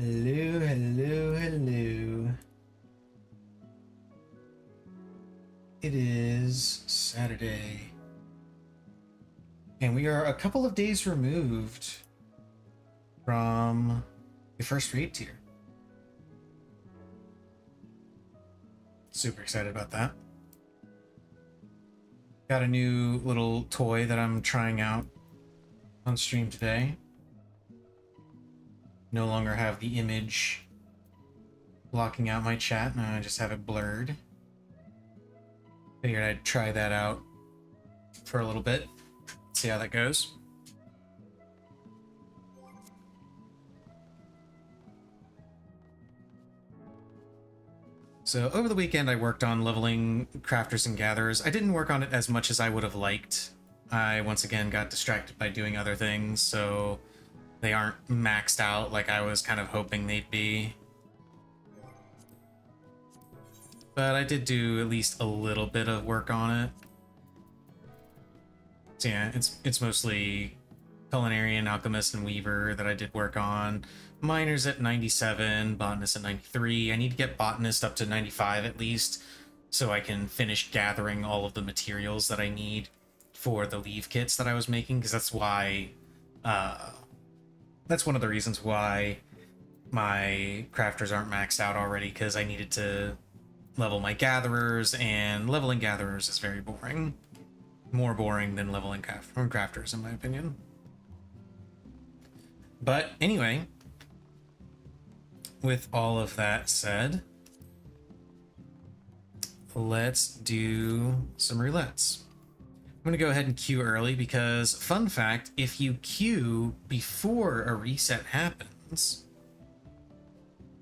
Hello, hello, hello. It is Saturday, and we are a couple of days removed from the first raid tier. Super excited about that. Got a new little toy that I'm trying out on stream today. No longer have the image blocking out my chat, now I just have it blurred. Figured I'd try that out for a little bit, see how that goes. So over the weekend I worked on leveling crafters and gatherers. I didn't work on it as much as I would have liked. I once again got distracted by doing other things, so they aren't maxed out like I was kind of hoping they'd be. But I did do at least a little bit of work on it. So yeah, it's mostly Culinarian, Alchemist, and Weaver that I did work on. Miner's at 97, Botanist at 93. I need to get Botanist up to 95 at least, so I can finish gathering all of the materials that I need for the leave kits that I was making, because that's why, that's one of the reasons why my crafters aren't maxed out already, because I needed to level my gatherers, and leveling gatherers is very boring. More boring than leveling crafters, in my opinion. But anyway, with all of that said, let's do some roulettes. I'm going to go ahead and queue early because, fun fact, if you queue before a reset happens,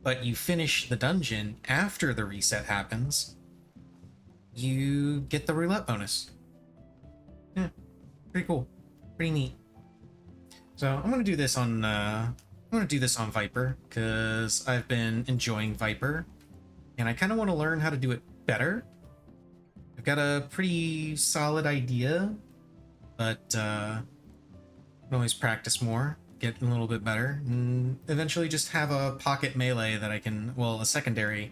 but you finish the dungeon after the reset happens, you get the roulette bonus. Yeah, pretty cool. Pretty neat. So I'm going to do this on Viper because I've been enjoying Viper and I kind of want to learn how to do it better. I've got a pretty solid idea, but I can always practice more, get a little bit better, and eventually just have a pocket melee that I can, well, a secondary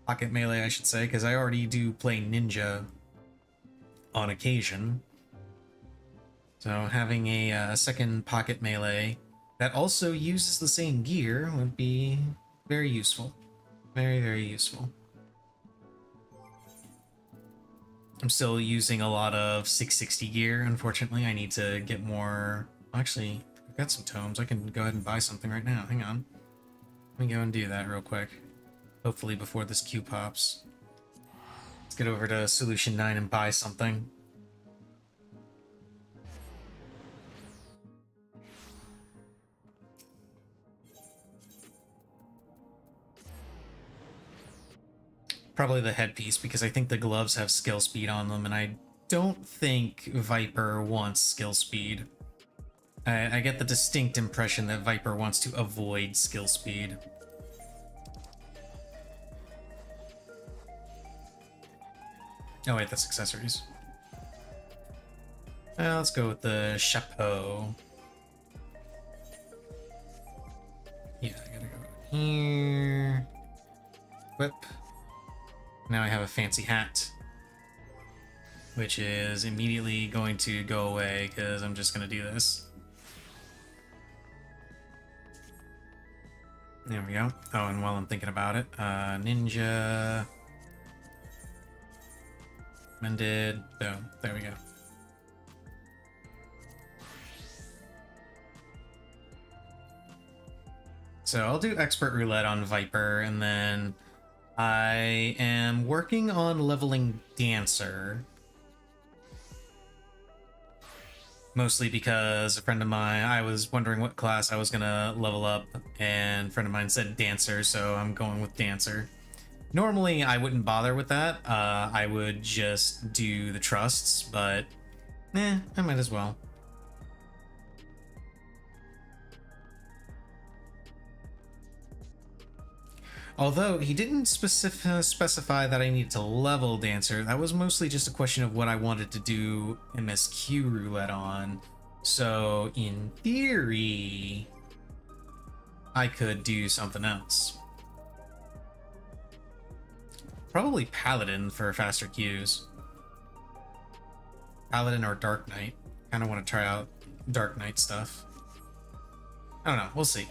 pocket melee I should say, because I already do play ninja on occasion. So having a second pocket melee that also uses the same gear would be very useful. Very, very useful. I'm still using a lot of 660 gear, unfortunately. I need to get more... Actually, I've got some tomes. I can go ahead and buy something right now. Hang on. Let me go and do that real quick. Hopefully before this queue pops. Let's get over to Solution 9 and buy something. Probably the headpiece, because I think the gloves have skill speed on them, and I don't think Viper wants skill speed. I get the distinct impression that Viper wants to avoid skill speed. Oh wait, that's accessories. Let's go with the chapeau. Yeah, I gotta go here. Whip. Now I have a fancy hat, which is immediately going to go away because I'm just going to do this. There we go. Oh, and while I'm thinking about it, ninja, mended, boom, there we go. So I'll do expert roulette on Viper, and then I am working on leveling Dancer. Mostly because a friend of mine, I was wondering what class I was gonna level up, and a friend of mine said Dancer, so I'm going with Dancer. Normally, I wouldn't bother with that. I would just do the trusts, but I might as well. Although he didn't specify that I needed to level Dancer, that was mostly just a question of what I wanted to do MSQ roulette on. So in theory, I could do something else. Probably Paladin for faster queues. Paladin or Dark Knight. Kind of want to try out Dark Knight stuff. I don't know. We'll see.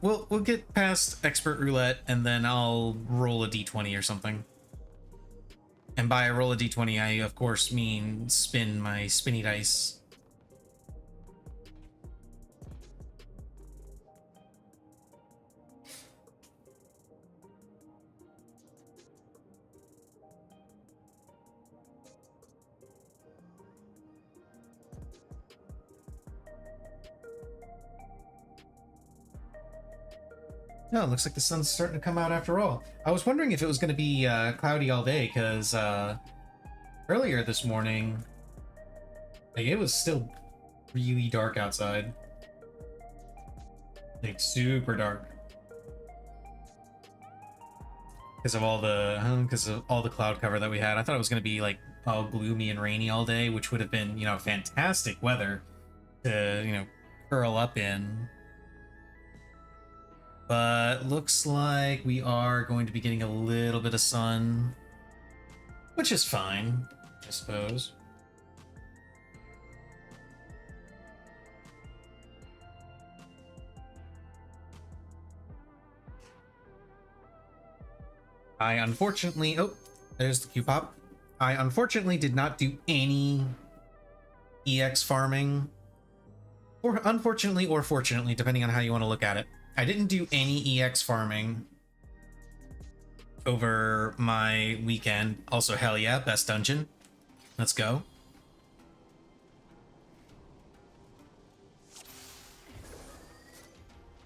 We'll get past Expert Roulette, and then I'll roll a d20 or something. And by roll a d20, I of course mean spin my spinny dice. No, it looks like the sun's starting to come out after all. I was wondering if it was going to be cloudy all day, because earlier this morning, like, it was still really dark outside. Like, super dark. Because of all the cloud cover that we had. I thought it was going to be, like, all gloomy and rainy all day, which would have been, you know, fantastic weather to, you know, curl up in. But looks like we are going to be getting a little bit of sun, which is fine, I suppose. I unfortunately, oh, there's the Q pop. I unfortunately did not do any EX farming, or unfortunately or fortunately, depending on how you want to look at it. I didn't do any EX farming over my weekend. Also, hell yeah, best dungeon. Let's go.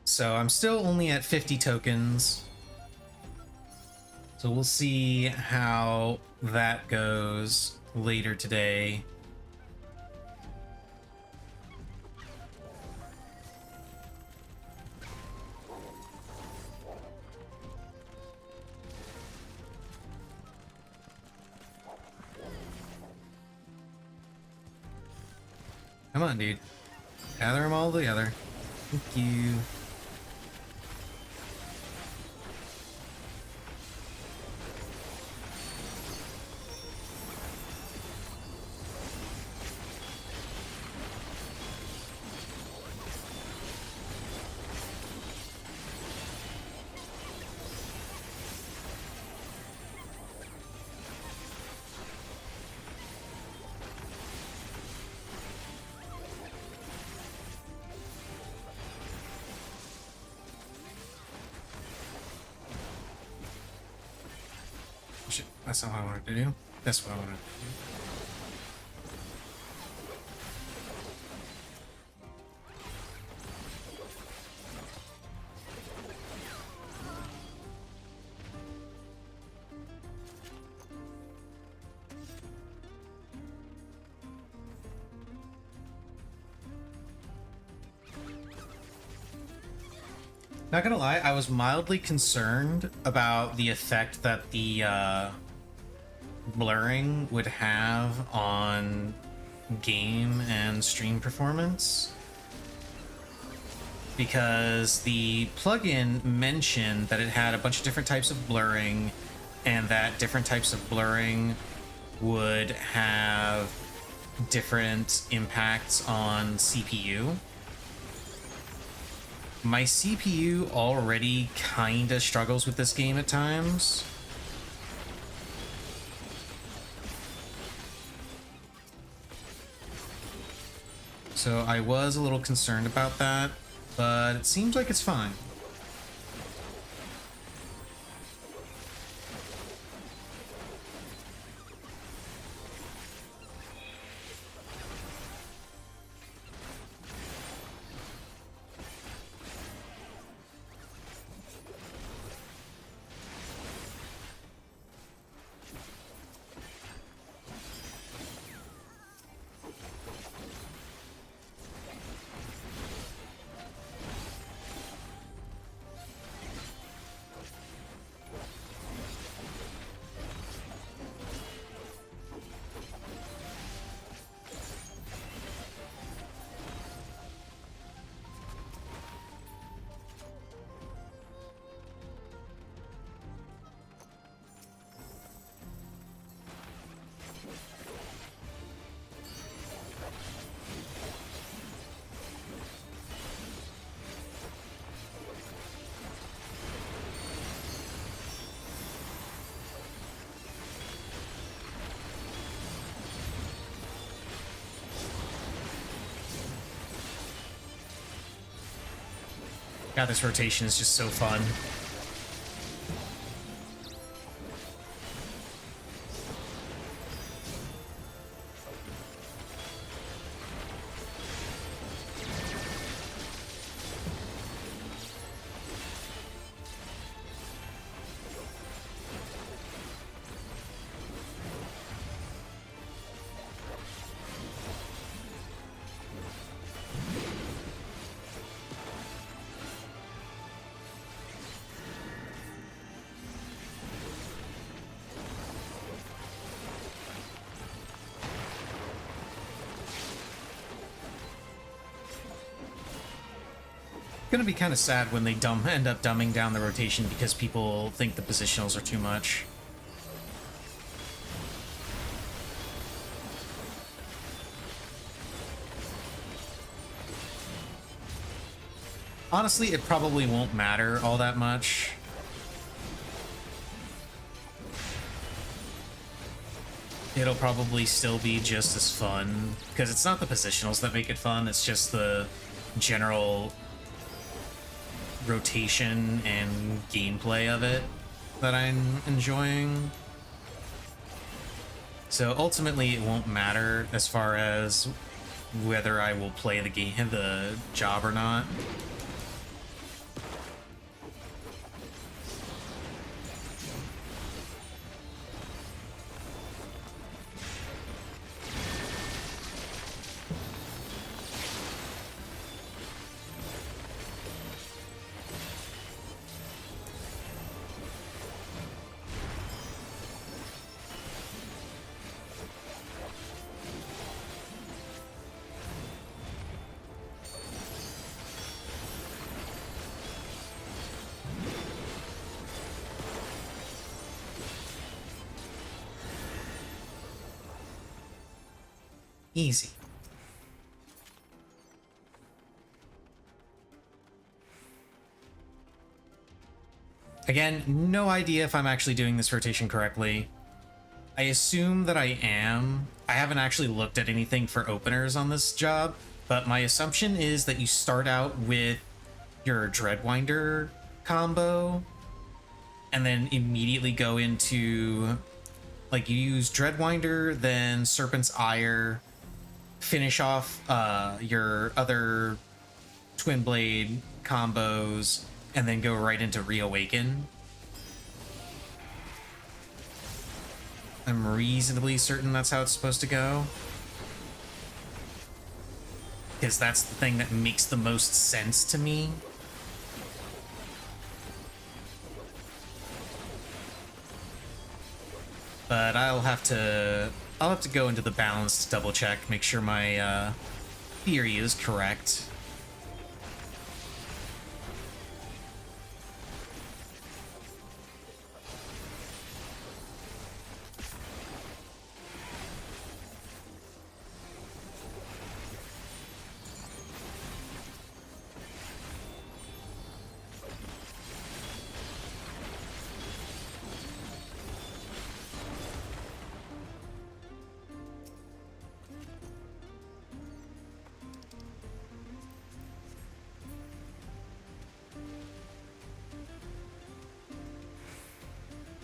So I'm still only at 50 tokens. So we'll see how that goes later today. Come on, dude. Gather them all together. Thank you. Shit, that's not what I wanted to do. That's what I wanted to do. Not gonna lie, I was mildly concerned about the effect that the blurring would have on game and stream performance, because the plugin mentioned that it had a bunch of different types of blurring, and that different types of blurring would have different impacts on CPU. My CPU already kinda struggles with this game at times. So I was a little concerned about that, but it seems like it's fine. God, this rotation is just so fun. Gonna be kind of sad when they end up dumbing down the rotation because people think the positionals are too much. Honestly, it probably won't matter all that much. It'll probably still be just as fun, because it's not the positionals that make it fun, it's just the general rotation and gameplay of it that I'm enjoying. So ultimately it won't matter as far as whether I will play the job or not. Easy. Again, no idea if I'm actually doing this rotation correctly. I assume that I am. I haven't actually looked at anything for openers on this job, but my assumption is that you start out with your Dreadwinder combo and then immediately go into, like, you use Dreadwinder, then Serpent's Ire, finish off your other Twin Blade combos, and then go right into Reawaken. I'm reasonably certain that's how it's supposed to go, because that's the thing that makes the most sense to me. But I'll have to go into the balance to double check, make sure my theory is correct.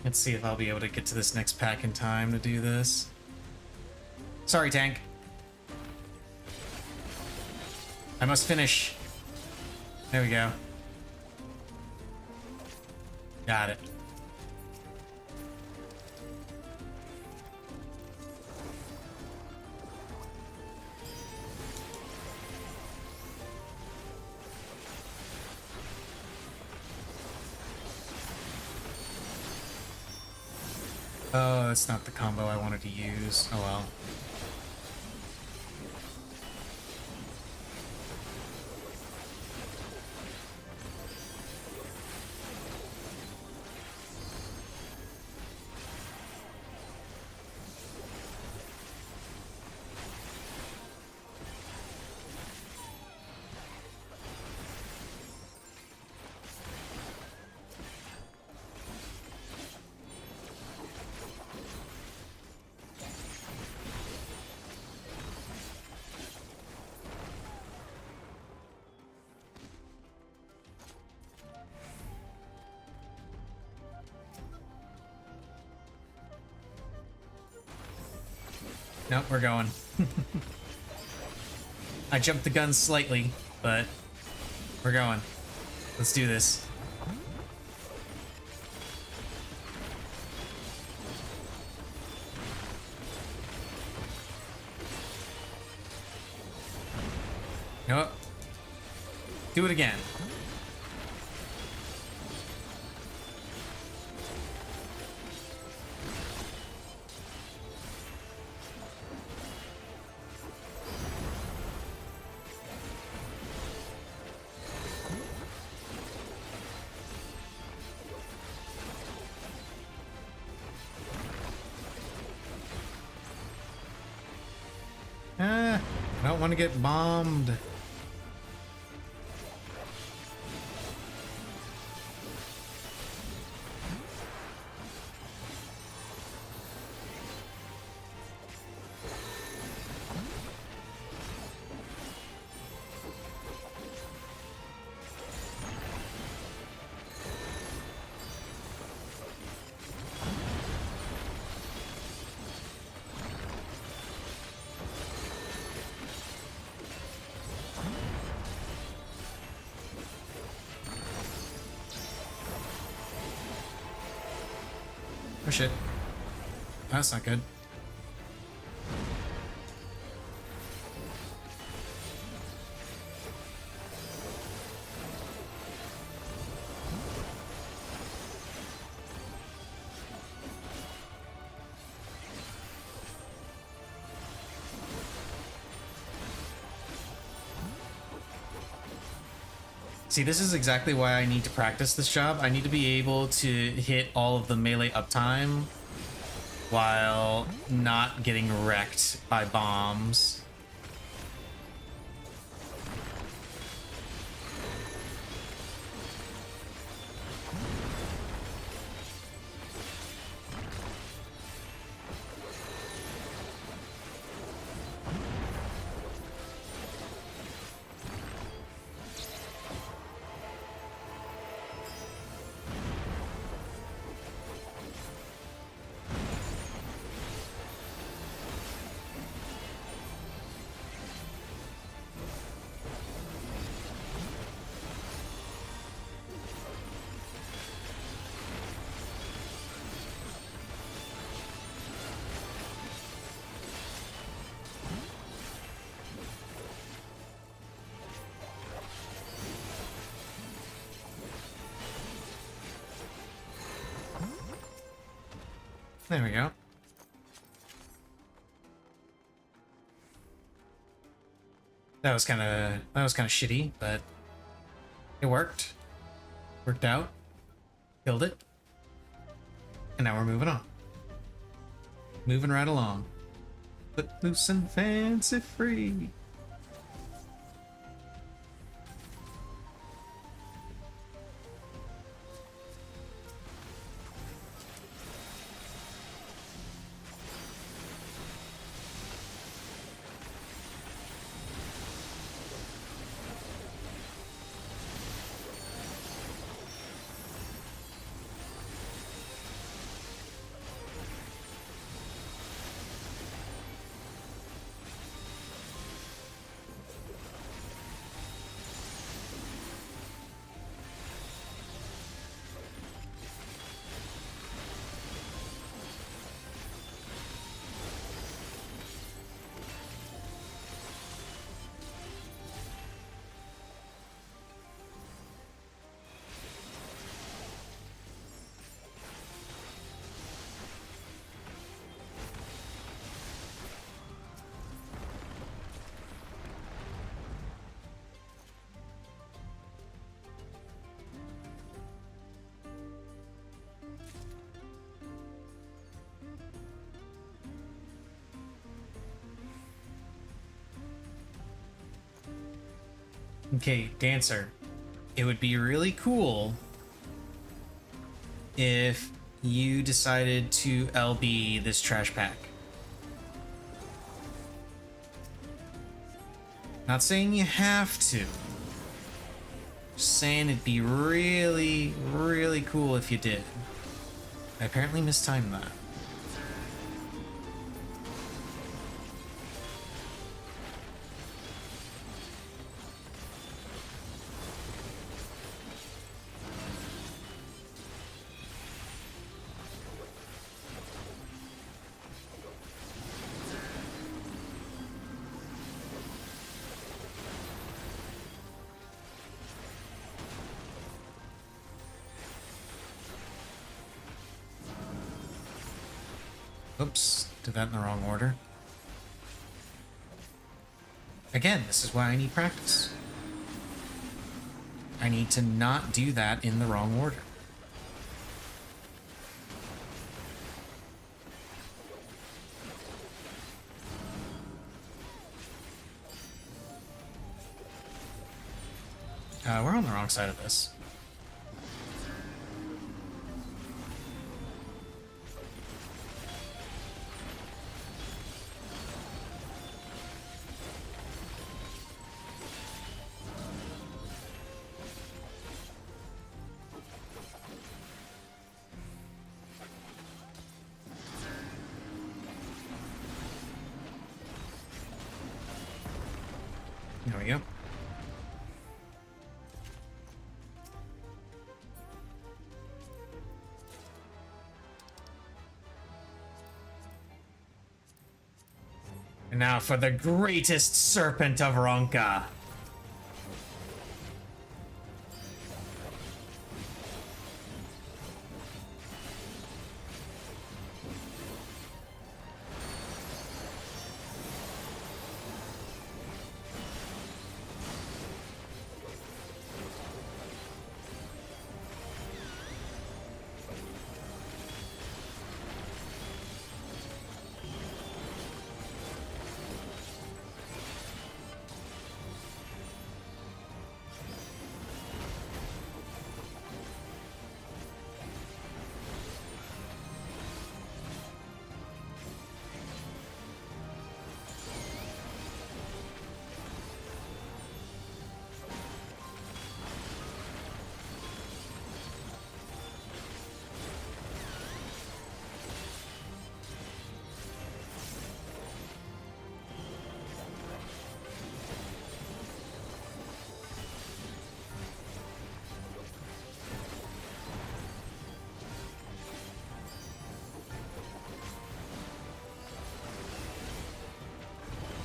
Let's see if I'll be able to get to this next pack in time to do this. Sorry, tank. I must finish. There we go. Got it. Oh, that's not the combo I wanted to use. Oh well. Nope, we're going. I jumped the gun slightly, but we're going. Let's do this. Nope. Do it again. I don't want to get bombed. Oh shit. That's not good. See, this is exactly why I need to practice this job. I need to be able to hit all of the melee uptime while not getting wrecked by bombs. There we go. That was kind of shitty, but it worked. Worked out. Killed it. And now we're moving on. Moving right along. But loose and fancy free. Okay, Dancer. It would be really cool if you decided to LB this trash pack. Not saying you have to. Just saying it'd be really, really cool if you did. I apparently mistimed that. Oops, did that in the wrong order. Again, this is why I need practice. I need to not do that in the wrong order. We're on the wrong side of this. There we go. And now for the greatest serpent of Ronka.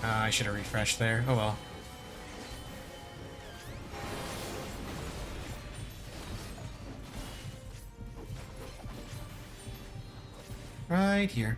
I should have refreshed there. Oh well. Right here.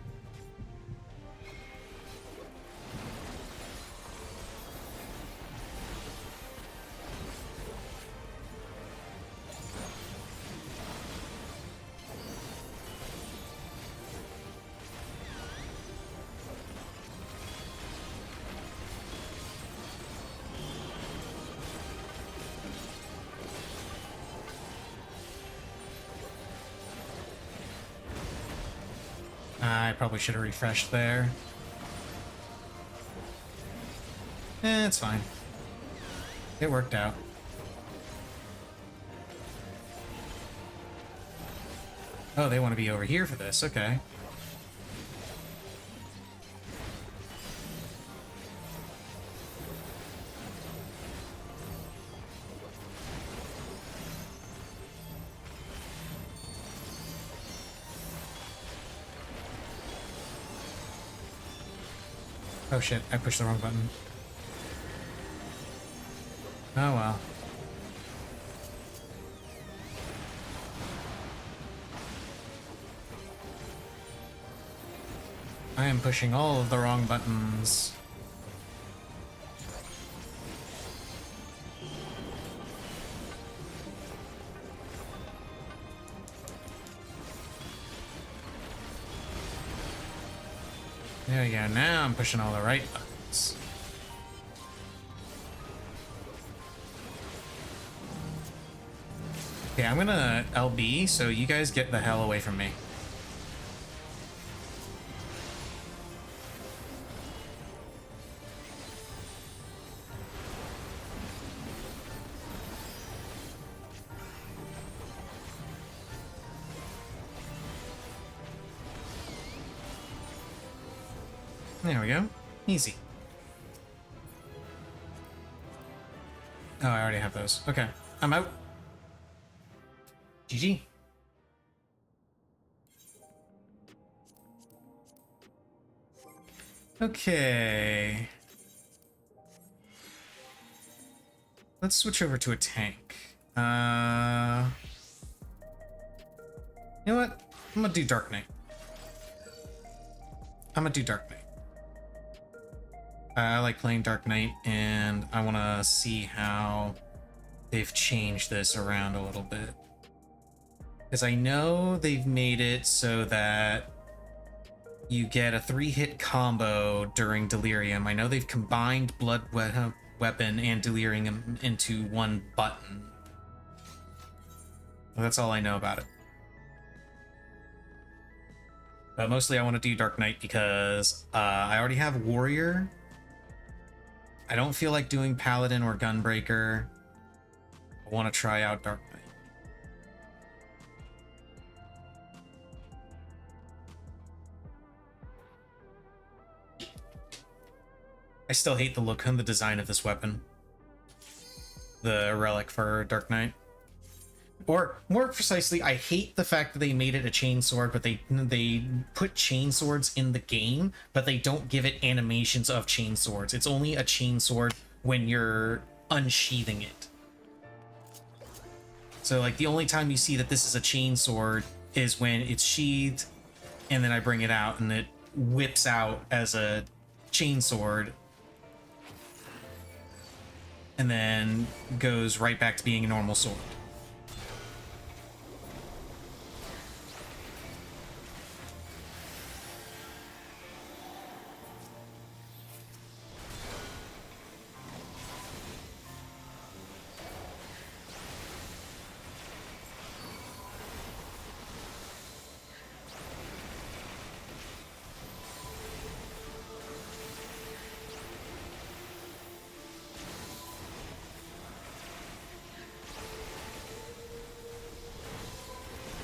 I probably should have refreshed there. It's fine. It worked out. Oh, they want to be over here for this. Okay. Oh shit, I pushed the wrong button. Oh well. I am pushing all of the wrong buttons. There we go, now I'm pushing all the right buttons. Okay, I'm gonna LB, so you guys get the hell away from me. There we go. Easy. Oh, I already have those. Okay. I'm out. GG. Okay. Let's switch over to a tank. You know what? I'm gonna do Dark Knight. I'm gonna do Dark Knight. I like playing Dark Knight, and I want to see how they've changed this around a little bit. Because I know they've made it so that you get a 3-hit combo during Delirium. I know they've combined Blood Weapon and Delirium into one button. Well, that's all I know about it. But mostly I want to do Dark Knight because I already have Warrior. I don't feel like doing Paladin or Gunbreaker. I want to try out Dark Knight. I still hate the look and the design of this weapon. The relic for Dark Knight. Or, more precisely, I hate the fact that they made it a chainsword, but they put chainswords in the game, but they don't give it animations of chainswords. It's only a chainsword when you're unsheathing it. So, like, the only time you see that this is a chainsword is when it's sheathed, and then I bring it out, and it whips out as a chainsword, and then goes right back to being a normal sword.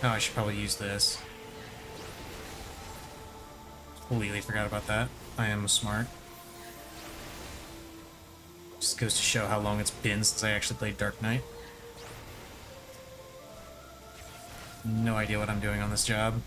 Oh, I should probably use this. Completely forgot about that. I am smart. Just goes to show how long it's been since I actually played Dark Knight. No idea what I'm doing on this job.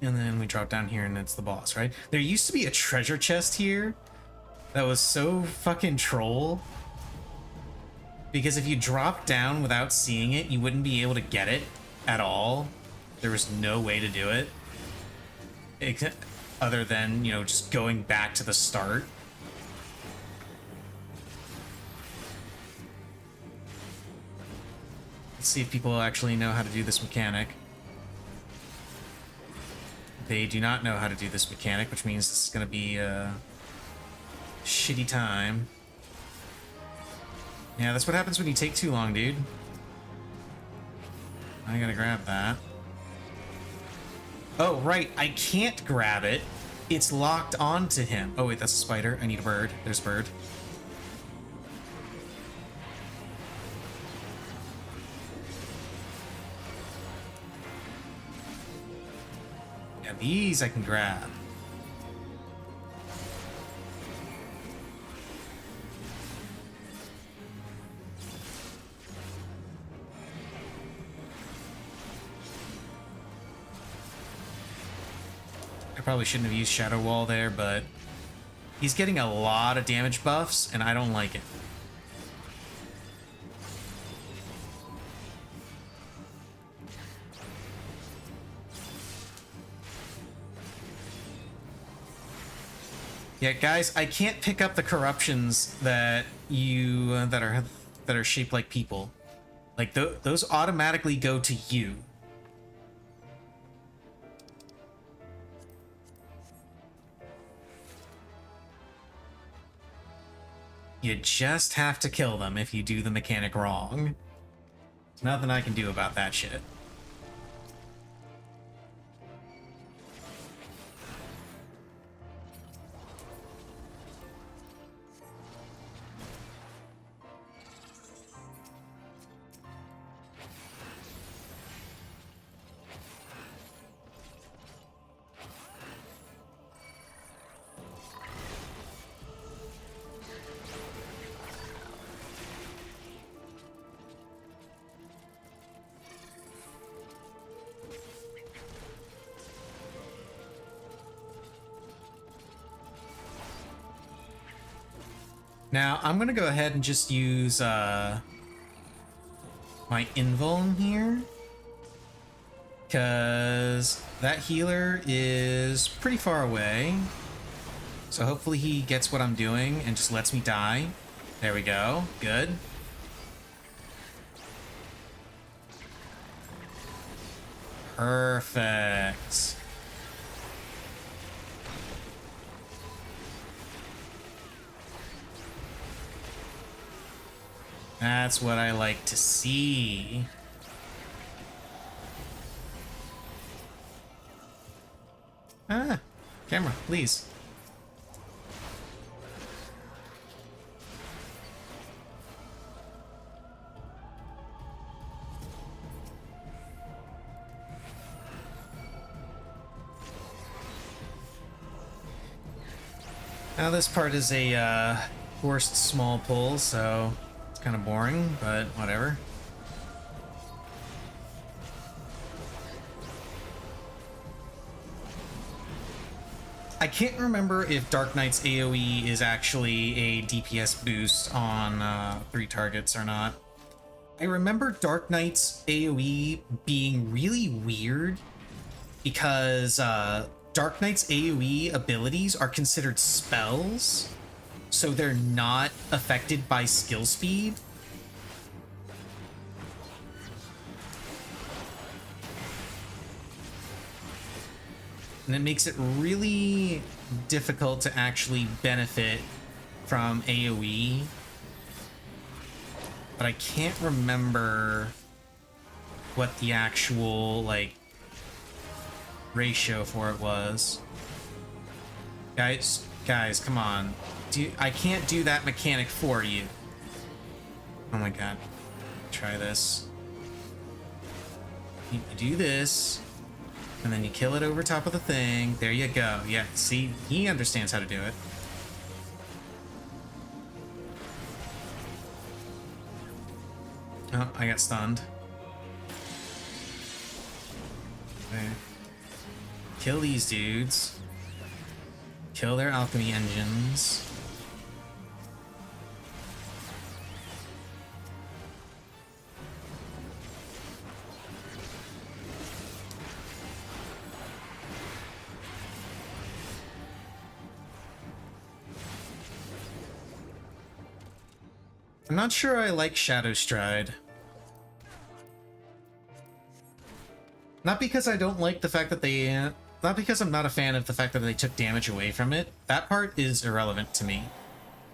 And then we drop down here and it's the boss, right? There used to be a treasure chest here that was so fucking troll. Because if you dropped down without seeing it, you wouldn't be able to get it at all. There was no way to do it. Other than, you know, just going back to the start. Let's see if people actually know how to do this mechanic. They do not know how to do this mechanic, which means this is going to be a shitty time. Yeah, that's what happens when you take too long, dude. I gotta grab that. Oh, right, I can't grab it. It's locked onto him. Oh, wait, that's a spider. I need a bird. There's a bird. Yeah, these I can grab. I probably shouldn't have used Shadow Wall there, but he's getting a lot of damage buffs, and I don't like it. Yeah, guys, I can't pick up the corruptions that you that are shaped like people. Like those automatically go to you. You just have to kill them if you do the mechanic wrong. There's nothing I can do about that shit. Now, I'm gonna go ahead and just use my invuln here, because that healer is pretty far away. So hopefully he gets what I'm doing and just lets me die. There we go. Good. Perfect. That's what I like to see. Ah, camera, please. Now this part is a forced small pull, so it's kind of boring, but whatever. I can't remember if Dark Knight's AoE is actually a DPS boost on 3 targets or not. I remember Dark Knight's AoE being really weird because Dark Knight's AoE abilities are considered spells, so they're not affected by skill speed. And it makes it really difficult to actually benefit from AoE. But I can't remember what the actual, like, ratio for it was. Guys, come on. I can't do that mechanic for you. Oh my god. Try this. You do this, and then you kill it over top of the thing. There you go. Yeah, see? He understands how to do it. Oh, I got stunned. Okay. Kill these dudes. Kill their alchemy engines. I'm not sure I like Shadow Stride. Not because I don't like the fact that they... not because I'm not a fan of the fact that they took damage away from it. That part is irrelevant to me.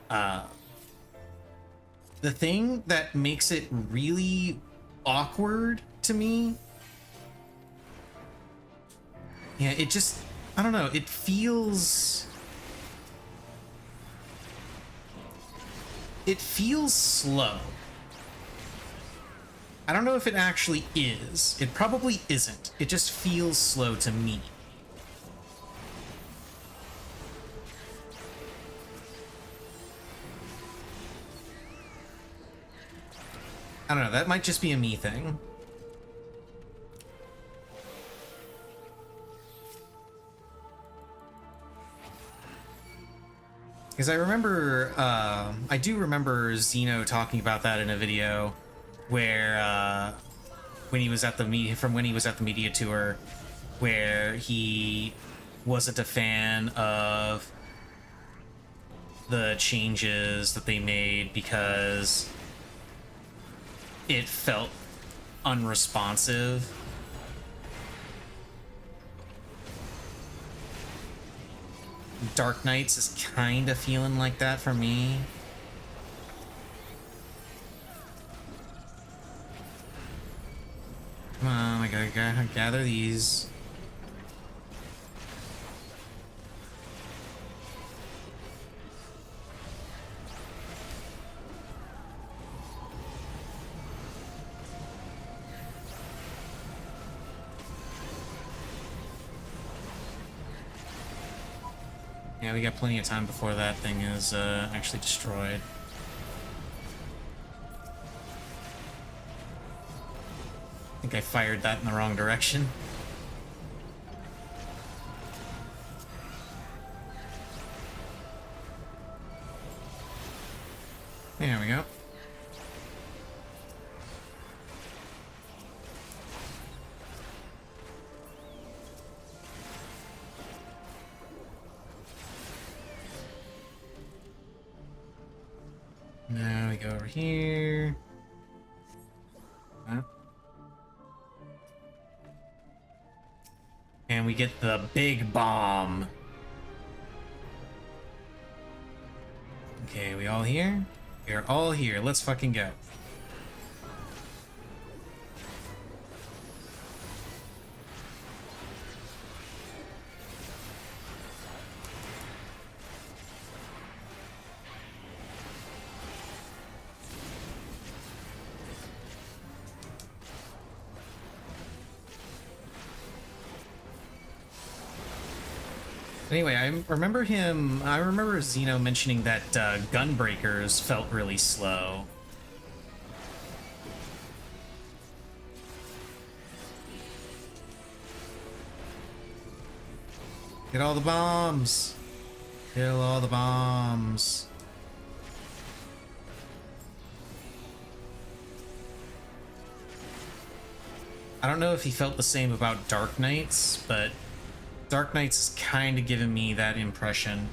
The thing that makes it really awkward to me... yeah, it just... I don't know, it feels... it feels slow. I don't know if it actually is. It probably isn't. It just feels slow to me. I don't know, that might just be a me thing. Because I remember, I do remember Zeno talking about that in a video where, when he was at the media tour, where he wasn't a fan of the changes that they made because it felt unresponsive. Dark Knights is kind of feeling like that for me. Come on, I gotta gather these. Yeah, we got plenty of time before that thing is actually destroyed. I think I fired that in the wrong direction. There we go. Now we go over here. Huh? And we get the big bomb. Okay, we all here? We are all here. Let's fucking go. Anyway, I remember Zeno mentioning that gunbreakers felt really slow. Get all the bombs! Kill all the bombs! I don't know if he felt the same about Dark Knights, but Dark Knight's is kind of giving me that impression.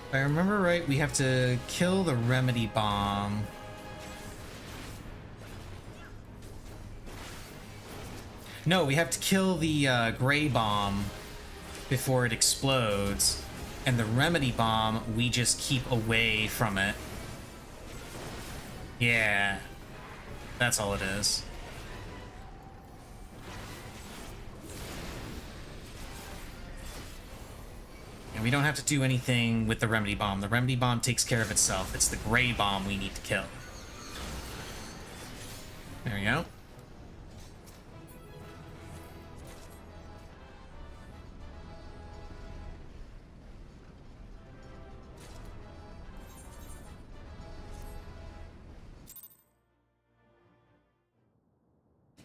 If I remember right, we have to kill the remedy bomb. No, we have to kill the gray bomb before it explodes. And the remedy bomb, we just keep away from it. Yeah. That's all it is. And we don't have to do anything with the remedy bomb. The remedy bomb takes care of itself. It's the gray bomb we need to kill. There we go.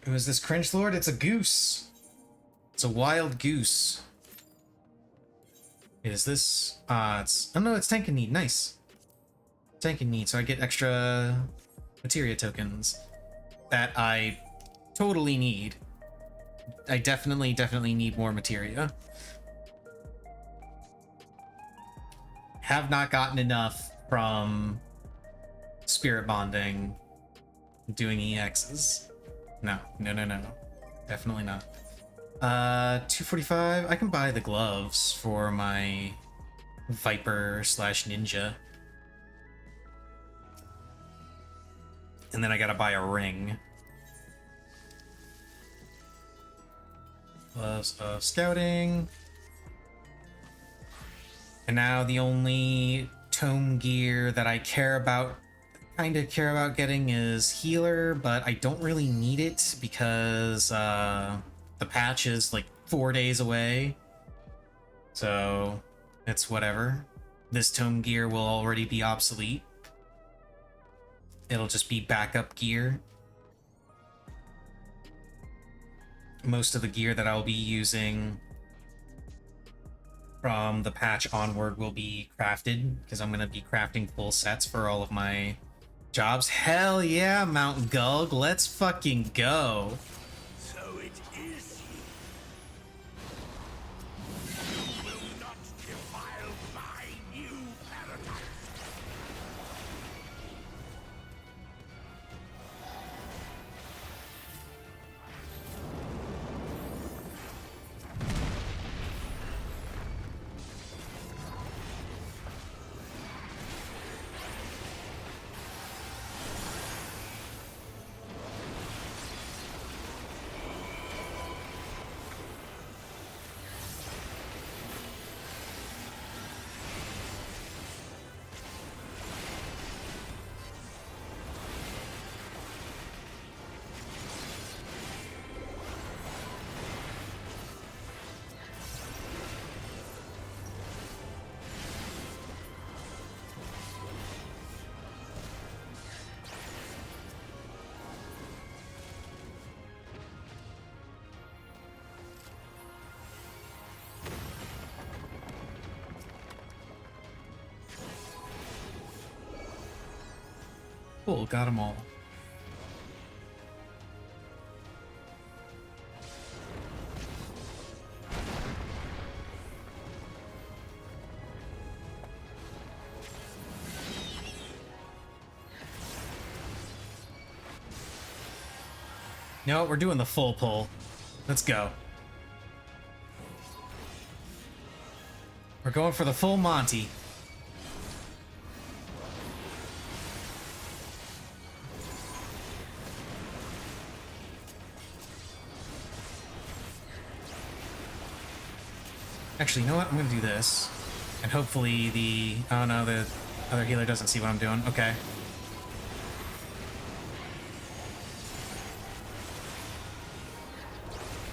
Who is this cringe lord? It's a goose. It's a wild goose. Is this it's oh no, it's tank and need. Nice. Tank and need, so I get extra materia tokens that I totally need. I definitely need more materia. Have not gotten enough from spirit bonding doing EXs. No. Definitely not. 245. I can buy the gloves for my Viper / Ninja. And then I gotta buy a ring. Gloves of scouting. And now the only tome gear that I kind of care about getting is healer, but I don't really need it because the patch is like 4 days away. So it's whatever. This tome gear will already be obsolete. It'll just be backup gear. Most of the gear that I'll be using from the patch onward will be crafted, because I'm going to be crafting full sets for all of my jobs. Hell yeah, Mount Gulg, let's fucking go. So it is you will not defile my new paradise. Cool, got them all. No, we're doing the full pull. Let's go. We're going for the full Monty. Actually, you know what? I'm gonna do this. And hopefully the... Oh no, the other healer doesn't see what I'm doing. Okay.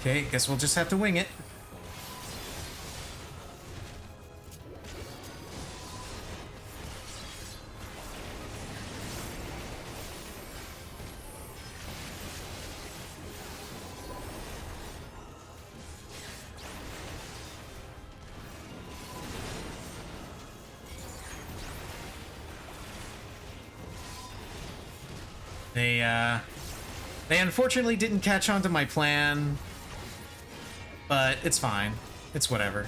Okay, guess we'll just have to wing it. They unfortunately didn't catch on to my plan, but it's fine. It's whatever.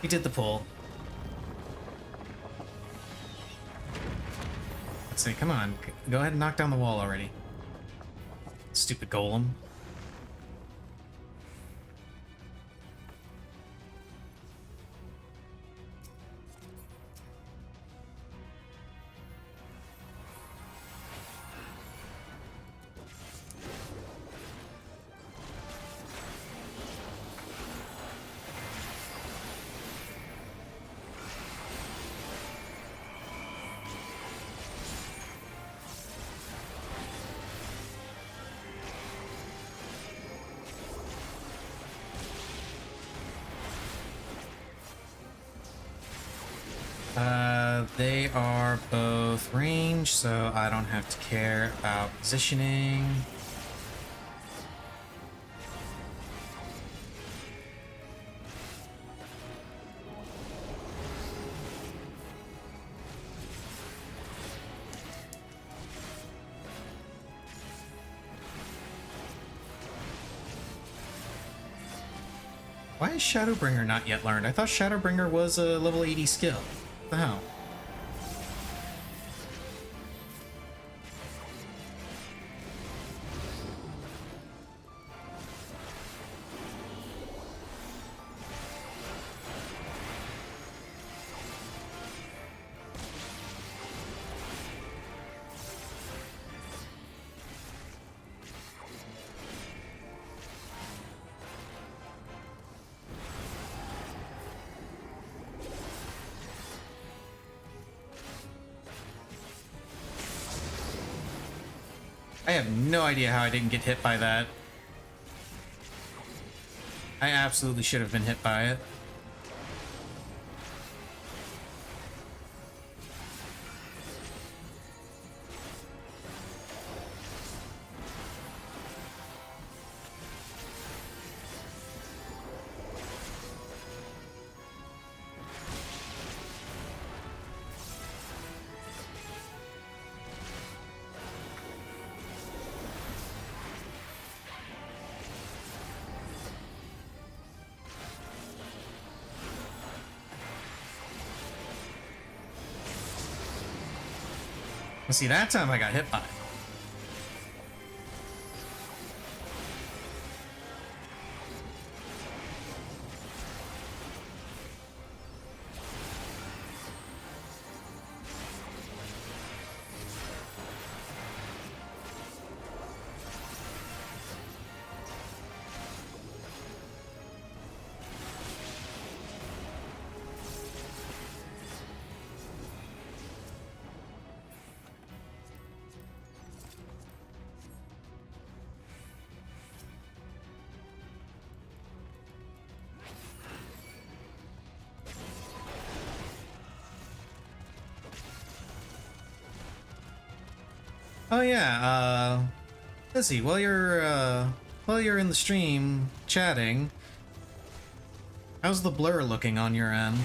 We did the pull. Let's see, come on. Go ahead and knock down the wall already. Stupid golem. They are both range, so I don't have to care about positioning. Why is Shadowbringer not yet learned? I thought Shadowbringer was a level 80 skill. What the hell? I have no idea how I didn't get hit by that. I absolutely should have been hit by it. See, that time I got hit by it. Oh yeah, Lizzie, while you're in the stream chatting, how's the blur looking on your end?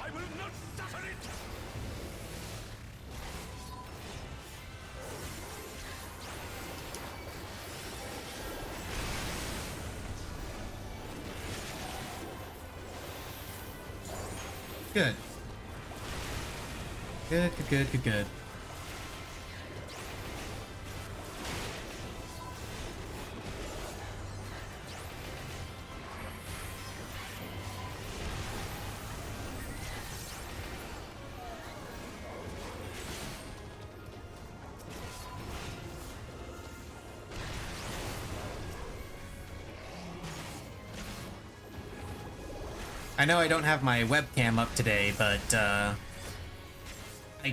I will not Good. Good, good, good, good, good. I know I don't have my webcam up today, but I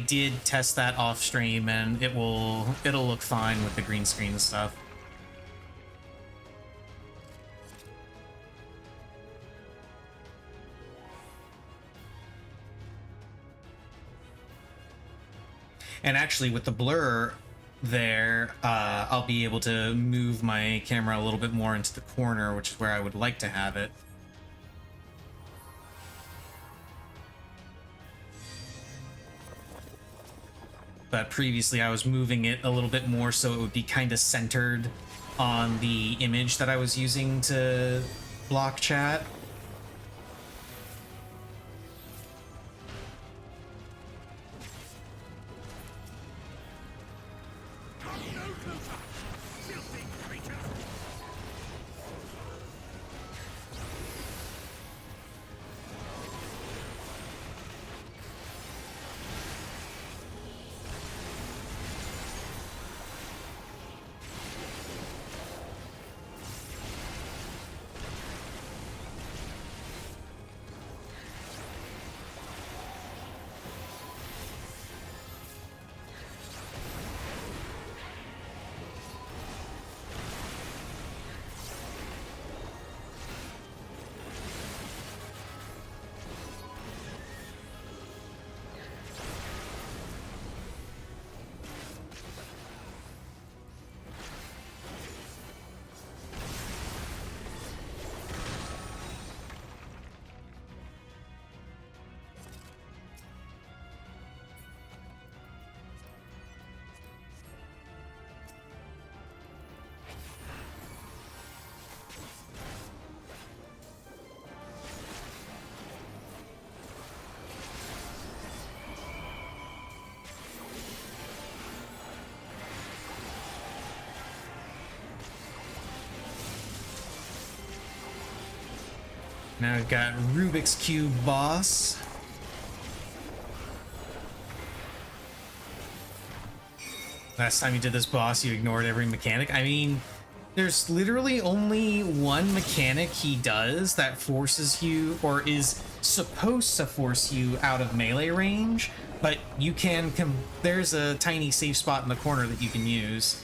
did test that off stream, and it'll look fine with the green screen and stuff. And actually, with the blur there, I'll be able to move my camera a little bit more into the corner, which is where I would like to have it. But previously I was moving it a little bit more so it would be kind of centered on the image that I was using to block chat. Now we've got Rubik's Cube boss. Last time you did this boss, you ignored every mechanic. I mean, there's literally only one mechanic he does that forces you, or is supposed to force you out of melee range, but you can there's a tiny safe spot in the corner that you can use.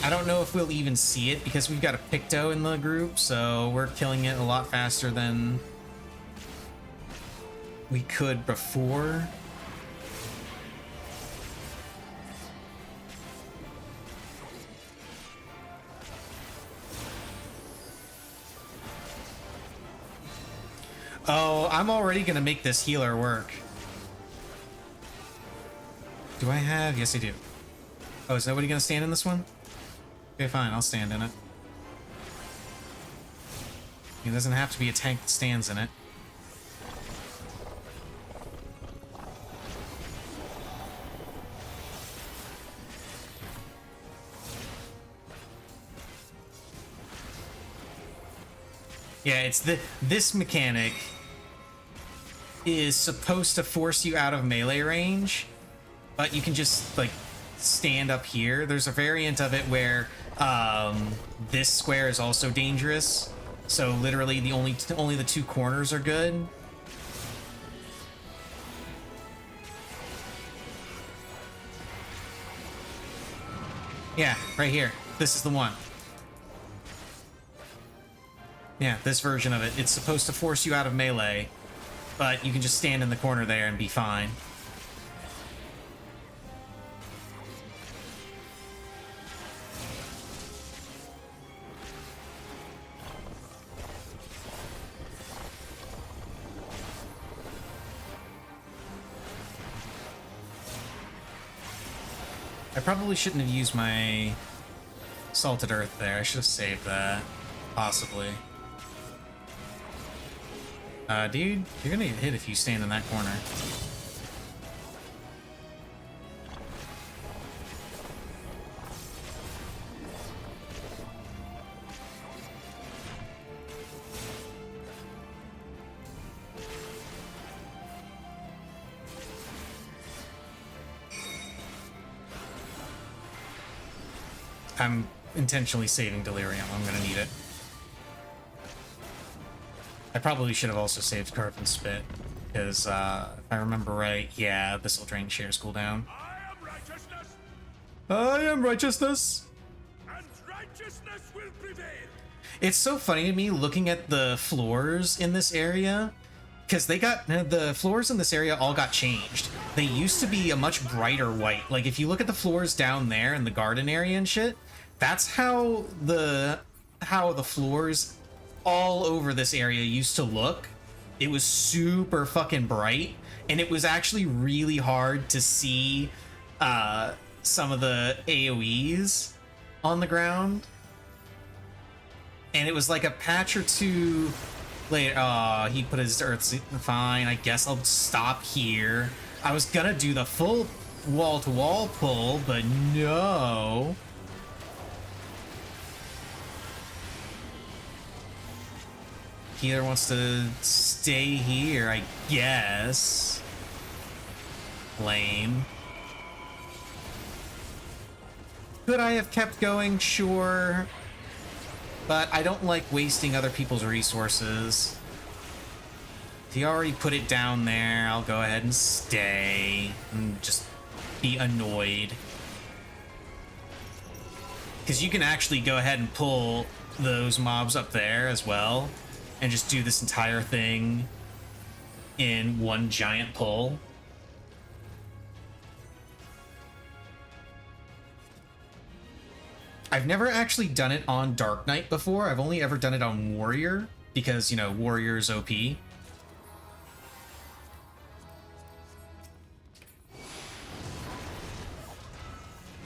I don't know if we'll even see it because we've got a Picto in the group, so we're killing it a lot faster than we could before. Oh, I'm already gonna make this healer work. Do I have? Yes, I do. Oh, is nobody gonna stand in this one? Okay, fine, I'll stand in it. It doesn't have to be a tank that stands in it. Yeah, it's this mechanic is supposed to force you out of melee range, but you can just like stand up here. There's a variant of it where this square is also dangerous, so literally the only the two corners are good. Yeah, right here. This is the one. Yeah, this version of it. It's supposed to force you out of melee, but you can just stand in the corner there and be fine. I probably shouldn't have used my salted earth there. I should have saved that, possibly. Dude, you're gonna get hit if you stand in that corner. I'm intentionally saving Delirium. I'm gonna need it. I probably should have also saved Carve and Spit, because if I remember right, yeah, this will drain Share's cooldown. I am righteousness, I am righteousness! and righteousness will prevail. It's so funny to me looking at the floors in this area, because the floors in this area all got changed. They used to be a much brighter white. Like, if you look at the floors down there in the garden area and shit, that's how the floors all over this area used to look. It was super fucking bright, and it was actually really hard to see some of the AoEs on the ground. And it was like a patch or two later. He put his earth. Fine, I guess I'll stop here. I was gonna do the full wall-to-wall pull, but no. Healer wants to stay here, I guess. Lame. Could I have kept going? Sure. But I don't like wasting other people's resources. If you already put it down there, I'll go ahead and stay. And just be annoyed. Because you can actually go ahead and pull those mobs up there as well. And just do this entire thing in one giant pull. I've never actually done it on Dark Knight before. I've only ever done it on Warrior, because, you know, Warrior's OP.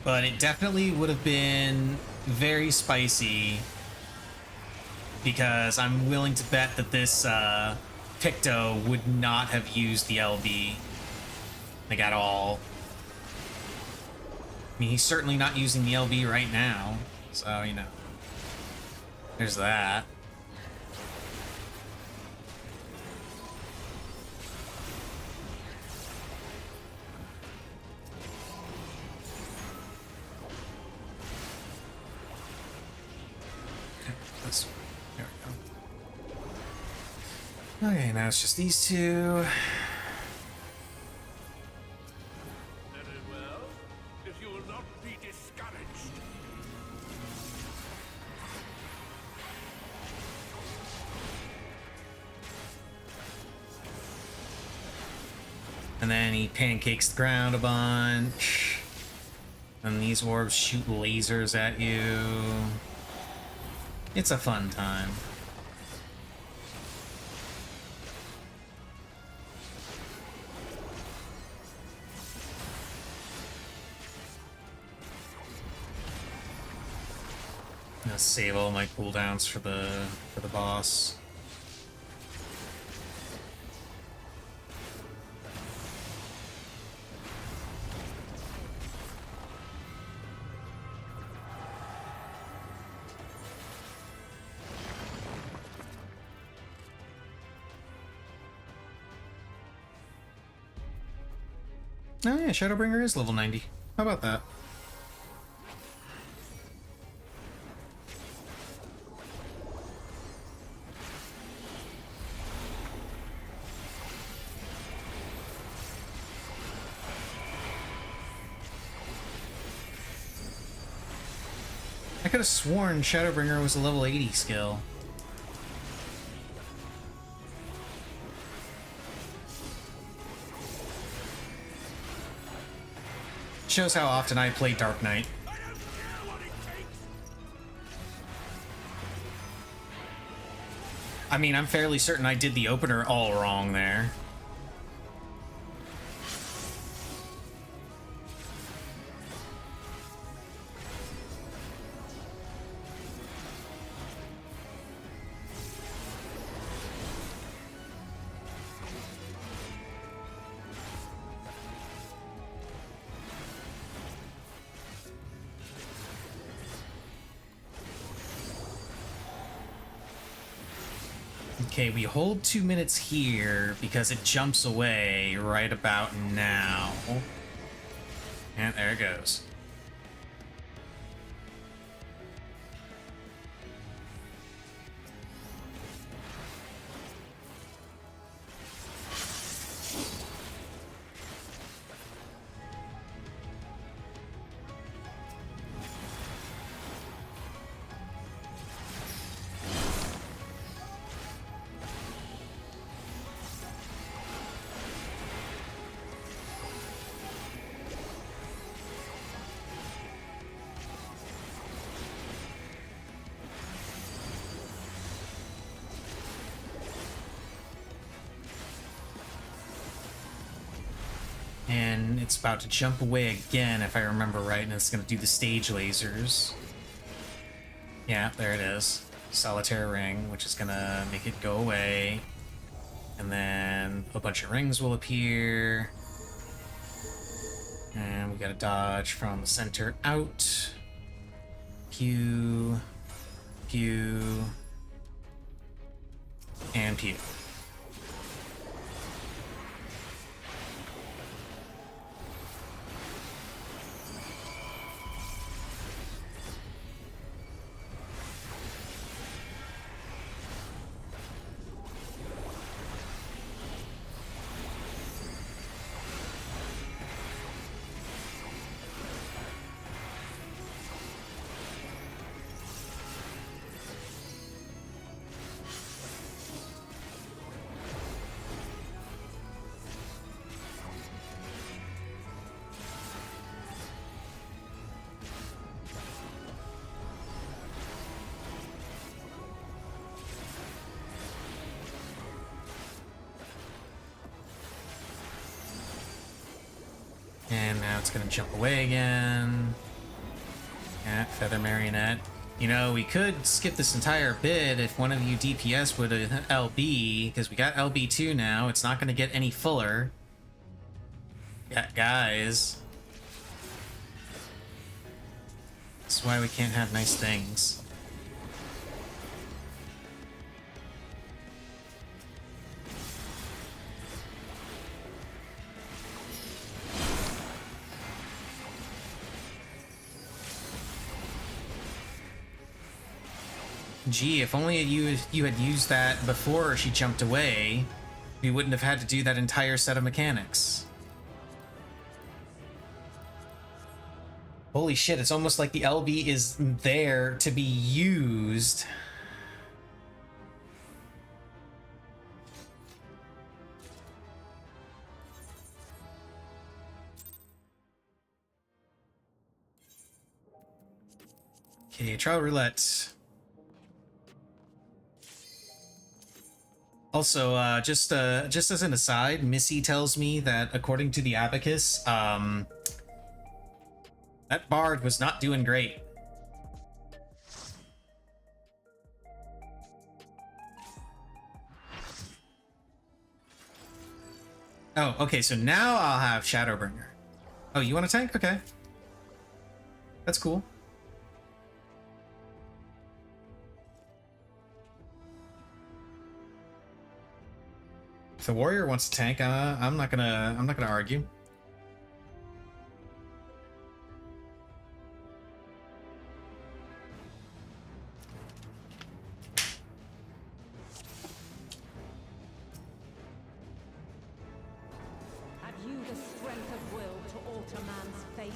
But it definitely would have been very spicy, because I'm willing to bet that this Picto would not have used the LB, like, at all. I mean, he's certainly not using the LB right now, so, you know, there's that. Okay, this one. There we go. Okay, now it's just these two. Very well. If you will not be discouraged. And then he pancakes the ground a bunch. And these orbs shoot lasers at you. It's a fun time. I'm gonna save all my cooldowns for the boss. Oh yeah, Shadowbringer is level 90. How about that? I could have sworn Shadowbringer was a level 80 skill. Shows how often I play Dark Knight. I don't care what it takes. I mean, I'm fairly certain I did the opener all wrong there. Okay, we hold 2 minutes here because it jumps away right about now. And there it goes. And it's about to jump away again, if I remember right, and it's going to do the stage lasers. Yeah, there it is. Solitaire ring, which is going to make it go away. And then a bunch of rings will appear. And we got to dodge from the center out. Pew. Pew. And pew. And now it's gonna jump away again. Yeah, Feather Marionette. You know, we could skip this entire bit if one of you DPS would LB, because we got LB2 now. It's not gonna get any fuller. Yeah, guys. That's why we can't have nice things. Gee, if only you had used that before she jumped away, we wouldn't have had to do that entire set of mechanics. Holy shit, it's almost like the LB is there to be used. Okay, trial roulette. Also, just as an aside, Missy tells me that according to the abacus, that bard was not doing great. Oh, okay, so now I'll have Shadowbringer. Oh, you want a tank? Okay. That's cool. If the warrior wants to tank, I'm not gonna argue. Have you the strength of will to alter man's fate?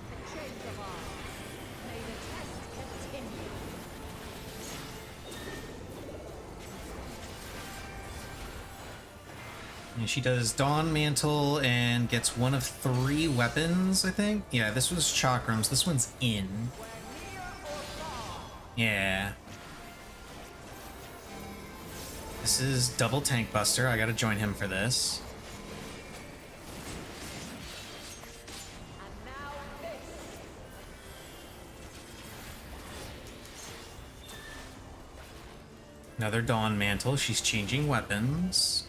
A change of arms. May the test continue. And she does Dawn Mantle and gets one of 3 weapons, I think. Yeah, this was Chakrams. This one's in. Yeah. This is double Tank Buster. I gotta join him for this. And now this. Another Dawn Mantle. She's changing weapons.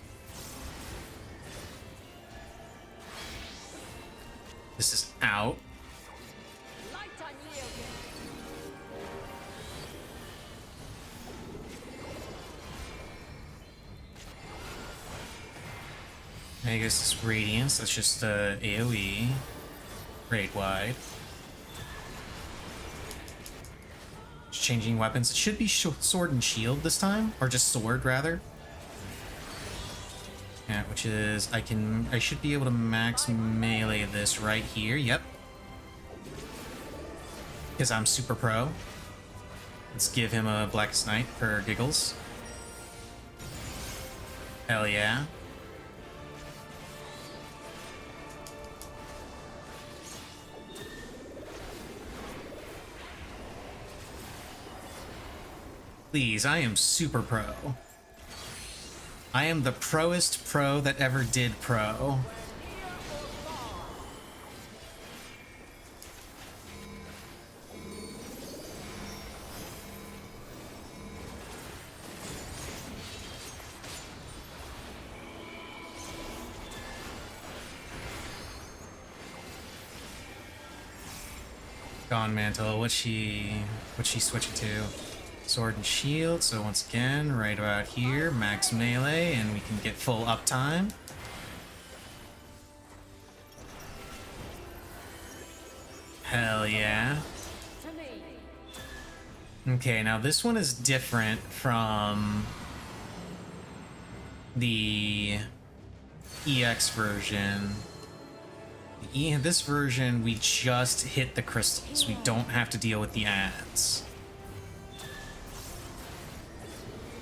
This is out. Light unyielding. I guess it's Radiance. That's just AoE. Raid wide. Just changing weapons. It should be sword and shield this time, or just sword rather. Yeah, which is I should be able to max melee this right here. Yep. Because I'm super pro. Let's give him a Blackest Night for giggles. Hell yeah. Please, I am super pro. I am the proest pro that ever did pro. Dawn Mantle, what's she switching to? Sword and shield, so once again, right about here, max melee, and we can get full uptime. Hell yeah. To me. Okay, now this one is different from the EX version. This version, we just hit the crystals. We don't have to deal with the ads.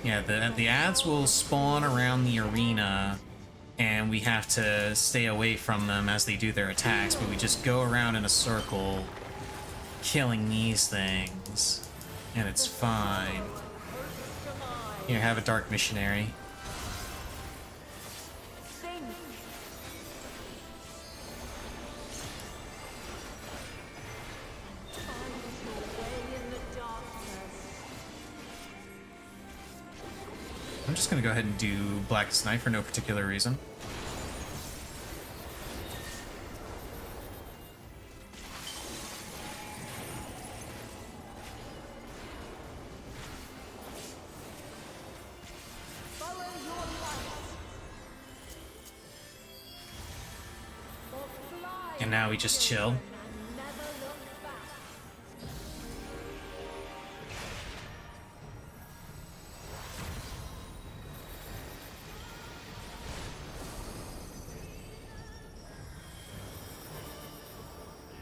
Yeah, the ads will spawn around the arena, and we have to stay away from them as they do their attacks, but we just go around in a circle, killing these things, and it's fine. Here, have a Dark Missionary. I'm just gonna go ahead and do Blackest Night for no particular reason. Follow your light. Or fly And now we just chill. and never look back.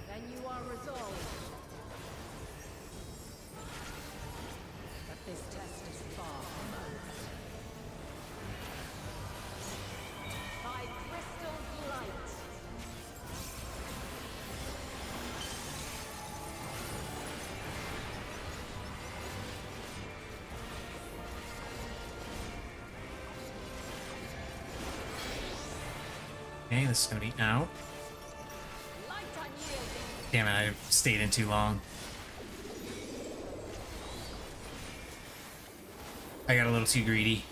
Then you are resolved. But this test is far from over. By crystal light. Okay, this is gonna be out. Light unyielding. Damn it, I stayed in too long. I got a little too greedy.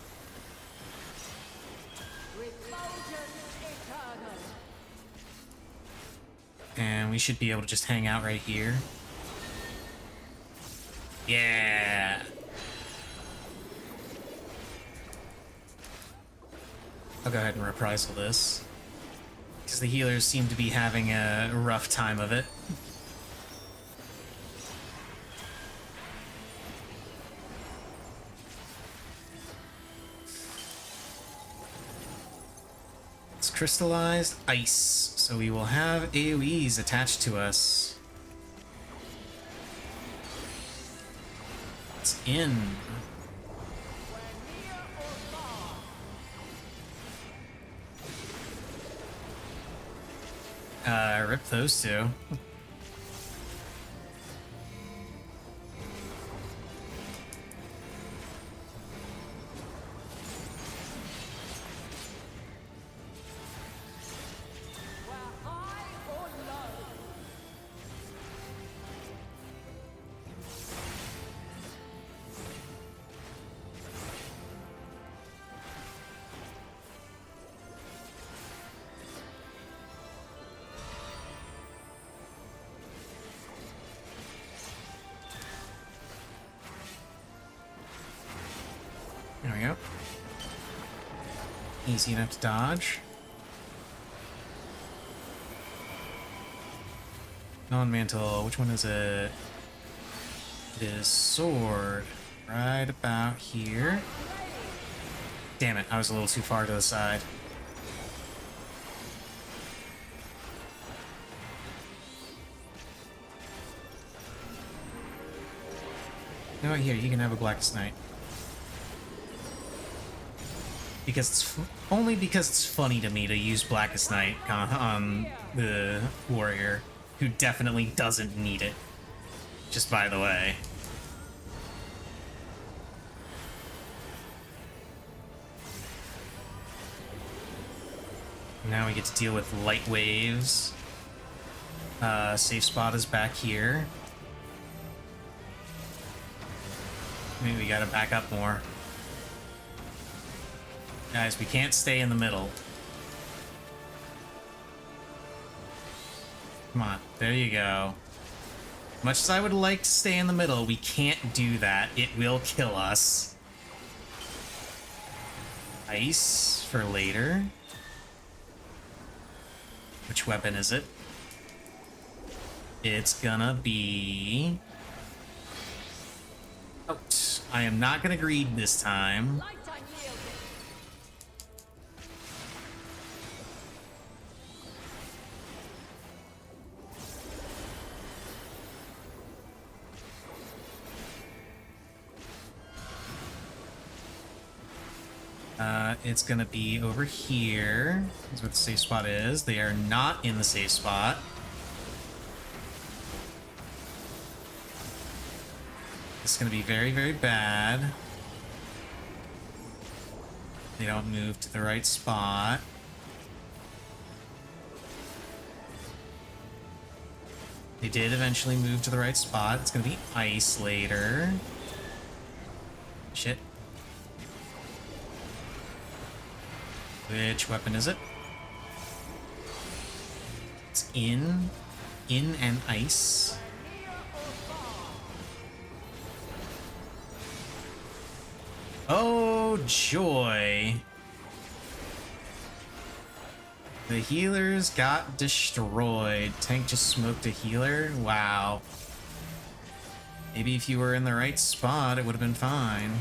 Refulgence eternal. And we should be able to just hang out right here. Yeah! I'll go ahead and reprisal this. Because the healers seem to be having a rough time of it. It's crystallized ice, so we will have AoEs attached to us. It's in. Where near or far. Rip those two. Where high or low. Easy enough to dodge. Non-mantle, which one is it? It is sword. Right about here. Damn it, I was a little too far to the side. No, here, you can have a Blackest Knight. Because only because it's funny to me to use Blackest Knight on the warrior, who definitely doesn't need it. Just by the way. Now we get to deal with light waves. Safe spot is back here. Maybe we gotta back up more. Guys, we can't stay in the middle. Come on, there you go. Much as I would like to stay in the middle, we can't do that. It will kill us. Ice for later. Which weapon is it? It's gonna be... Oh, I am not gonna greed this time. Light unyielding. It's gonna be over here. That's where the safe spot is. They are not in the safe spot. It's gonna be very, very bad. They don't move to the right spot. They did eventually move to the right spot. It's gonna be ice later. Shit. Which weapon is it? It's in and ice. Oh, joy. The healers got destroyed. Tank just smoked a healer? Wow. Maybe if you were in the right spot, it would have been fine.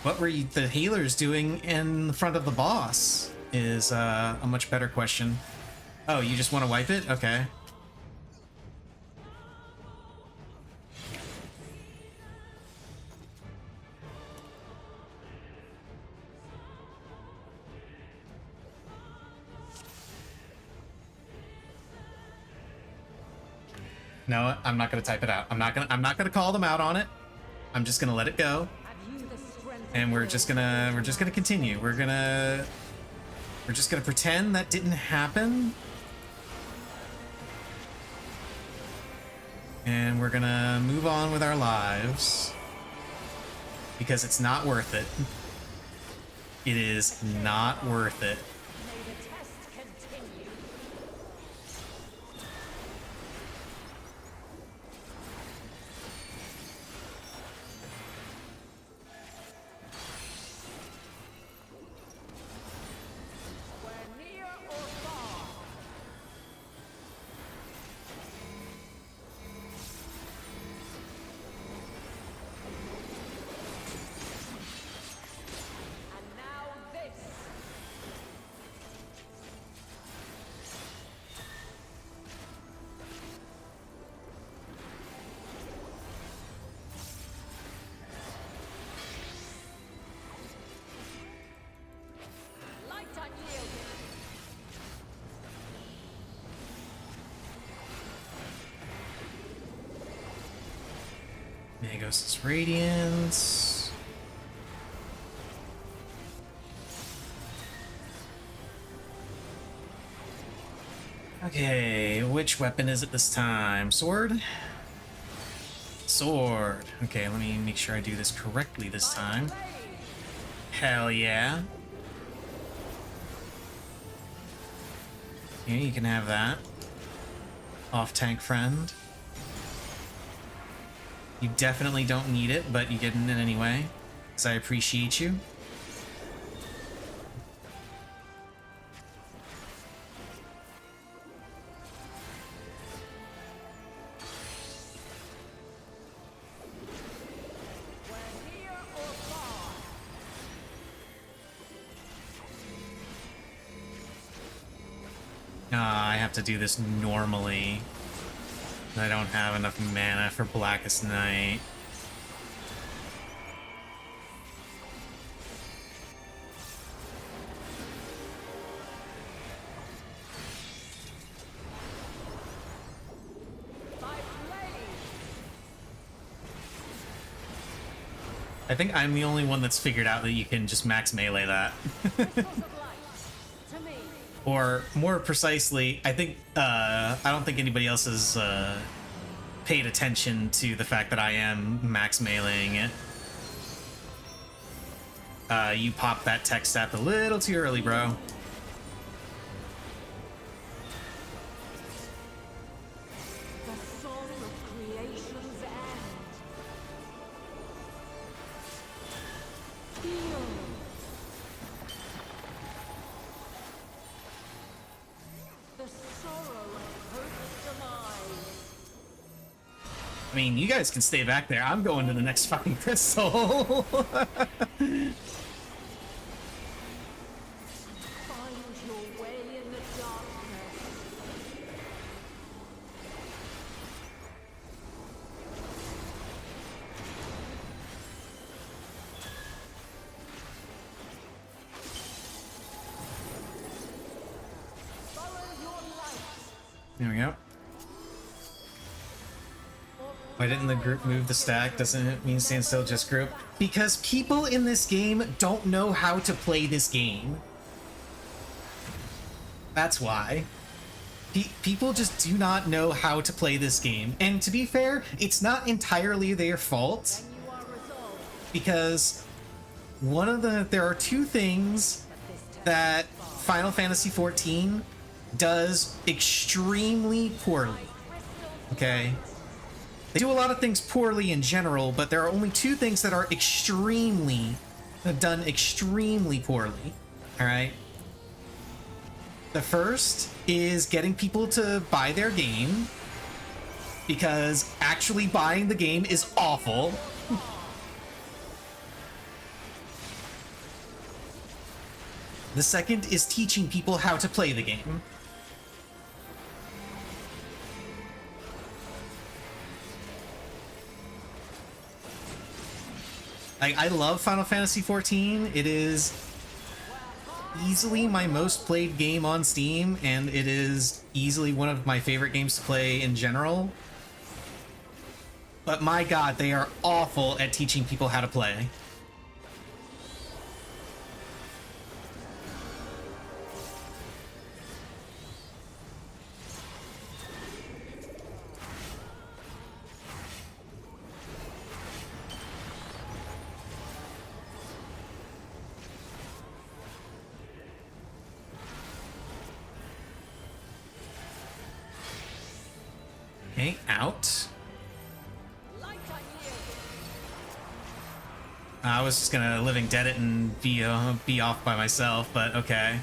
What were the healers doing in front of the boss is a much better question. Oh, you just want to wipe it? Okay. No, I'm not gonna type it out. I'm not gonna call them out on it. I'm just gonna let it go. Have you the strength And we're just gonna continue. We're just gonna pretend that didn't happen. And we're gonna move on with our lives. Because it's not worth it. It is not worth it. May the test continue. We're near or far. And now this. Light unyielding. Magos' Radiance. Okay, which weapon is it this time? Sword? sword. Okay, let me make sure I do this correctly this time. Hell yeah. Yeah, you can have that. Off tank friend. You definitely don't need it, but you get it anyway, because I appreciate you. I have to do this normally. I don't have enough mana for Blackest Night. I think I'm the only one that's figured out that you can just max melee that. Or more precisely, I think I don't think anybody else has paid attention to the fact that I am max meleeing it. You popped that tech stat a little too early, bro. The song of creation's end. Feel. The sorrow of Earth's demise. I mean, you guys can stay back there. I'm going to the next fucking crystal. Find your way in the darkness. Follow your light. There we go. Why didn't the group move the stack? Doesn't it mean stand still, just group? Because people in this game don't know how to play this game. That's why. People just do not know how to play this game. And to be fair, it's not entirely their fault. You are resolved. Because there are two things that Final Fantasy XIV does extremely poorly. Okay? They do a lot of things poorly in general, but there are only two things that are done extremely poorly. Alright? The first is getting people to buy their game, because actually buying the game is awful. The second is teaching people how to play the game. I love Final Fantasy XIV. It is easily my most played game on Steam, and it is easily one of my favorite games to play in general. But my god, they are awful at teaching people how to play. Okay, out. I was just gonna Living Dead it and be off by myself, but okay.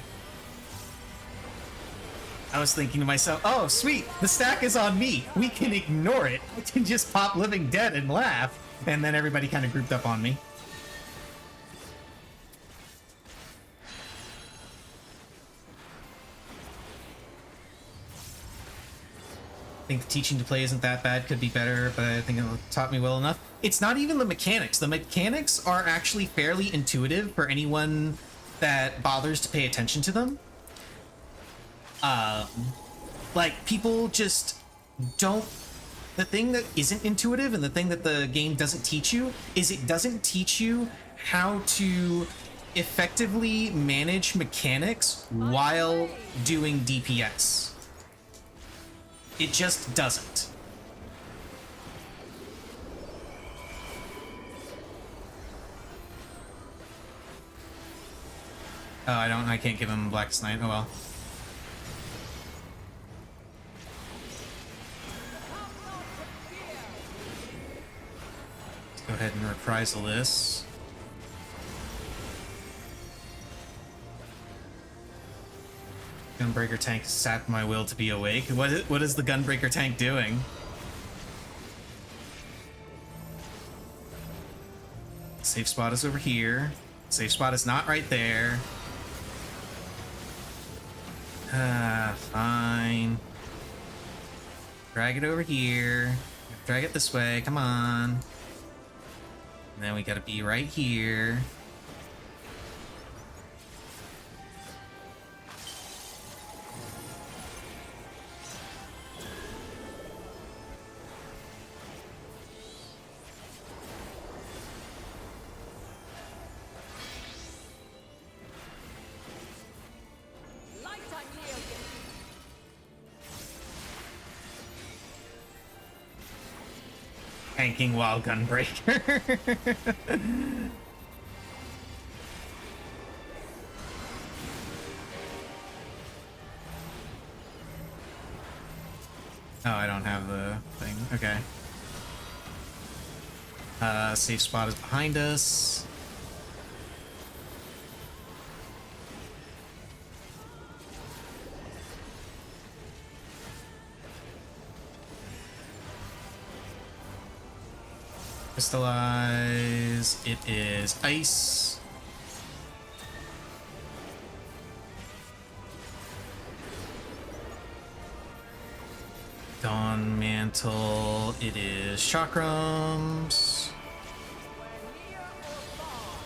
I was thinking to myself, oh sweet, the stack is on me. We can ignore it. I can just pop Living Dead and laugh. And then everybody kind of grouped up on me. I think teaching to play isn't that bad, could be better, but I think it taught me well enough. It's not even the mechanics. The mechanics are actually fairly intuitive for anyone that bothers to pay attention to them. Like, people just don't... The thing that isn't intuitive and the thing that the game doesn't teach you is it doesn't teach you how to effectively manage mechanics while doing DPS. It just doesn't. Oh, I can't give him Blackest Night. Oh well. Let's go ahead and reprisal this. Gunbreaker tank sapped my will to be awake. What is the Gunbreaker tank doing? Safe spot is over here. Safe spot is not right there. Fine. Drag it over here. Drag it this way. Come on. And then we gotta be right here. Light unyielding. Tanking while Gunbreaker. Oh, I don't have the thing. Okay. Safe spot is behind us. Crystallize. It is ice. Dawn Mantle. It is chakrams. We're near or far.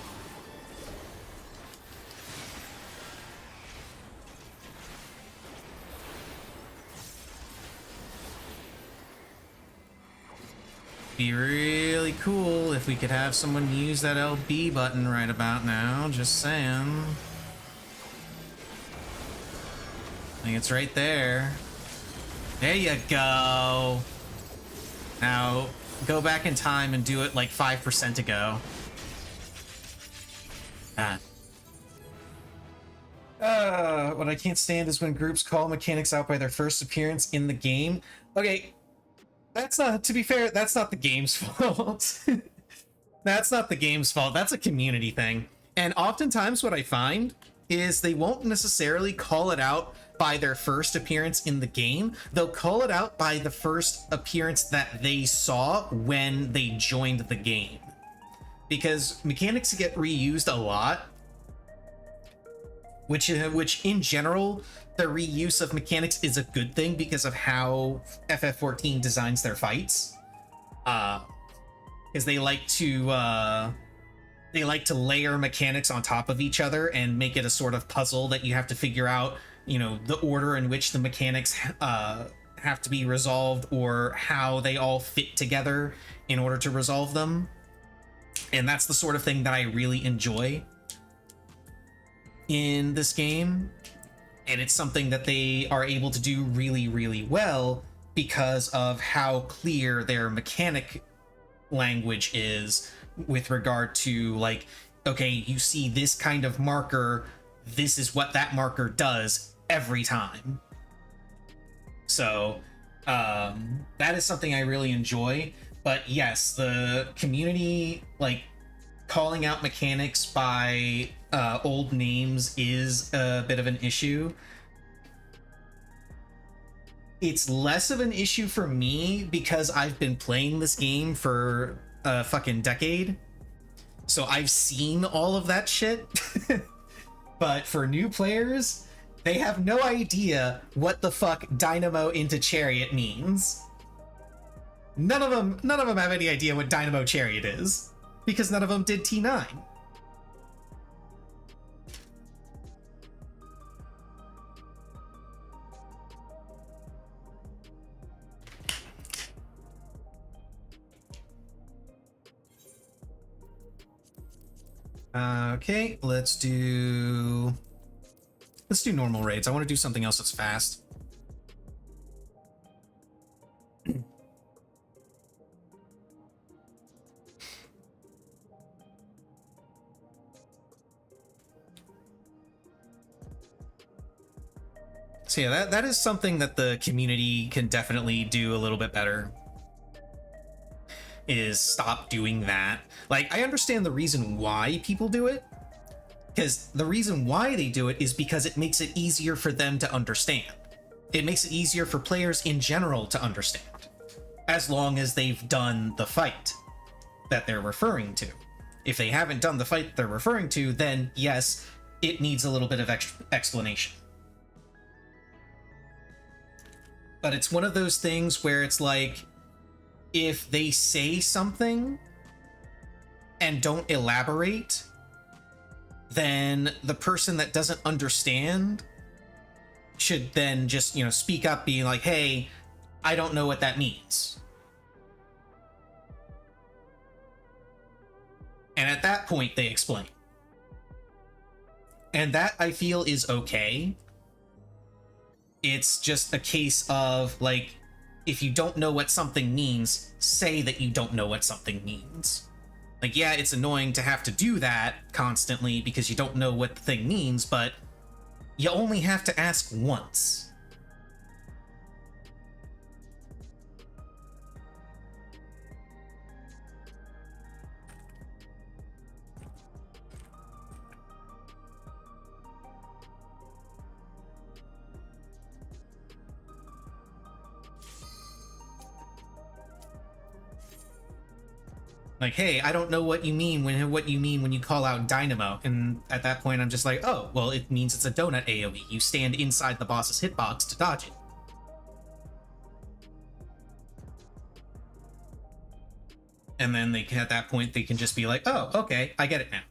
Be really cool if we could have someone use that LB button right about now. Just saying. I think it's right there. There you go. Now, go back in time and do it like 5% ago. What I can't stand is when groups call mechanics out by their first appearance in the game. Okay, that's not, to be fair, that's not the game's fault. That's not the game's fault. That's a community thing. And oftentimes what I find is they won't necessarily call it out by their first appearance in the game. They'll call it out by the first appearance that they saw when they joined the game. Because mechanics get reused a lot, which in general, the reuse of mechanics is a good thing because of how FF14 designs their fights. Because they like to layer mechanics on top of each other and make it a sort of puzzle that you have to figure out, you know, the order in which the mechanics have to be resolved or how they all fit together in order to resolve them. And that's the sort of thing that I really enjoy in this game. And it's something that they are able to do really, really well because of how clear their mechanic language is with regard to, like, okay, you see this kind of marker, this is what that marker does every time. So that is something I really enjoy. But yes, the community, like, calling out mechanics by old names is a bit of an issue. It's less of an issue for me because I've been playing this game for a fucking decade. So I've seen all of that shit. But for new players, they have no idea what the fuck Dynamo into Chariot means. None of them have any idea what Dynamo Chariot is, because none of them did T9. Okay, let's do normal raids. I want to do something else that's fast. So yeah, that is something that the community can definitely do a little bit better. Is stop doing that. Like, I understand the reason why people do it, because the reason why they do it is because it makes it easier for them to understand. It makes it easier for players in general to understand, as long as they've done the fight that they're referring to. If they haven't done the fight they're referring to, then yes, it needs a little bit of explanation. But it's one of those things where it's like, if they say something and don't elaborate, then the person that doesn't understand should then just, you know, speak up, being like, hey, I don't know what that means. And at that point, they explain. And that, I feel, is okay. It's just a case of, like, if you don't know what something means, say that you don't know what something means. Like, yeah, it's annoying to have to do that constantly because you don't know what the thing means, but you only have to ask once. Like, hey, I don't know what you mean when you call out Dynamo. And at that point, I'm just like, oh, well, it means it's a donut AoE. You stand inside the boss's hitbox to dodge it. And then they can, at that point, they can just be like, oh, okay, I get it now.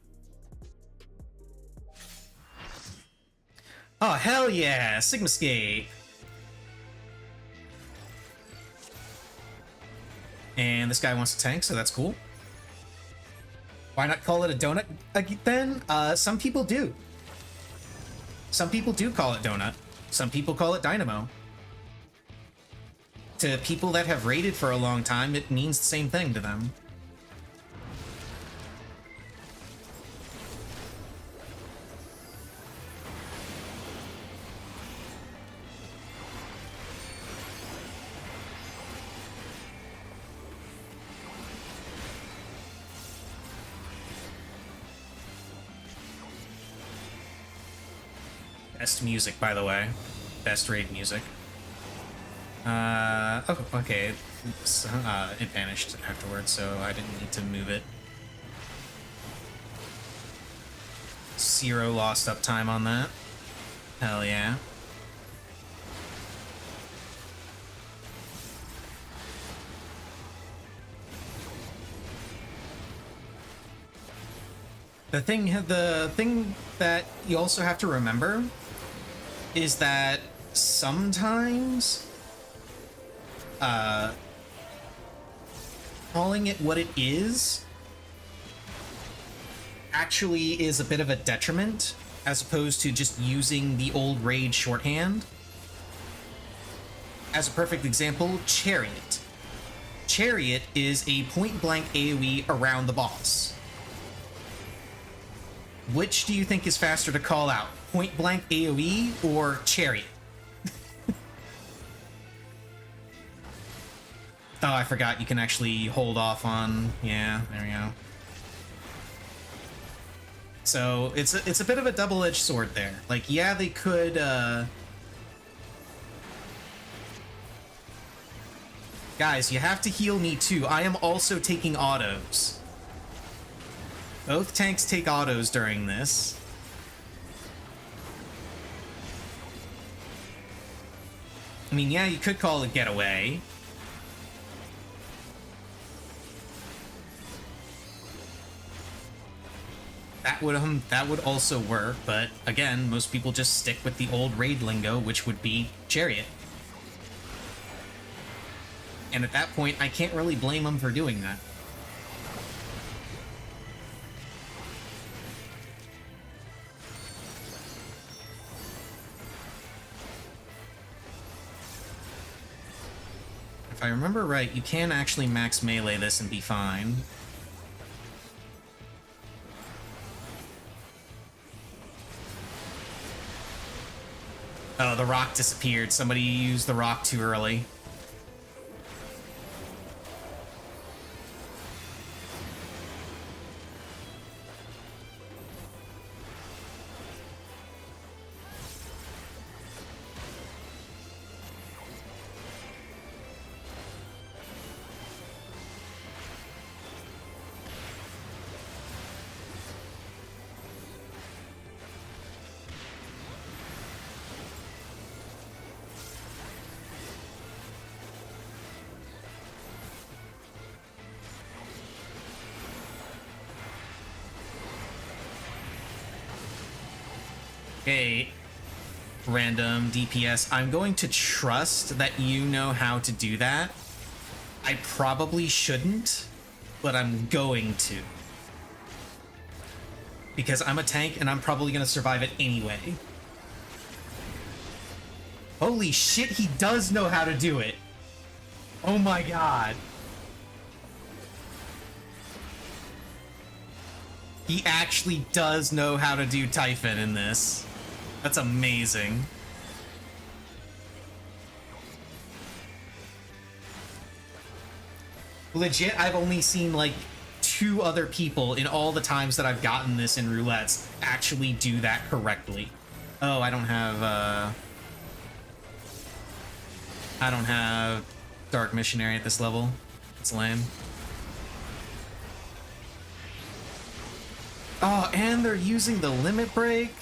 Oh, hell yeah, Sigmascape. And this guy wants to tank, so that's cool. Why not call it a donut then? Some people do. Some people do call it donut. Some people call it dynamo. To people that have raided for a long time, it means the same thing to them. Best music, by the way. Best raid music. Oh, okay. It vanished afterwards, so I didn't need to move it. 0 lost uptime on that. Hell yeah. The thing that you also have to remember is that sometimes calling it what it is actually is a bit of a detriment, as opposed to just using the old raid shorthand. As a perfect example, Chariot. Chariot is a point-blank AoE around the boss. Which do you think is faster to call out? Point-blank AoE or Chariot? Oh, I forgot you can actually hold off on... Yeah, there we go. So, it's a bit of a double-edged sword there. Like, yeah, they could, Guys, you have to heal me too. I am also taking autos. Both tanks take autos during this. I mean, yeah, you could call it getaway. That would also work, but again, most people just stick with the old raid lingo, which would be Chariot. And at that point, I can't really blame them for doing that. If I remember right, you can actually max melee this and be fine. Oh, the rock disappeared. Somebody used the rock too early. Okay, random DPS. I'm going to trust that you know how to do that. I probably shouldn't, but I'm going to. Because I'm a tank and I'm probably going to survive it anyway. Holy shit, he does know how to do it. Oh my god. He actually does know how to do Typhon in this. That's amazing. Legit, I've only seen like 2 other people in all the times that I've gotten this in roulettes actually do that correctly. Oh, I don't have Dark Missionary at this level. It's lame. Oh, and they're using the limit break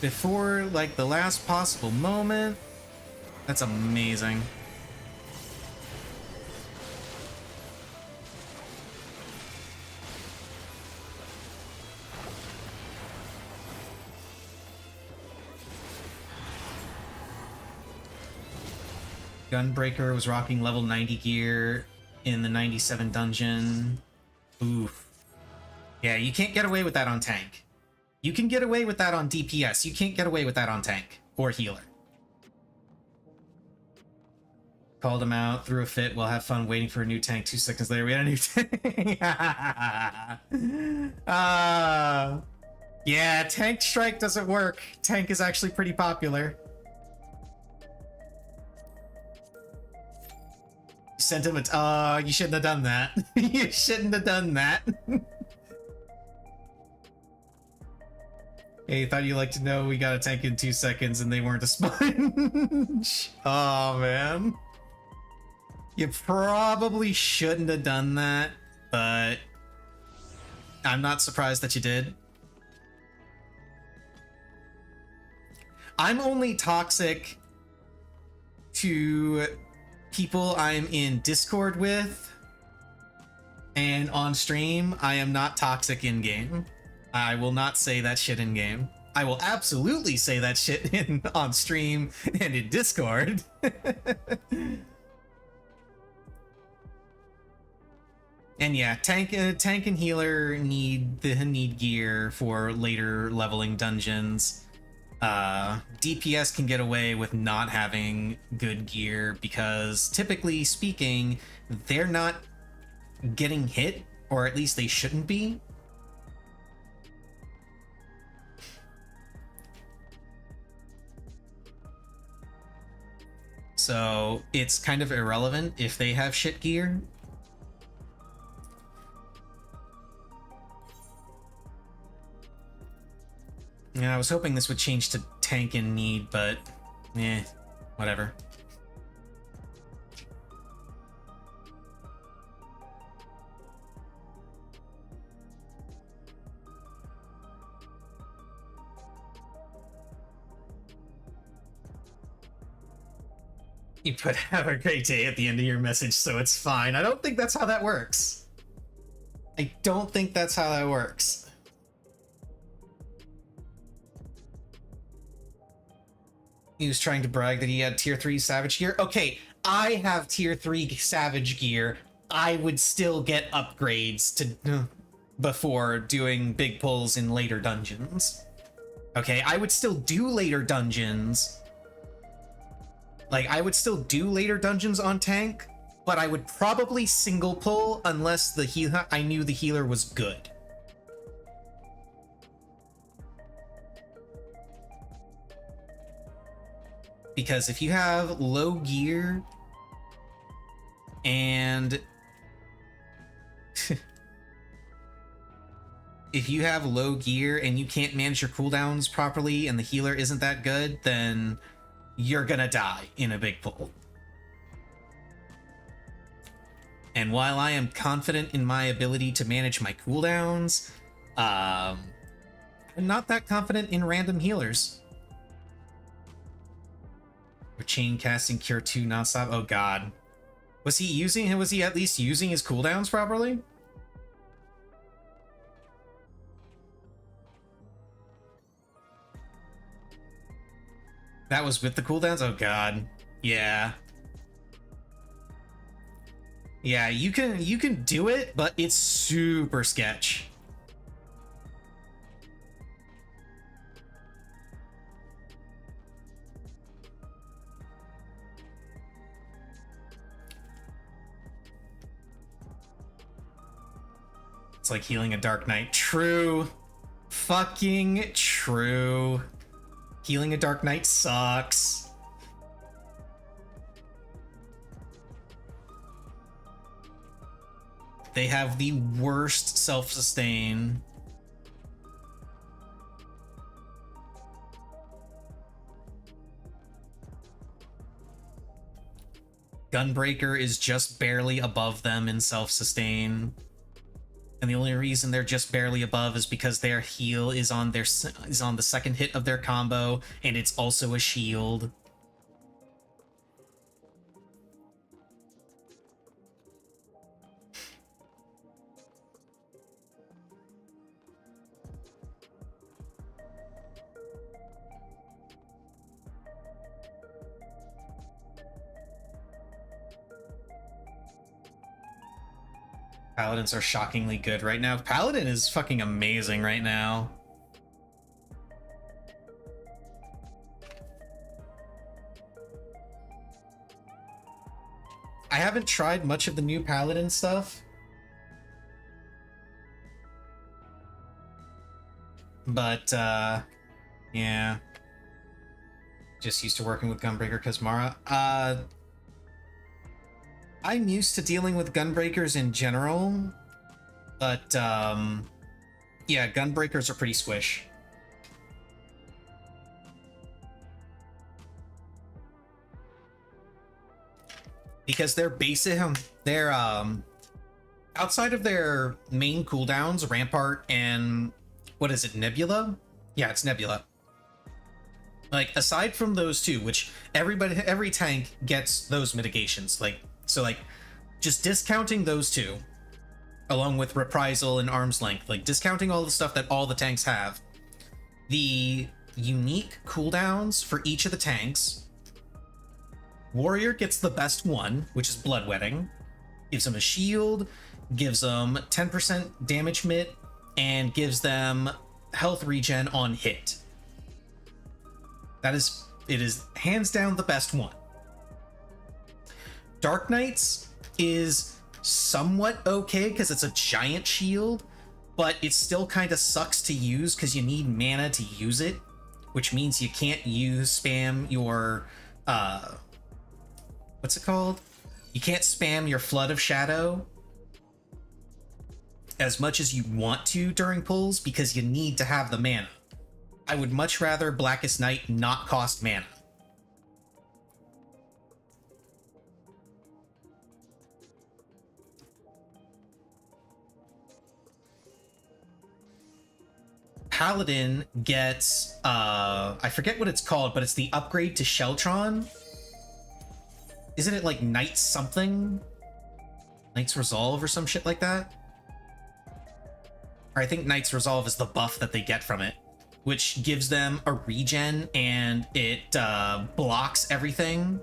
before, like, the last possible moment. That's amazing. Gunbreaker was rocking level 90 gear in the 97 dungeon. Oof. Yeah, you can't get away with that on tank. You can get away with that on DPS. You can't get away with that on tank or healer. Called him out, threw a fit. We'll have fun waiting for a new tank. 2 seconds later, we had a new tank. Yeah, tank strike doesn't work. Tank is actually pretty popular. Sent him a... you shouldn't have done that. You shouldn't have done that. Hey, thought you'd like to know we got a tank in 2 seconds and they weren't a sponge. Oh, man. You probably shouldn't have done that, but I'm not surprised that you did. I'm only toxic to people I'm in Discord with, and on stream, I am not toxic in game. I will not say that shit in game. I will absolutely say that shit on stream and in Discord. And yeah, tank and healer need gear for later leveling dungeons. DPS can get away with not having good gear because, typically speaking, they're not getting hit, or at least they shouldn't be. So it's kind of irrelevant if they have shit gear. Yeah, I was hoping this would change to tank in need, but whatever. You put "have a great day" at the end of your message, so it's fine. I don't think that's how that works. I don't think that's how that works. He was trying to brag that he had tier 3 savage gear. Okay, I have tier 3 savage gear. I would still get upgrades to before doing big pulls in later dungeons. Okay, I would still do later dungeons. Like, I would still do later dungeons on tank, but I would probably single pull unless the healer, I knew the healer was good. Because if you have low gear and if you have low gear and you can't manage your cooldowns properly and the healer isn't that good, then you're gonna die in a big pull. And while I am confident in my ability to manage my cooldowns, I'm not that confident in random healers. Or chain casting cure 2 nonstop. Oh god. Was he at least using his cooldowns properly? That was with the cooldowns? Oh god. Yeah. Yeah, you can do it, but it's super sketch. It's like healing a Dark Knight. True. Fucking true. Healing a Dark Knight sucks. They have the worst self-sustain. Gunbreaker is just barely above them in self-sustain. And the only reason they're just barely above is because their heal is on the second hit of their combo, and it's also a shield. Paladins are shockingly good right now. Paladin is fucking amazing right now. I haven't tried much of the new Paladin stuff. But, yeah. Just used to working with Gunbreaker Kazmara. I'm used to dealing with Gunbreakers in general, but, yeah, Gunbreakers are pretty squish. Because they're outside of their main cooldowns, Rampart and, what is it, Nebula? Yeah, it's Nebula. Like, aside from those two, which every tank gets those mitigations, so, just discounting those two, along with Reprisal and Arm's Length, discounting all the stuff that all the tanks have, the unique cooldowns for each of the tanks, Warrior gets the best one, which is Bloodwetting, gives them a shield, gives them 10% damage mit, and gives them health regen on hit. It is hands down the best one. Dark Knights is somewhat okay because it's a giant shield, but it still kind of sucks to use because you need mana to use it, which means you can't spam your what's it called? You can't spam your Flood of Shadow as much as you want to during pulls because you need to have the mana. I would much rather Blackest Night not cost mana. Paladin gets, I forget what it's called, but it's the upgrade to Sheltron. Isn't it like Knight's something? Knight's Resolve or some shit like that? Or I think Knight's Resolve is the buff that they get from it, which gives them a regen and it blocks everything.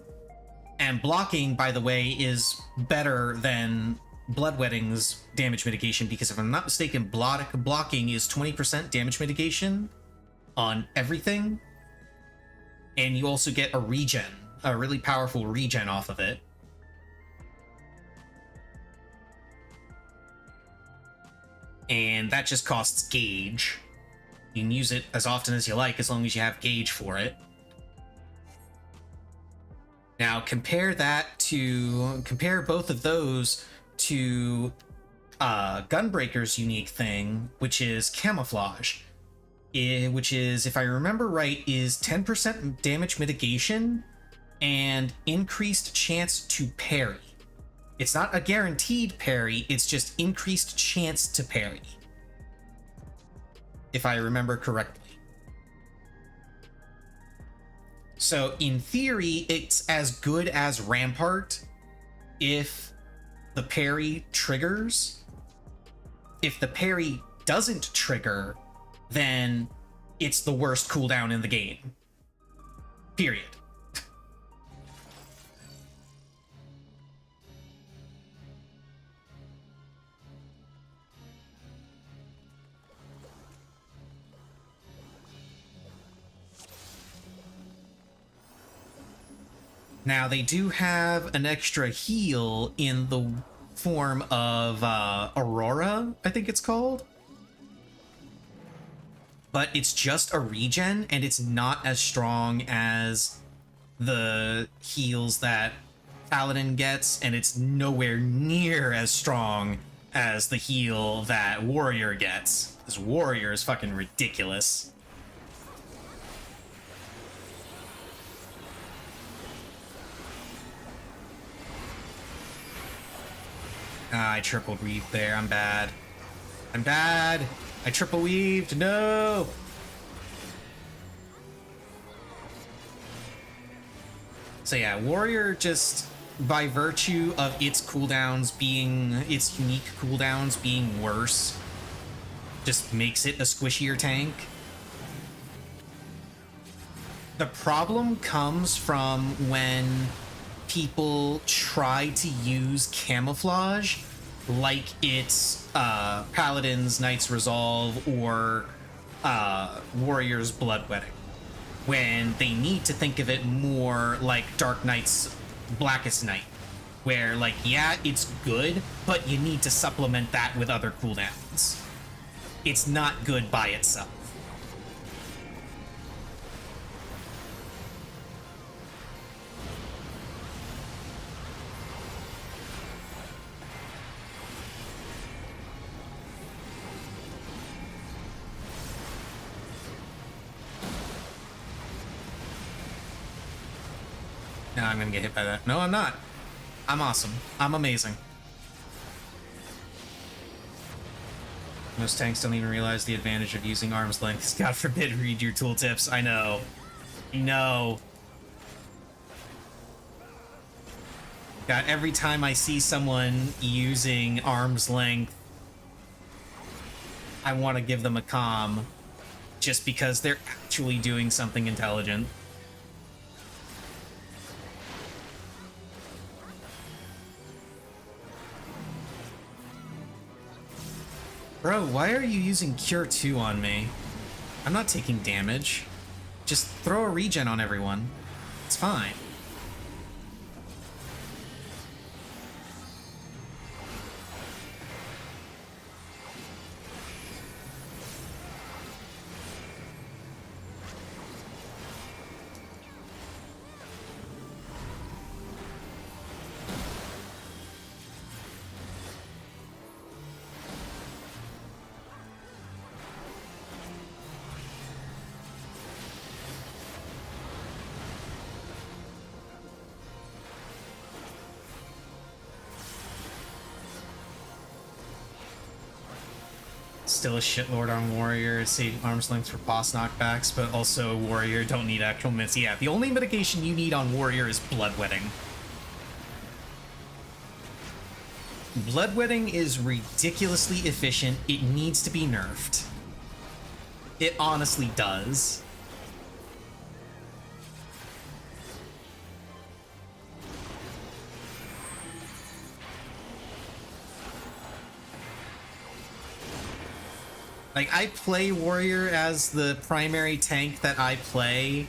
And blocking, by the way, is better than Bloodwetting's damage mitigation, because if I'm not mistaken, blocking is 20% damage mitigation on everything. And you also get a regen, a really powerful regen off of it. And that just costs gauge. You can use it as often as you like, as long as you have gauge for it. Now compare both of those to Gunbreaker's unique thing, which is camouflage. Which is, if I remember right, is 10% damage mitigation and increased chance to parry. It's not a guaranteed parry, it's just increased chance to parry, if I remember correctly. So in theory, it's as good as Rampart if the parry triggers. If the parry doesn't trigger, then it's the worst cooldown in the game. Period. Now, they do have an extra heal in the form of Aurora, I think it's called. But it's just a regen, and it's not as strong as the heals that Paladin gets, and it's nowhere near as strong as the heal that Warrior gets. This Warrior is fucking ridiculous. Ah, I triple weaved there. I'm bad. I'm bad. I triple weaved. No. So yeah, Warrior, just by virtue of its cooldowns being, its unique cooldowns being worse, just makes it a squishier tank. The problem comes from when people try to use camouflage like it's Paladin's Knight's Resolve or Warrior's Bloodwedding, when they need to think of it more like Dark Knight's Blackest Night, where, like, yeah, it's good, but you need to supplement that with other cooldowns. It's not good by itself. No, I'm gonna get hit by that. No, I'm not. I'm awesome. I'm amazing. Most tanks don't even realize the advantage of using arm's length. God forbid read your tooltips. I know. No. God, every time I see someone using arm's length, I want to give them a comm, just because they're actually doing something intelligent. Bro, why are you using Cure 2 on me? I'm not taking damage. Just throw a regen on everyone. It's fine. Still a shitlord on Warrior, save arm's length for boss knockbacks, but also Warrior don't need actual miss. Yeah, the only mitigation you need on Warrior is Bloodwedding. Bloodwedding is ridiculously efficient. It needs to be nerfed. It honestly does. Like, I play Warrior as the primary tank that I play.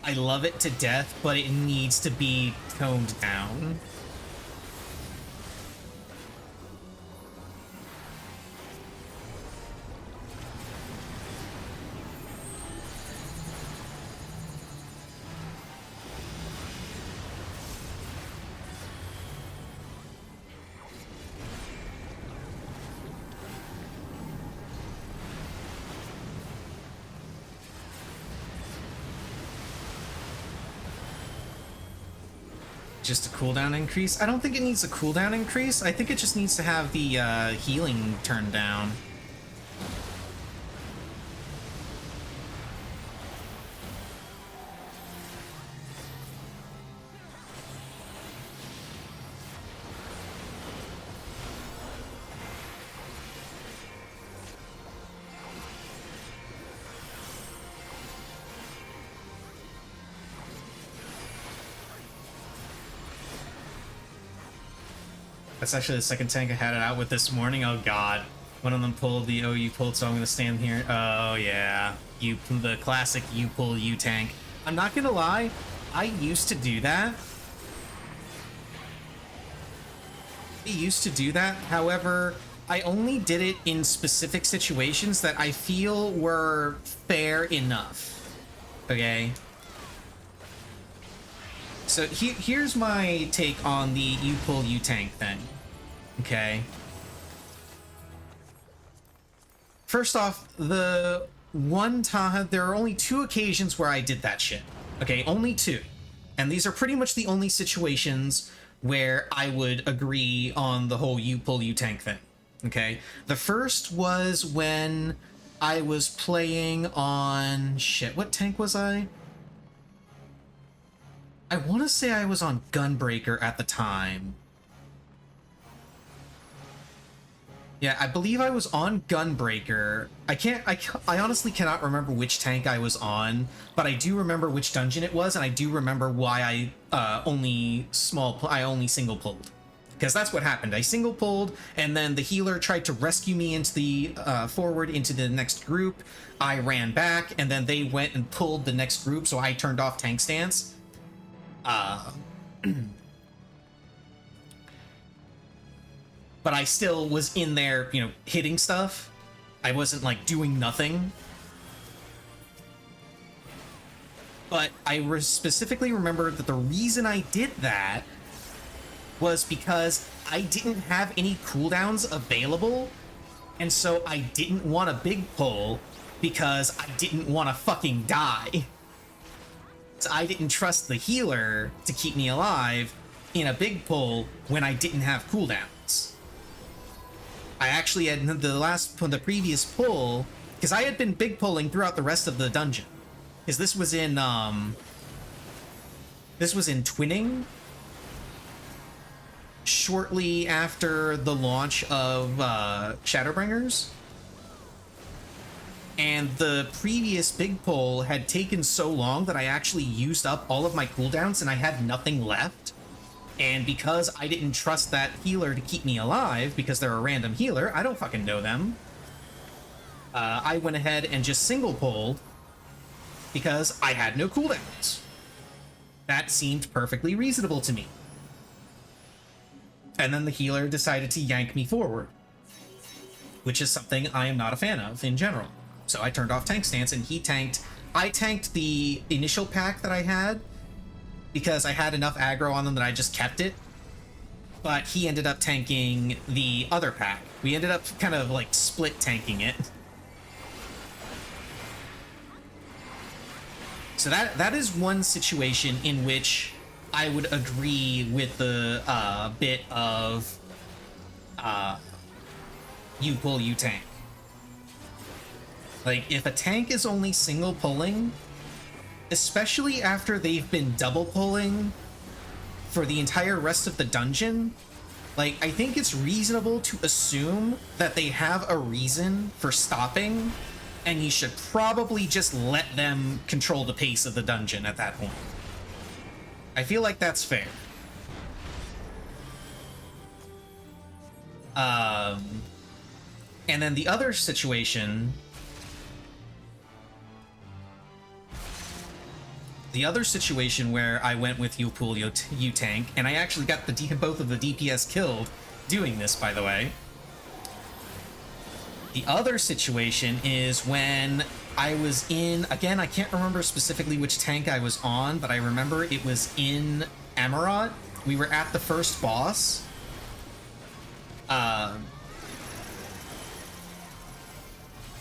I love it to death, but it needs to be toned down. Just a cooldown increase? I don't think it needs a cooldown increase. I think it just needs to have the healing turned down. That's actually the second tank I had it out with this morning. Oh god. One of them pulled the you pulled, so I'm gonna stand here. Oh yeah. The classic you pull you tank. I'm not gonna lie, I used to do that. However, I only did it in specific situations that I feel were fair enough. Okay? So here's my take on the you pull you tank thing. Okay. First off, the one time there are only 2 occasions where I did that shit. Okay, only 2. And these are pretty much the only situations where I would agree on the whole you pull you tank thing. Okay. The first was when I was playing on shit, what tank was I? I want to say I was on Gunbreaker at the time. Yeah, I believe I was on Gunbreaker. I honestly cannot remember which tank I was on, but I do remember which dungeon it was, and I do remember why I only single pulled. Because that's what happened. I single pulled, and then the healer tried to rescue me into the forward into the next group. I ran back, and then they went and pulled the next group, so I turned off tank stance. But I still was in there, you know, hitting stuff. I wasn't, like, doing nothing. But I specifically remember that the reason I did that was because I didn't have any cooldowns available, and so I didn't want a big pull because I didn't want to fucking die. So I didn't trust the healer to keep me alive in a big pull when I didn't have cooldowns. I actually had the previous pull, because I had been big pulling throughout the rest of the dungeon. Because this was in Twinning, shortly after the launch of Shadowbringers. And the previous big pull had taken so long that I actually used up all of my cooldowns and I had nothing left. And because I didn't trust that healer to keep me alive, because they're a random healer, I don't fucking know them, I went ahead and just single pulled because I had no cooldowns. That seemed perfectly reasonable to me. And then the healer decided to yank me forward, which is something I am not a fan of in general. So I turned off tank stance and he tanked. I tanked the initial pack that I had because I had enough aggro on them that I just kept it. But he ended up tanking the other pack. We ended up kind of like split tanking it. So that is one situation in which I would agree with the bit of you pull, you tank. Like, if a tank is only single pulling, especially after they've been double pulling for the entire rest of the dungeon, like, I think it's reasonable to assume that they have a reason for stopping, and you should probably just let them control the pace of the dungeon at that point. I feel like that's fair. And then the other situation... The other situation where I went with you pull, you tank, and I actually got both of the DPS killed doing this, by the way. The other situation is when I was in, again, I can't remember specifically which tank I was on, but I remember it was in Emerald. We were at the first boss.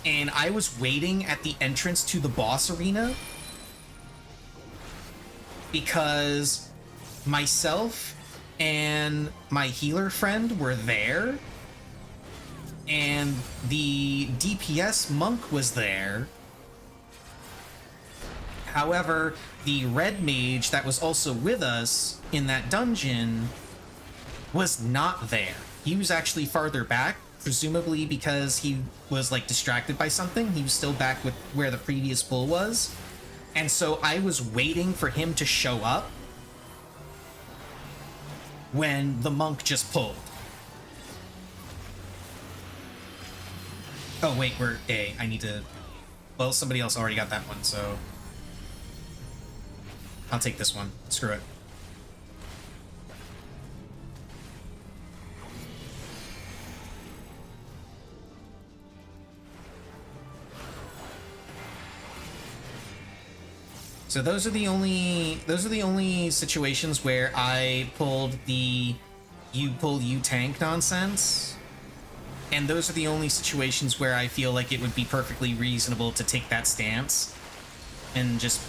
And I was waiting at the entrance to the boss arena because myself and my healer friend were there, and the DPS monk was there. However, the red mage that was also with us in that dungeon was not there. He was actually farther back, presumably because he was like distracted by something. He was still back with where the previous bull was. And so I was waiting for him to show up when the monk just pulled. Oh wait, we're A. I need to... Well, somebody else already got that one, so... I'll take this one. Screw it. So those are the only situations where I pulled the you pull you tank nonsense. And those are the only situations where I feel like it would be perfectly reasonable to take that stance and just,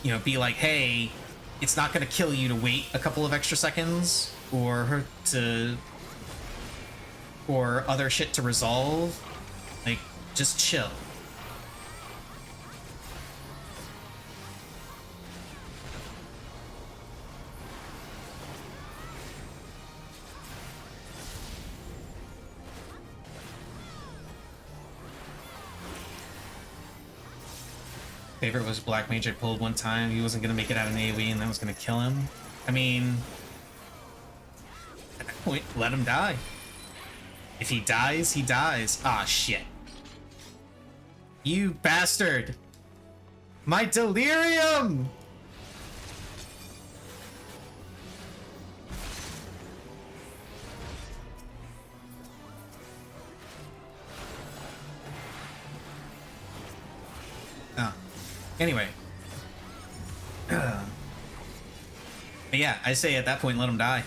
you know, be like, hey, it's not going to kill you to wait a couple of extra seconds or other shit to resolve. Like, just chill. Favorite was Black Mage I pulled one time. He wasn't gonna make it out of an AoE and that was gonna kill him. I mean, at that point, let him die. If he dies, he dies. Ah, shit. You bastard! My delirium! Oh. Anyway. But yeah, I say at that point, let him die.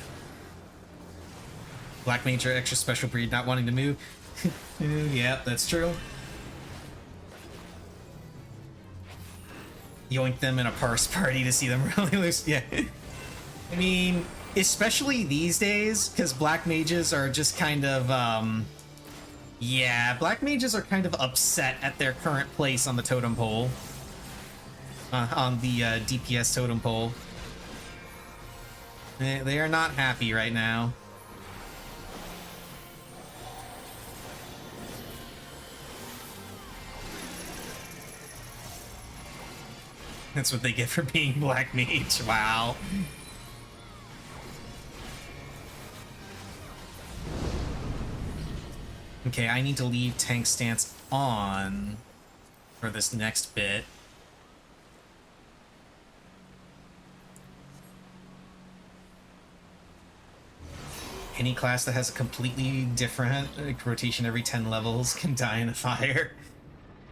Black Mage or extra special breed not wanting to move. Yeah, that's true. Yoink them in a parse party to see them really loose. Yeah. I mean, especially these days, because Black Mages are just kind of, yeah, Black Mages are kind of upset at their current place on the totem pole. On the DPS totem pole. They are not happy right now. That's what they get for being Black Mage. Wow. Okay, I need to leave tank stance on for this next bit. Any class that has a completely different rotation every 10 levels can die in a fire.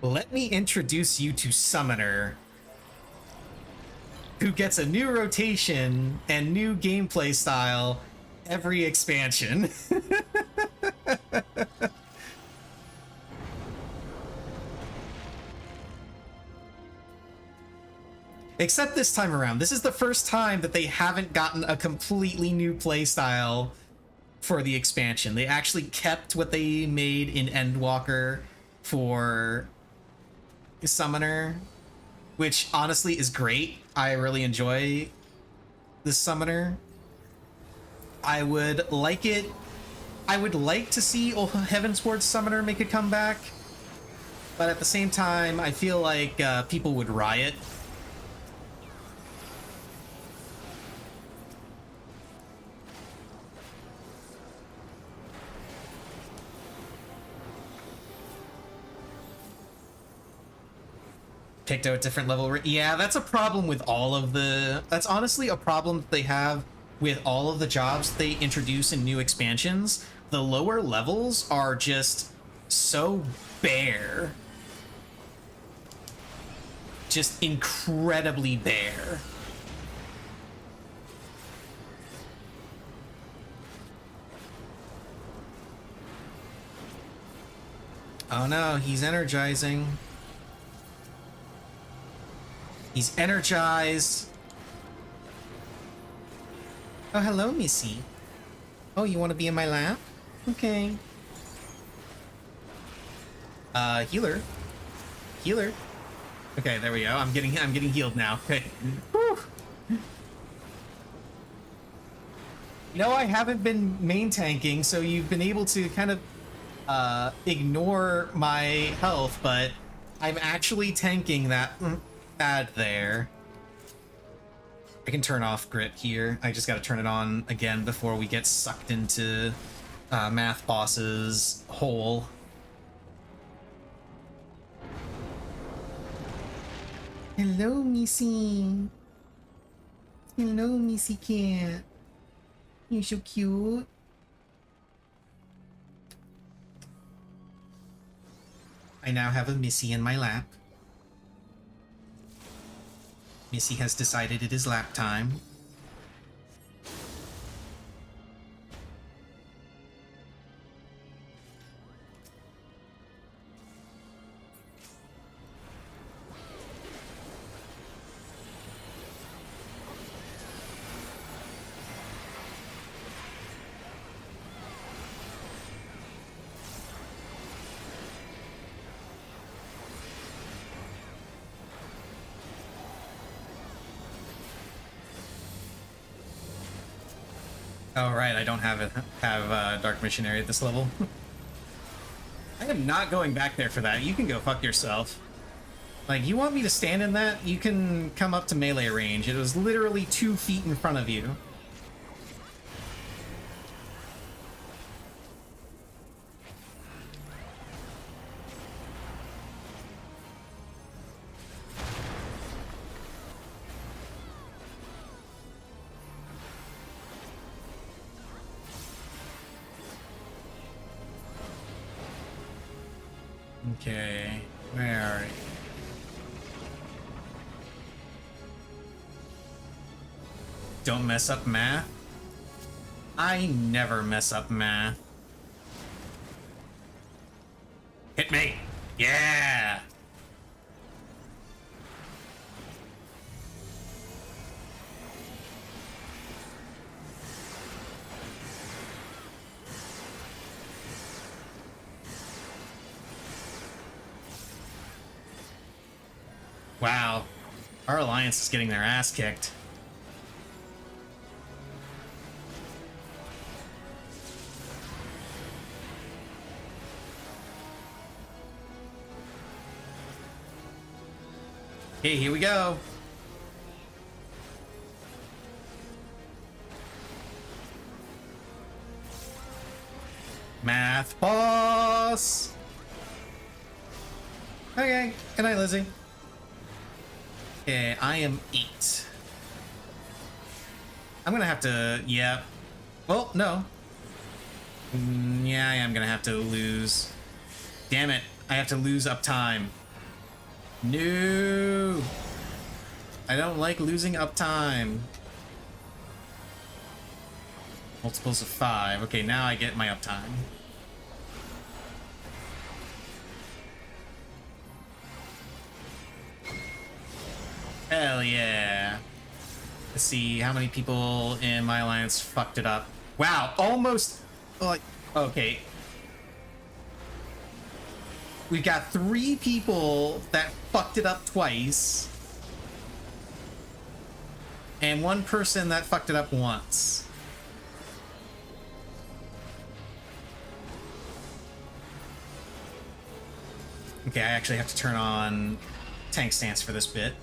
Let me introduce you to Summoner, who gets a new rotation and new gameplay style every expansion. Except this time around. This is the first time that they haven't gotten a completely new playstyle for the expansion. They actually kept what they made in Endwalker for Summoner, which honestly is great. I really enjoy this Summoner. I would like to see Heavensward Summoner make a comeback, but at the same time, I feel like people would riot. Picked out a different level. Yeah, that's a problem with all of the... That's honestly a problem that they have with all of the jobs they introduce in new expansions. The lower levels are just so bare. Just incredibly bare. Oh no, he's energizing. He's energized. Oh, hello, Missy. Oh, you want to be in my lap? Okay. Healer. Healer. Okay, there we go. I'm getting healed now. Okay. Whew. No, I haven't been main tanking, so you've been able to kind of ignore my health, but I'm actually tanking that ad there. I can turn off grit here. I just got to turn it on again before we get sucked into Math Boss's hole. Hello, Missy. Hello, Missy cat. You're so cute. I now have a Missy in my lap. Missy has decided it is lap time. Oh right, I don't have Dark Missionary at this level. I am not going back there for that. You can go fuck yourself. Like, you want me to stand in that? You can come up to melee range. It was literally 2 feet in front of you. Okay, where are you? Don't mess up math? I never mess up math. Hit me! Yeah! Wow. Our alliance is getting their ass kicked. Okay, here we go. Math boss! Okay, good night, Lizzie. Okay, I am 8. I'm gonna have to, yeah. Well, no. Yeah, I am gonna have to lose. Damn it, I have to lose uptime. No! I don't like losing uptime. Multiples of 5. Okay, now I get my uptime. Hell yeah. Let's see how many people in my alliance fucked it up. Wow, almost like okay. We've got 3 people that fucked it up twice. And 1 person that fucked it up once. Okay, I actually have to turn on tank stance for this bit.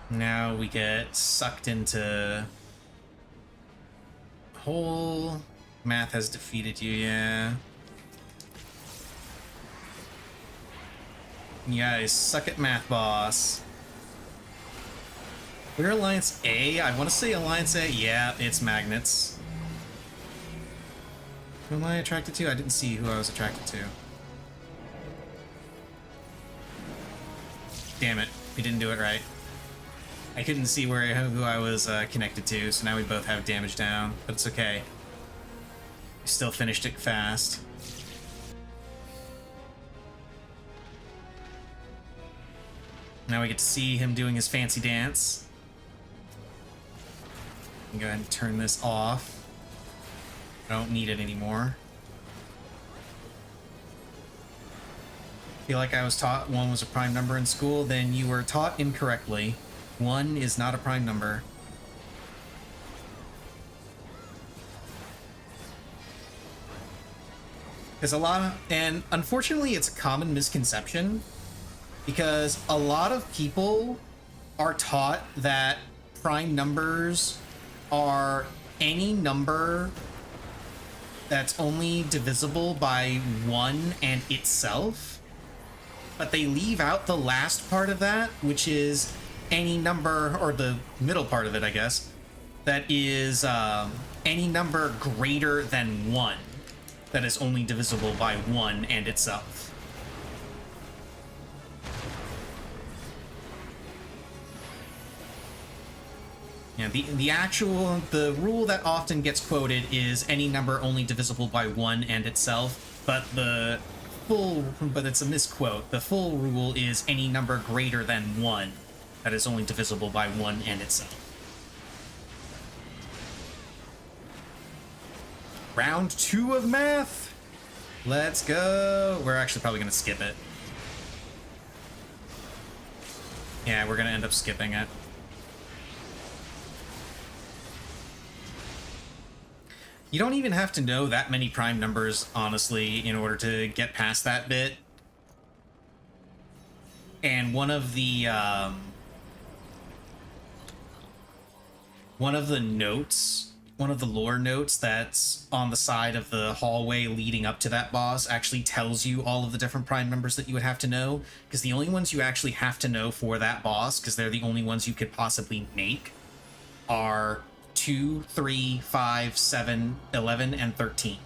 Now we get sucked into hole. Math has defeated you, yeah. You guys suck at math, boss. We're Alliance A? I want to say Alliance A. Yeah, it's magnets. Who am I attracted to? I didn't see who I was attracted to. Damn it. We didn't do it right. I couldn't see who I was connected to, so now we both have damage down, but it's okay. We still finished it fast. Now we get to see him doing his fancy dance. Go ahead and turn this off. I don't need it anymore. Feel like I was taught 1 was a prime number in school, then you were taught incorrectly. 1 is not a prime number. Because and unfortunately it's a common misconception, because a lot of people are taught that prime numbers are any number that's only divisible by 1 and itself, but they leave out the last part of that, which is any number, or the middle part of it, I guess, that is any number greater than 1 that is only divisible by 1 and itself. Yeah, the rule that often gets quoted is any number only divisible by 1 and itself, but it's a misquote. The full rule is any number greater than 1 that is only divisible by 1 and itself. Round 2 of math. Let's go. We're actually probably going to skip it. Yeah, we're going to end up skipping it. You don't even have to know that many prime numbers, honestly, in order to get past that bit. And one of the lore notes that's on the side of the hallway leading up to that boss actually tells you all of the different prime numbers that you would have to know, because the only ones you actually have to know for that boss, because they're the only ones you could possibly make, are 2, 3, 5, 7, 11, and 13.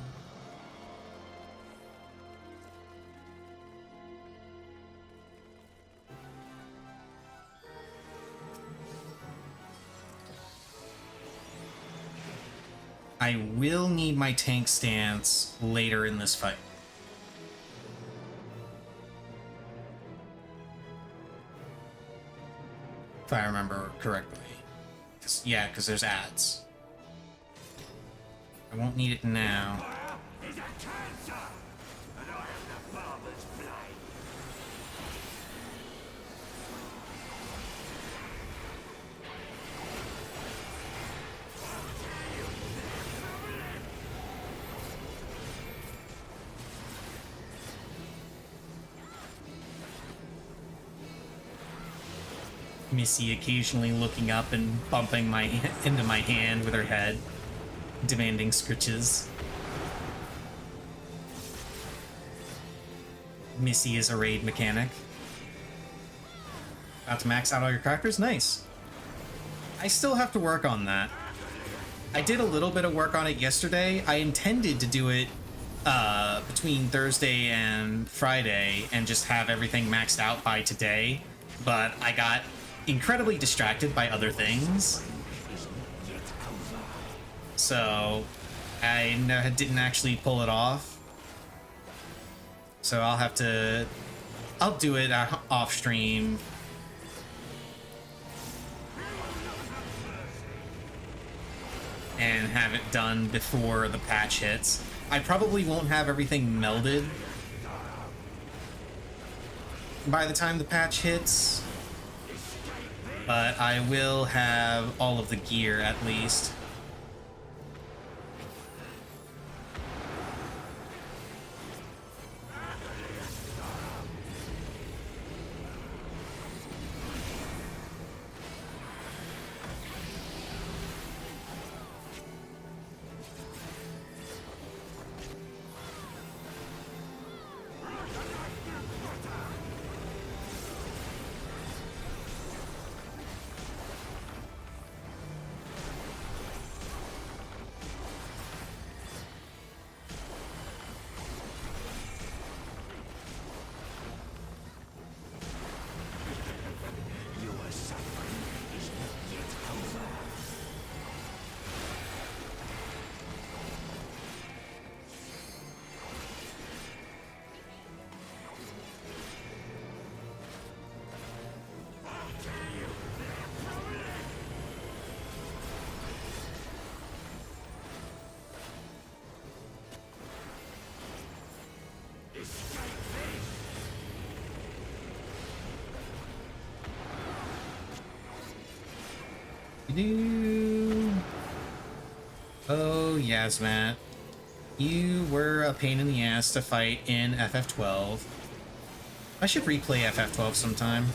I will need my tank stance later in this fight. If I remember correctly. Yeah, because there's ads. I won't need it now. Is a cancer, and I am the barber's blade. Missy occasionally looking up and bumping into my hand with her head, demanding scritches. Missy is a raid mechanic. About to max out all your crackers? Nice. I still have to work on that. I did a little bit of work on it yesterday. I intended to do it between Thursday and Friday and just have everything maxed out by today, but I got incredibly distracted by other things, so I didn't actually pull it off. So I'll do it off stream. And have it done before the patch hits. I probably won't have everything melded by the time the patch hits, but I will have all of the gear at least. Do. Oh, Yasmat. You were a pain in the ass to fight in FF12. I should replay FF12 sometime.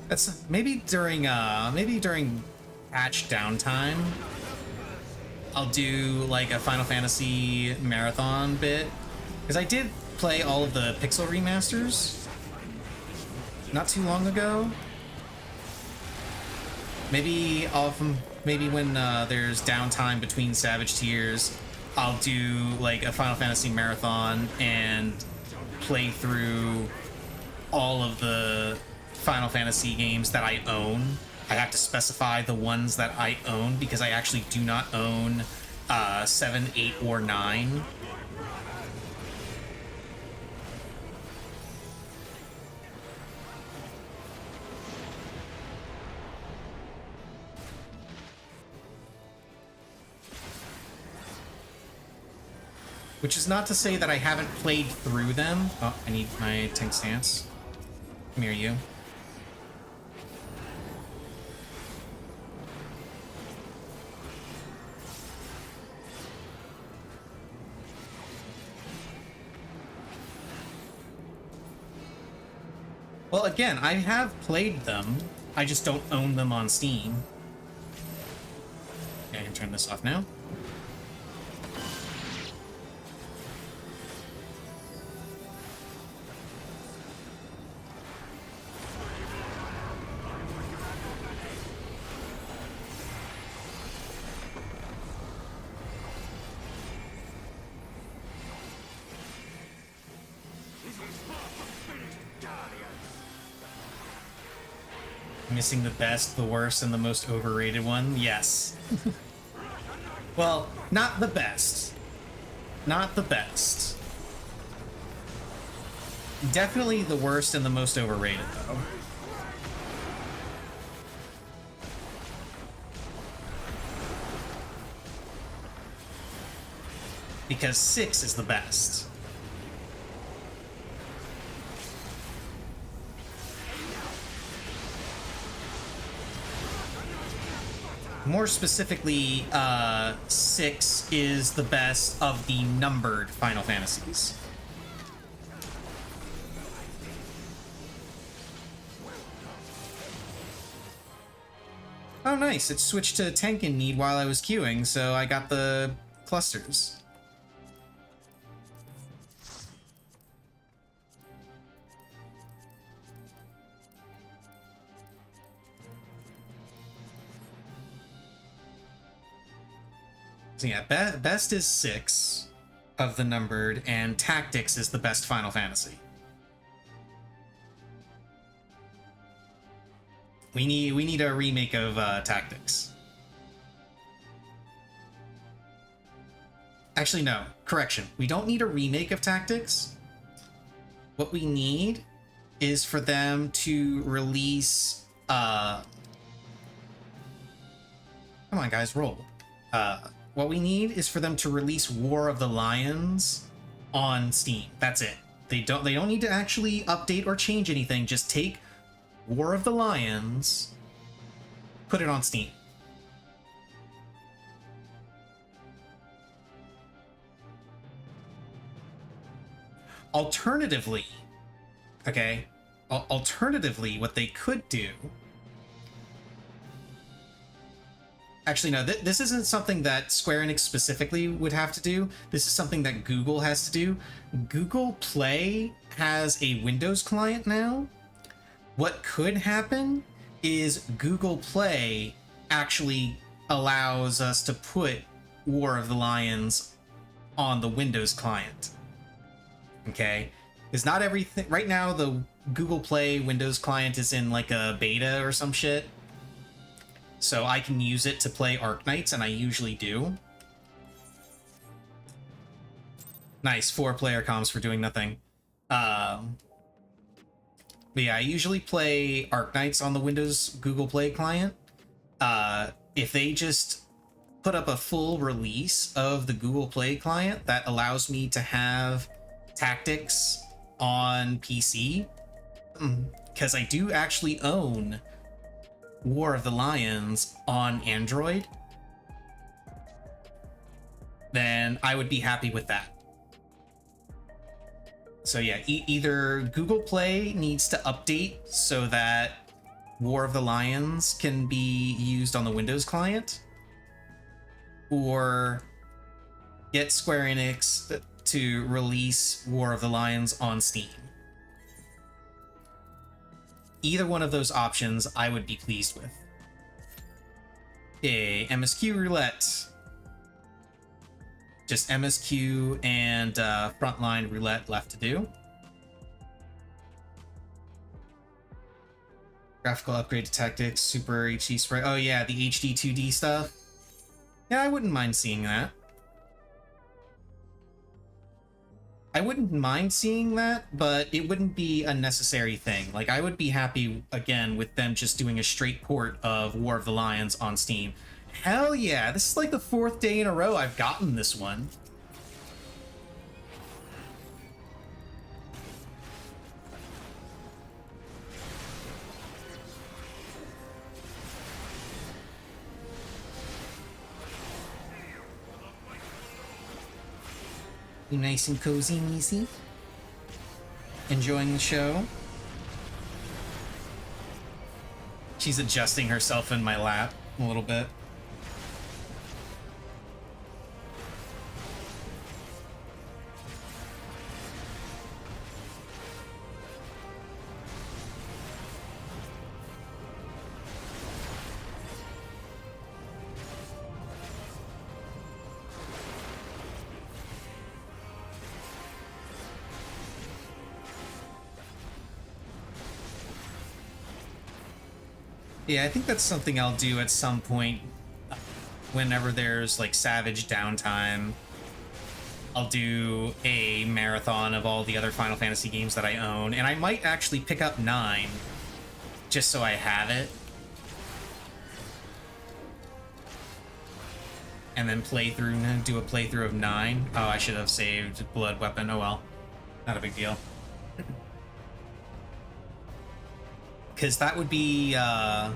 That's maybe during patch downtime. I'll do like a Final Fantasy marathon bit, because I did play all of the Pixel remasters not too long ago. Maybe when there's downtime between Savage Tears, I'll do like a Final Fantasy marathon and play through all of the Final Fantasy games that I own. I have to specify the ones that I own because I actually do not own 7, 8, or 9. Which is not to say that I haven't played through them. Oh, I need my tank stance. Come here, you. Well, again, I have played them. I just don't own them on Steam. Okay, I can turn this off now. Missing the best, the worst, and the most overrated one? Yes. Well, not the best. Not the best. Definitely the worst and the most overrated, though. Because 6 is the best. More specifically, 6 is the best of the numbered Final Fantasies. Oh, nice. It switched to Tenkin need while I was queuing, so I got the clusters. So yeah, best is 6 of the numbered, and Tactics is the best Final Fantasy. We need a remake of Tactics. Actually, no. Correction. We don't need a remake of Tactics. What we need is for them to release... Come on, guys, roll. What we need is for them to release War of the Lions on Steam. That's it. They don't need to actually update or change anything. Just take War of the Lions, put it on Steam. Alternatively, okay, alternatively, what they could do... Actually, no, this isn't something that Square Enix specifically would have to do. This is something that Google has to do. Google Play has a Windows client now. What could happen is Google Play actually allows us to put War of the Lions on the Windows client. Okay? Because not everything... Right now, the Google Play Windows client is in like a beta or some shit. So I can use it to play Arknights, and I usually do. Nice, 4-player comms for doing nothing. But yeah, I usually play Arknights on the Windows Google Play client. If they just put up a full release of the Google Play client that allows me to have Tactics on PC, because I do actually own War of the Lions on Android, then I would be happy with that. So yeah, either Google Play needs to update so that War of the Lions can be used on the Windows client, or get Square Enix to release War of the Lions on Steam. Either one of those options I would be pleased with. Okay, MSQ roulette. Just MSQ and frontline roulette left to do. Graphical upgrade to tactics, super HD spray. Oh yeah, the HD 2D stuff. Yeah, I wouldn't mind seeing that. I wouldn't mind seeing that, but it wouldn't be a necessary thing. Like, I would be happy, again, with them just doing a straight port of War of the Lions on Steam. Hell yeah, this is like the 4th day in a row I've gotten this one. You nice and cozy and easy? Enjoying the show? She's adjusting herself in my lap a little bit. Yeah, I think that's something I'll do at some point whenever there's like Savage downtime. I'll do a marathon of all the other Final Fantasy games that I own, and I might actually pick up 9 just so I have it. And then do a playthrough of 9. Oh, I should have saved Blood Weapon. Oh well, not a big deal. Because that would be a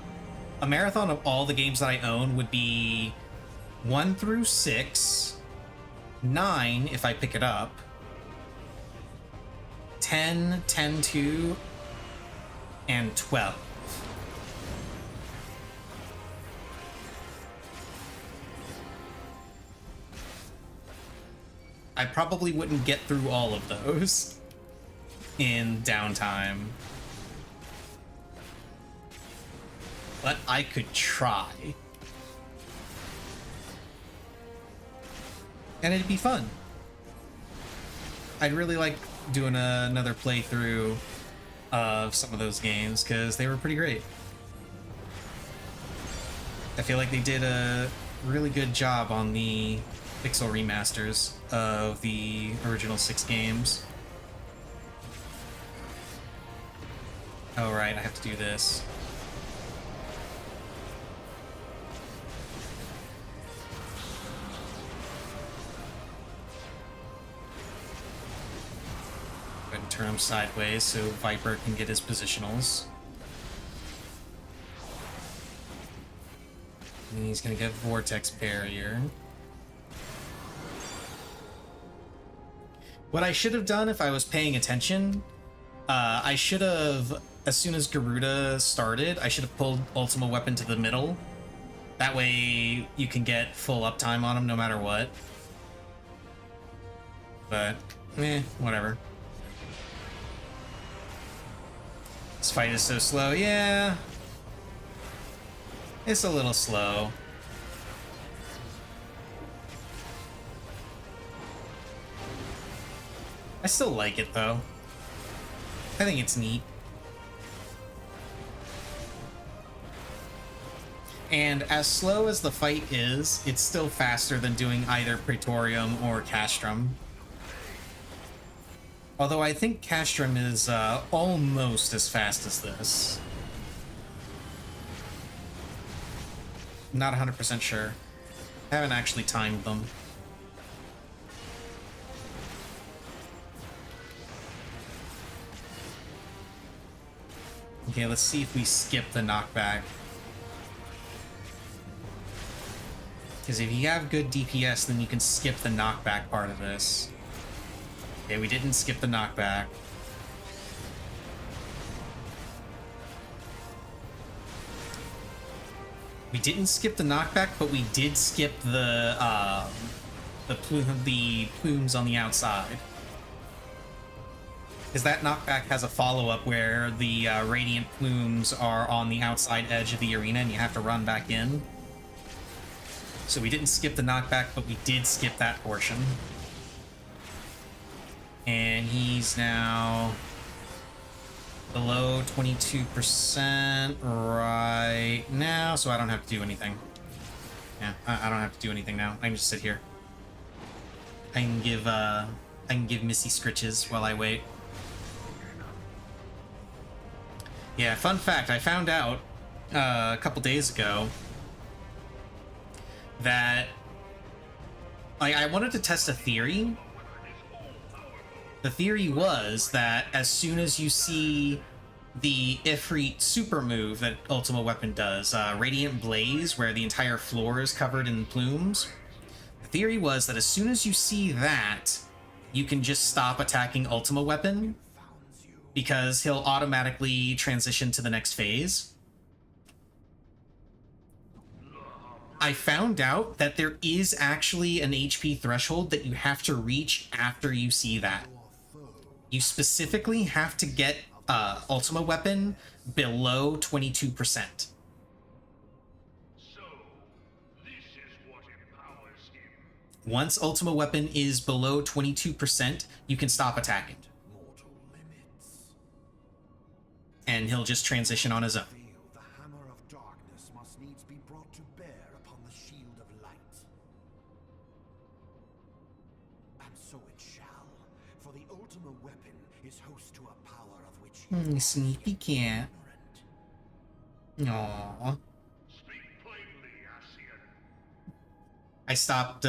marathon of all the games that I own would be 1 through 6, 9 if I pick it up, 10, 10-2, and 12. I probably wouldn't get through all of those in downtime. But I could try. And it'd be fun. I'd really like doing another playthrough of some of those games, because they were pretty great. I feel like they did a really good job on the pixel remasters of the original 6 games. Oh right, I have to do this. And turn him sideways so Viper can get his positionals. And he's gonna get Vortex Barrier. What I should have done if I was paying attention, I should have, as soon as Garuda started, I should have pulled Ultima Weapon to the middle. That way you can get full uptime on him no matter what. But, whatever. This fight is so slow. Yeah. It's a little slow. I still like it, though. I think it's neat. And as slow as the fight is, it's still faster than doing either Praetorium or Castrum. Although I think Castrum is almost as fast as this. Not 100% sure. I haven't actually timed them. Okay, let's see if we skip the knockback. Because if you have good DPS, then you can skip the knockback part of this. Okay, we didn't skip the knockback. We didn't skip the knockback, but we did skip the plumes on the outside. Because that knockback has a follow-up where the radiant plumes are on the outside edge of the arena and you have to run back in. So we didn't skip the knockback, but we did skip that portion. And he's now below 22% right now, so I don't have to do anything. Yeah, I don't have to do anything now. I can just sit here. I can give Missy scritches while I wait. Yeah, fun fact, I found out a couple days ago that I wanted to test a theory. The theory was that as soon as you see the Ifrit super move that Ultima Weapon does, Radiant Blaze, where the entire floor is covered in plumes, the theory was that as soon as you see that, you can just stop attacking Ultima Weapon, because he'll automatically transition to the next phase. I found out that there is actually an HP threshold that you have to reach after you see that. You specifically have to get Ultima Weapon below 22%. So, this is what empowers him. Once Ultima Weapon is below 22%, you can stop attacking. Mortal limits. And he'll just transition on his own. The hammer of darkness must needs be brought to bear upon the shield of light. And so it shall, for the Ultima Weapon is host to a power of which he Sneaky cat. ignorant. Aww. Speak plainly, Ascian. I stopped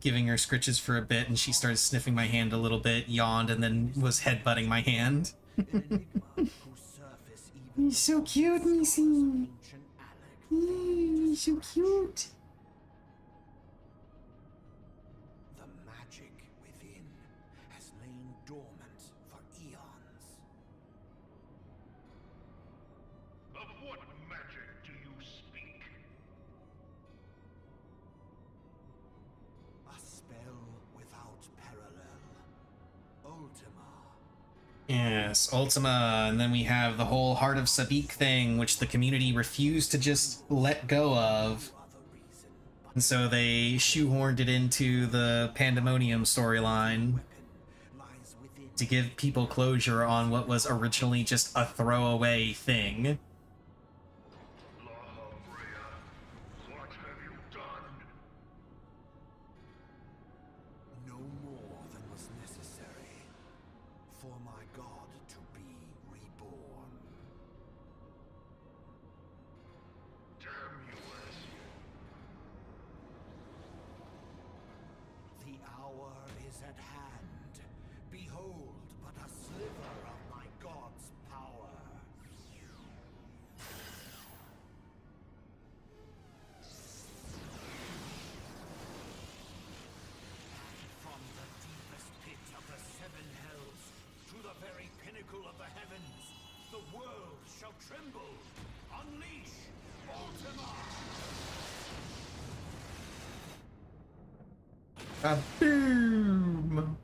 giving her scritches for a bit, and she started sniffing my hand a little bit, yawned, and then was headbutting my hand. An enigma whose surface even You're so cute, Missy. ancient Alec. You're so cute. The magic within has lain dormant for eons. Of what magic do you speak? A spell without parallel. Ultima. Yes, Ultima, and then we have the whole Heart of Sabik thing, which the community refused to just let go of. Other reason, but And so they shoehorned it into the Pandemonium storyline weapon lies within. to give people closure on what was originally just a throwaway thing. What have you done? No more than was necessary for my god to be reborn. Damn you, Ascian. The hour is at hand. Behold but a sliver of my god's power. From the deepest pit of the seven hells to the very pinnacle of the heavens, the world shall tremble. Unleash Ultima! Boom!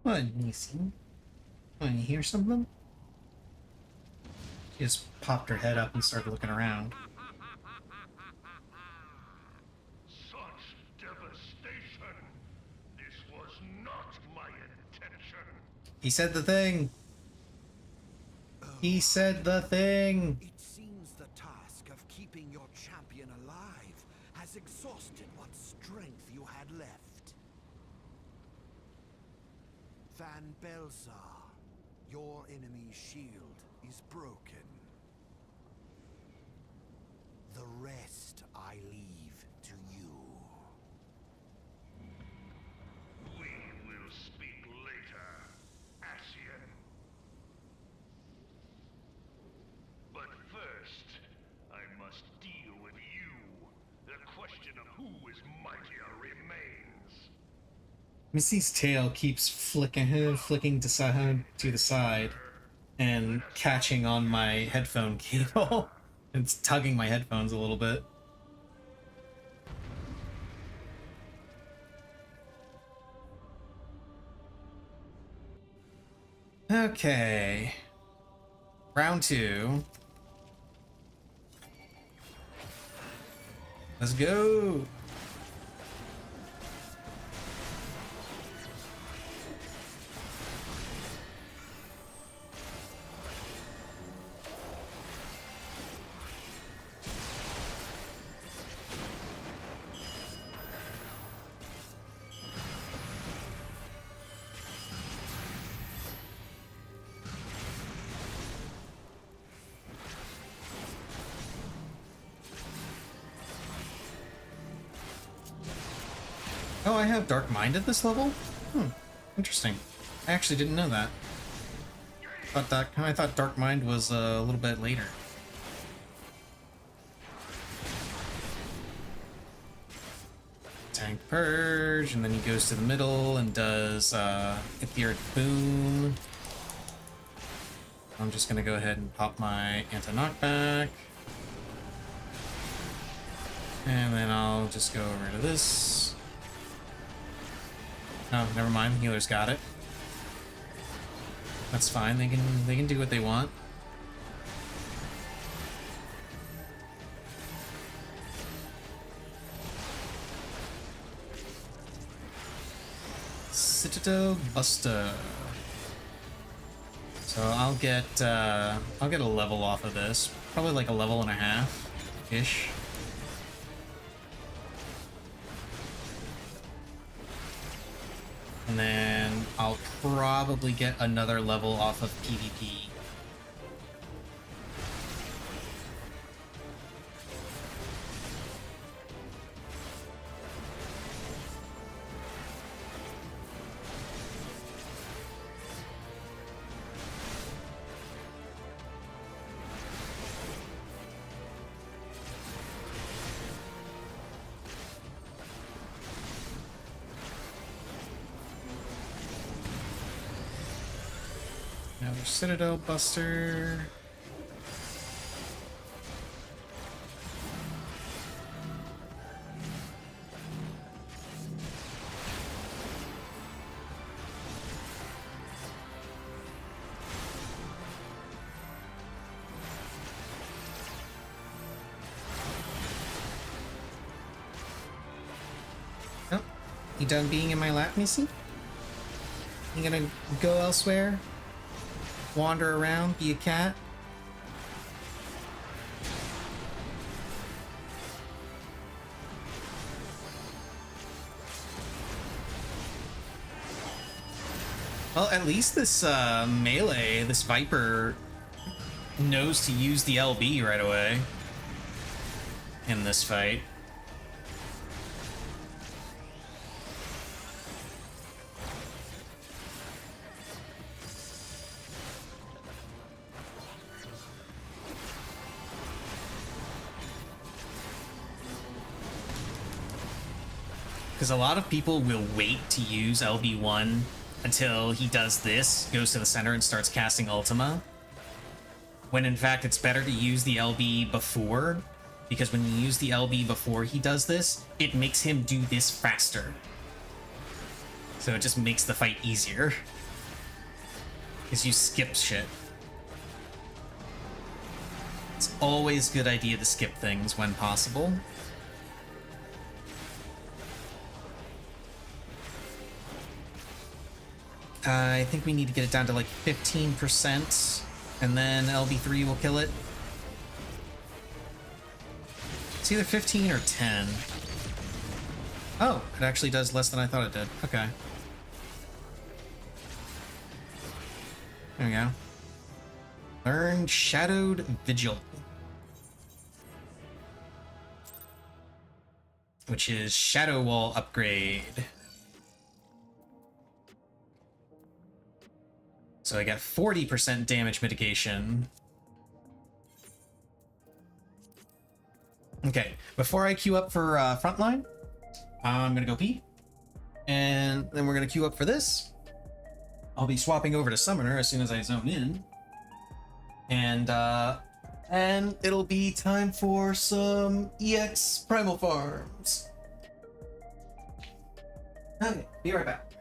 What, Nisi? Want to hear something? She just popped her head up and started looking around. Such devastation! This was not my intention! He said the thing! He said the thing! It seems the task of keeping your champion alive has exhausted what strength you had left. Van Belzar, your enemy's shield is broken. The rest I leave to you. We will speak later, Ascian. But first, I must deal with you. The question of who is mightier remains. Missy's tail keeps flicking to the side and catching on my headphone cable. It's tugging my headphones a little bit. Okay. Round 2. Let's go. Oh, I have Dark Mind at this level? Interesting. I actually didn't know that. I thought Dark Mind was a little bit later. Tank Purge, and then he goes to the middle and does Etheric Boom. I'm just gonna go ahead and pop my anti-knockback. And then I'll just go over to this. Oh, never mind. The healer's got it. That's fine. They can do what they want. Citadel Buster. So I'll get a level off of this. Probably like a level and a half ish. And then I'll probably get another level off of PvP. Another Citadel Buster. Oh, you done being in my lap, Missy? You gonna go elsewhere? Wander around, be a cat? Well, at least this melee, this Viper, knows to use the LB right away in this fight. Because a lot of people will wait to use LB1 until he does this, goes to the center and starts casting Ultima. When in fact it's better to use the LB before, because when you use the LB before he does this, it makes him do this faster. So it just makes the fight easier. Because you skip shit. It's always a good idea to skip things when possible. I think we need to get it down to like 15%, and then LB3 will kill it. It's either 15 or 10. Oh, it actually does less than I thought it did. Okay. There we go. Learn Shadowed Vigil, which is Shadow Wall upgrade. So I got 40% damage mitigation. Okay, before I queue up for frontline, I'm gonna go pee, and then we're gonna queue up for this. I'll be swapping over to Summoner as soon as I zone in, and it'll be time for some EX Primal farms. Okay, be right back.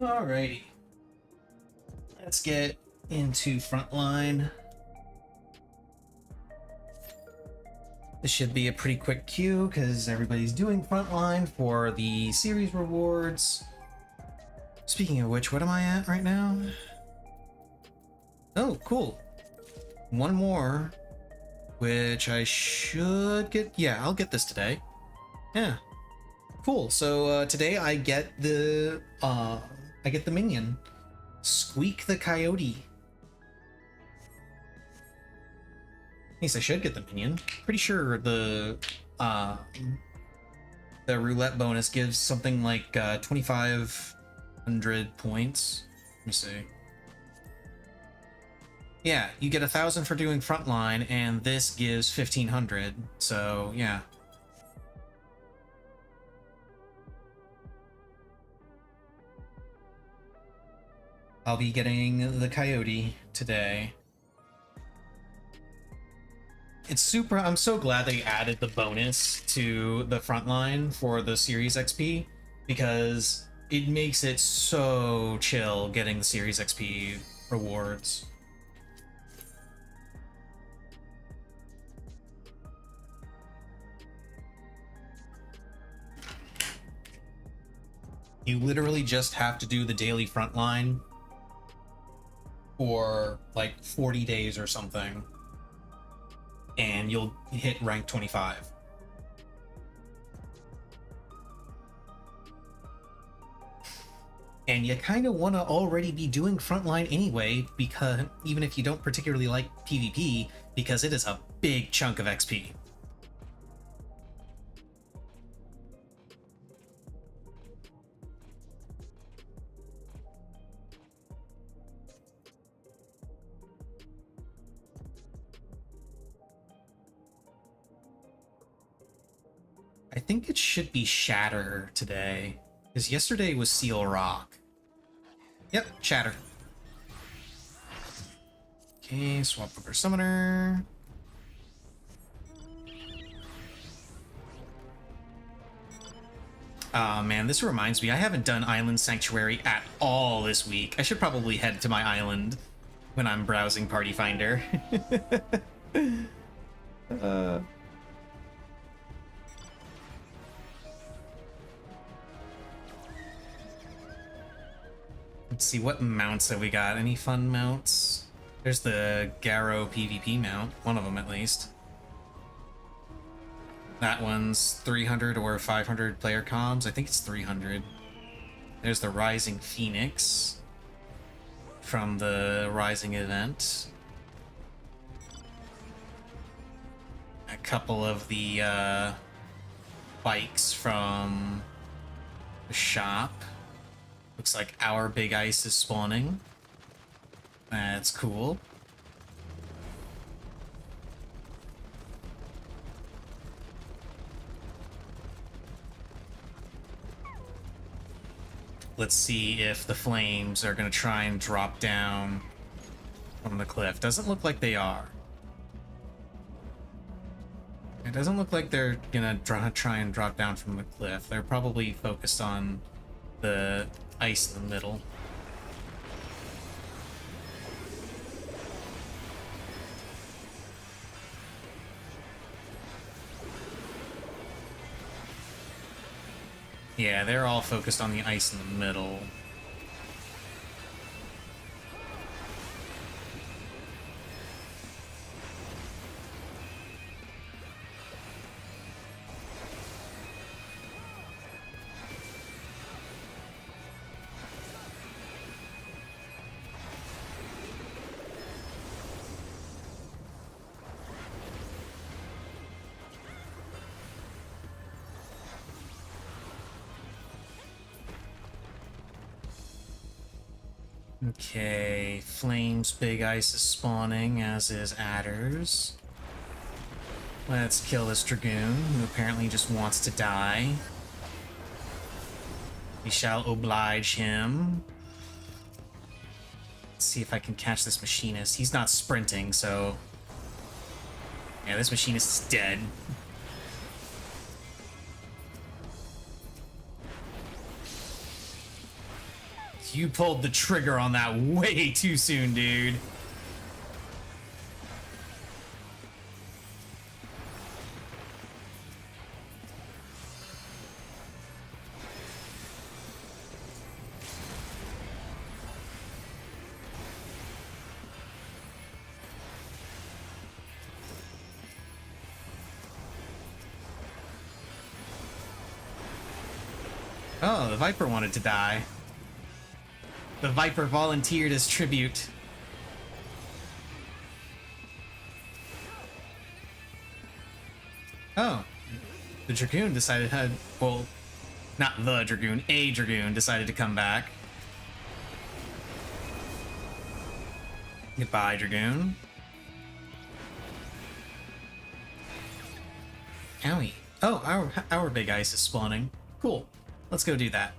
Alrighty. Let's get into frontline. This should be a pretty quick queue because everybody's doing frontline for the series rewards. Speaking of which, what am I at right now? Oh, cool. One more, which I should get. Yeah, I'll get this today. Yeah. Cool. So today I get the minion, Squeak the Coyote. At least I should get the minion. Pretty sure the roulette bonus gives something like 2,500 points. Let me see. Yeah, you get 1,000 for doing frontline, and this gives 1,500. So yeah. I'll be getting the Coyote today. It's super. I'm so glad they added the bonus to the frontline for the Series XP because it makes it so chill getting the Series XP rewards. You literally just have to do the daily frontline for like 40 days or something, and you'll hit rank 25. And you kind of want to already be doing frontline anyway, because even if you don't particularly like PvP, because it is a big chunk of XP. I think it should be Shatter today, because yesterday was Seal Rock. Yep, Shatter. Okay, swap over Summoner. Oh man, this reminds me, I haven't done Island Sanctuary at all this week. I should probably head to my island when I'm browsing Party Finder. Let's see, what mounts have we got? Any fun mounts? There's the Garrow PvP mount, one of them at least. That one's 300 or 500 player comms. I think it's 300. There's the Rising Phoenix from the Rising event. A couple of the bikes from the shop. Looks like our big ice is spawning. That's cool. Let's see if the flames are going to try and drop down from the cliff. Doesn't look like they are. It doesn't look like they're going to try and drop down from the cliff. They're probably focused on the ice in the middle. Yeah, they're all focused on the ice in the middle. Okay, Flames Big Ice is spawning, as is Adders. Let's kill this Dragoon, who apparently just wants to die. We shall oblige him. Let's see if I can catch this Machinist. He's not sprinting, so... Yeah, this Machinist is dead. You pulled the trigger on that way too soon, dude. Oh, the Viper wanted to die. The Viper volunteered as tribute. Oh. The Dragoon decided to... Well, not the Dragoon. A Dragoon decided to come back. Goodbye, Dragoon. Owie. Oh, our big ice is spawning. Cool. Let's go do that.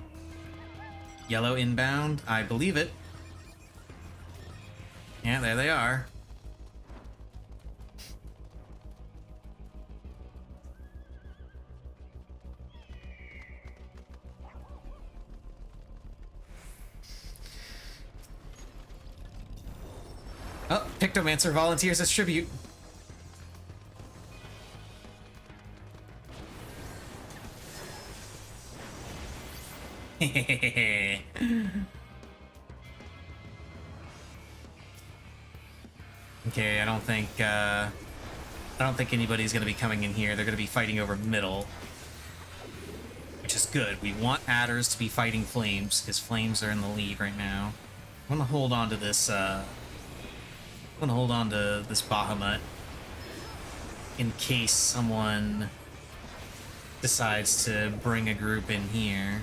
Yellow inbound, I believe it. Yeah, there they are. Oh, Pictomancer volunteers as tribute. Okay, I don't think anybody's gonna be coming in here. They're gonna be fighting over middle, which is good. We want Adders to be fighting Flames because Flames are in the lead right now. I want to hold on to this. Bahamut in case someone decides to bring a group in here.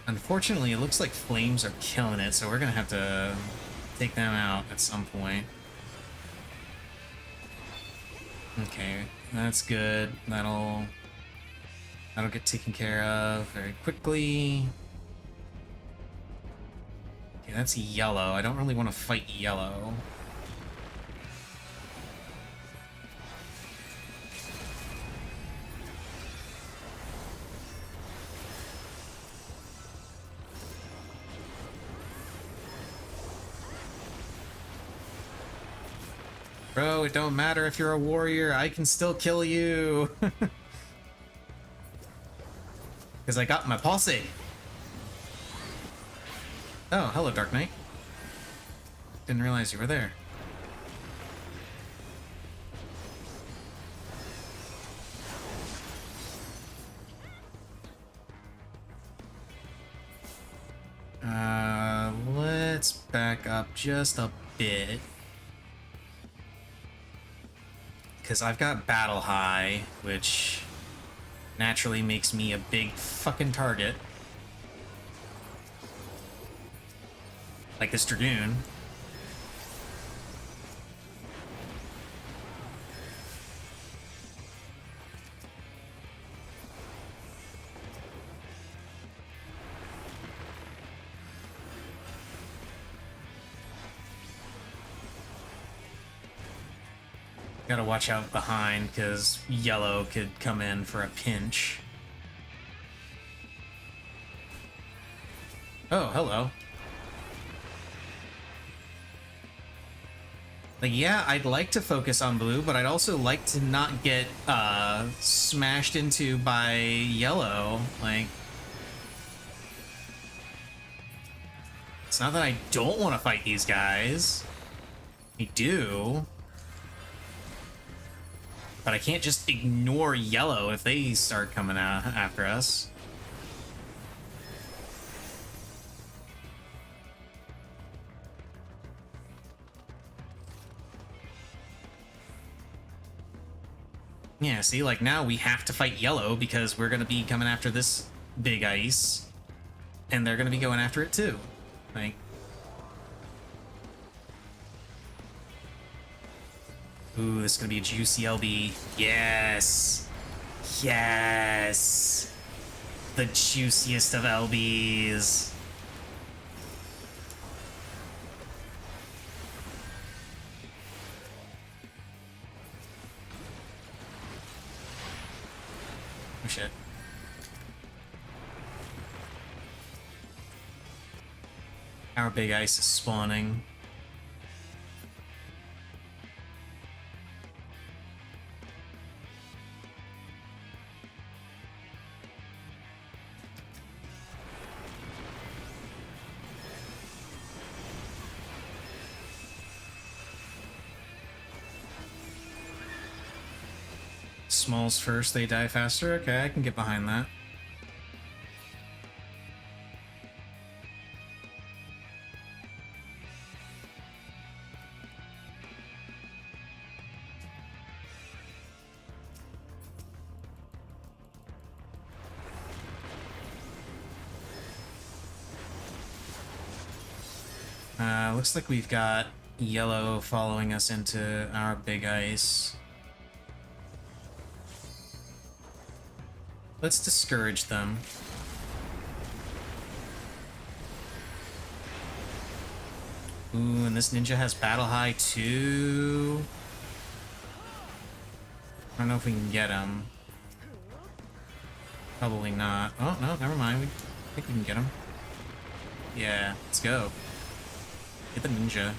Unfortunately, it looks like Flames are killing it, so we're gonna have to take them out at some point. Okay, that's good. That'll get taken care of very quickly. Okay, that's yellow. I don't really want to fight yellow. Bro, it don't matter if you're a warrior, I can still kill you. Because I got my posse. Oh, hello, Dark Knight. Didn't realize you were there. Let's back up just a bit. Because I've got Battle High, which naturally makes me a big fucking target. Like this Dragoon. Gotta watch out behind, because yellow could come in for a pinch. Oh, hello. Like, yeah, I'd like to focus on blue, but I'd also like to not get smashed into by yellow. Like, it's not that I don't want to fight these guys. I do. But I can't just ignore yellow if they start coming out after us. Yeah, see, like now we have to fight yellow because we're gonna be coming after this big ice. And they're gonna be going after it too. Like... Ooh, this is gonna be a juicy LB. Yes! Yes! The juiciest of LBs. Oh shit. Our big ice is spawning. Smalls first, they die faster? Okay, I can get behind that. Looks like we've got yellow following us into our big ice. Let's discourage them. Ooh, and this ninja has Battle High too. I don't know if we can get him. Probably not. Oh, no, never mind. I think we can get him. Yeah, let's go. Get the ninja.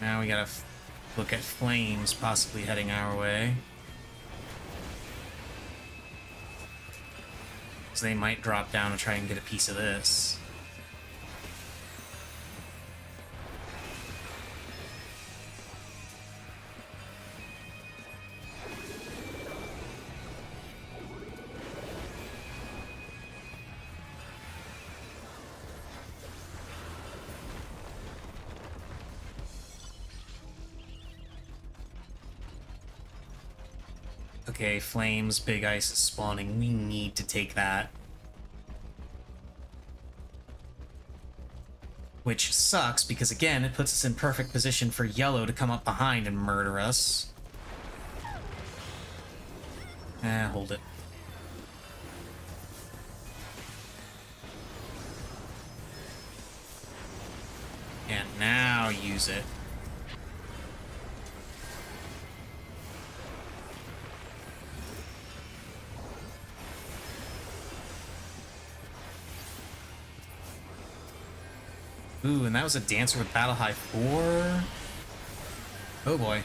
Now we gotta look at flames possibly heading our way. So they might drop down and try and get a piece of this. Okay, flames, big ice is spawning. We need to take that. which sucks because, again, it puts us in perfect position for yellow to come up behind and murder us. Hold it. And now use it. Ooh, and that was a Dancer with Battle High 4? Oh boy.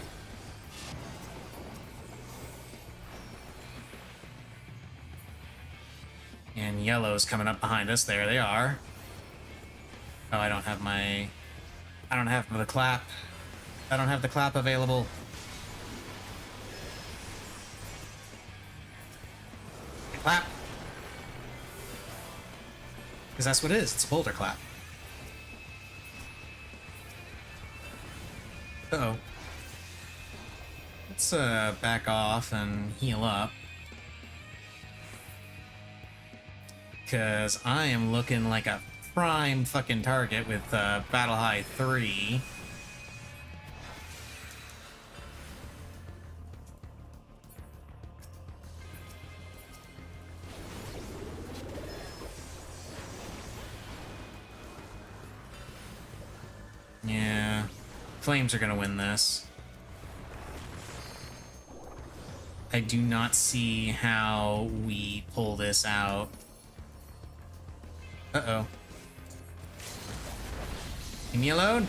And yellow's coming up behind us. There they are. Oh, I don't have the clap. I don't have the clap available. Clap. Because that's what it is. It's a boulder clap. Uh-oh. Let's back off and heal up. Because I am looking like a prime fucking target with Battle High 3. Yeah. Flames are gonna win this. I do not see how we pull this out. Uh-oh. Leave me alone?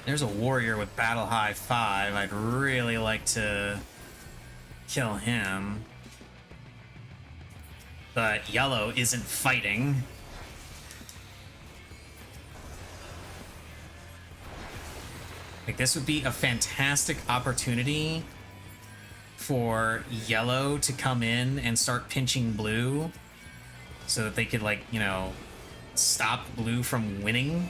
There's a warrior with Battle High 5. I'd really like to kill him. But yellow isn't fighting. Like, this would be a fantastic opportunity for yellow to come in and start pinching blue so that they could, like, you know, stop blue from winning.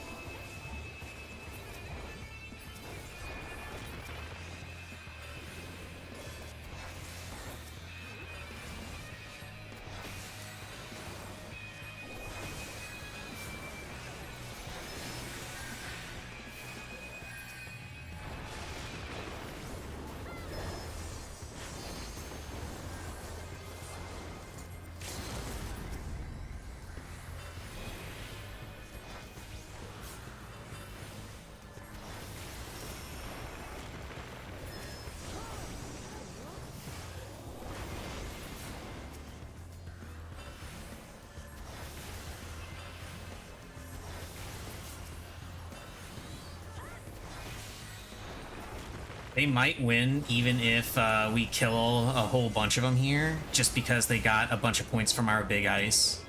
They might win even if we kill a whole bunch of them here, just because they got a bunch of points from our big ice.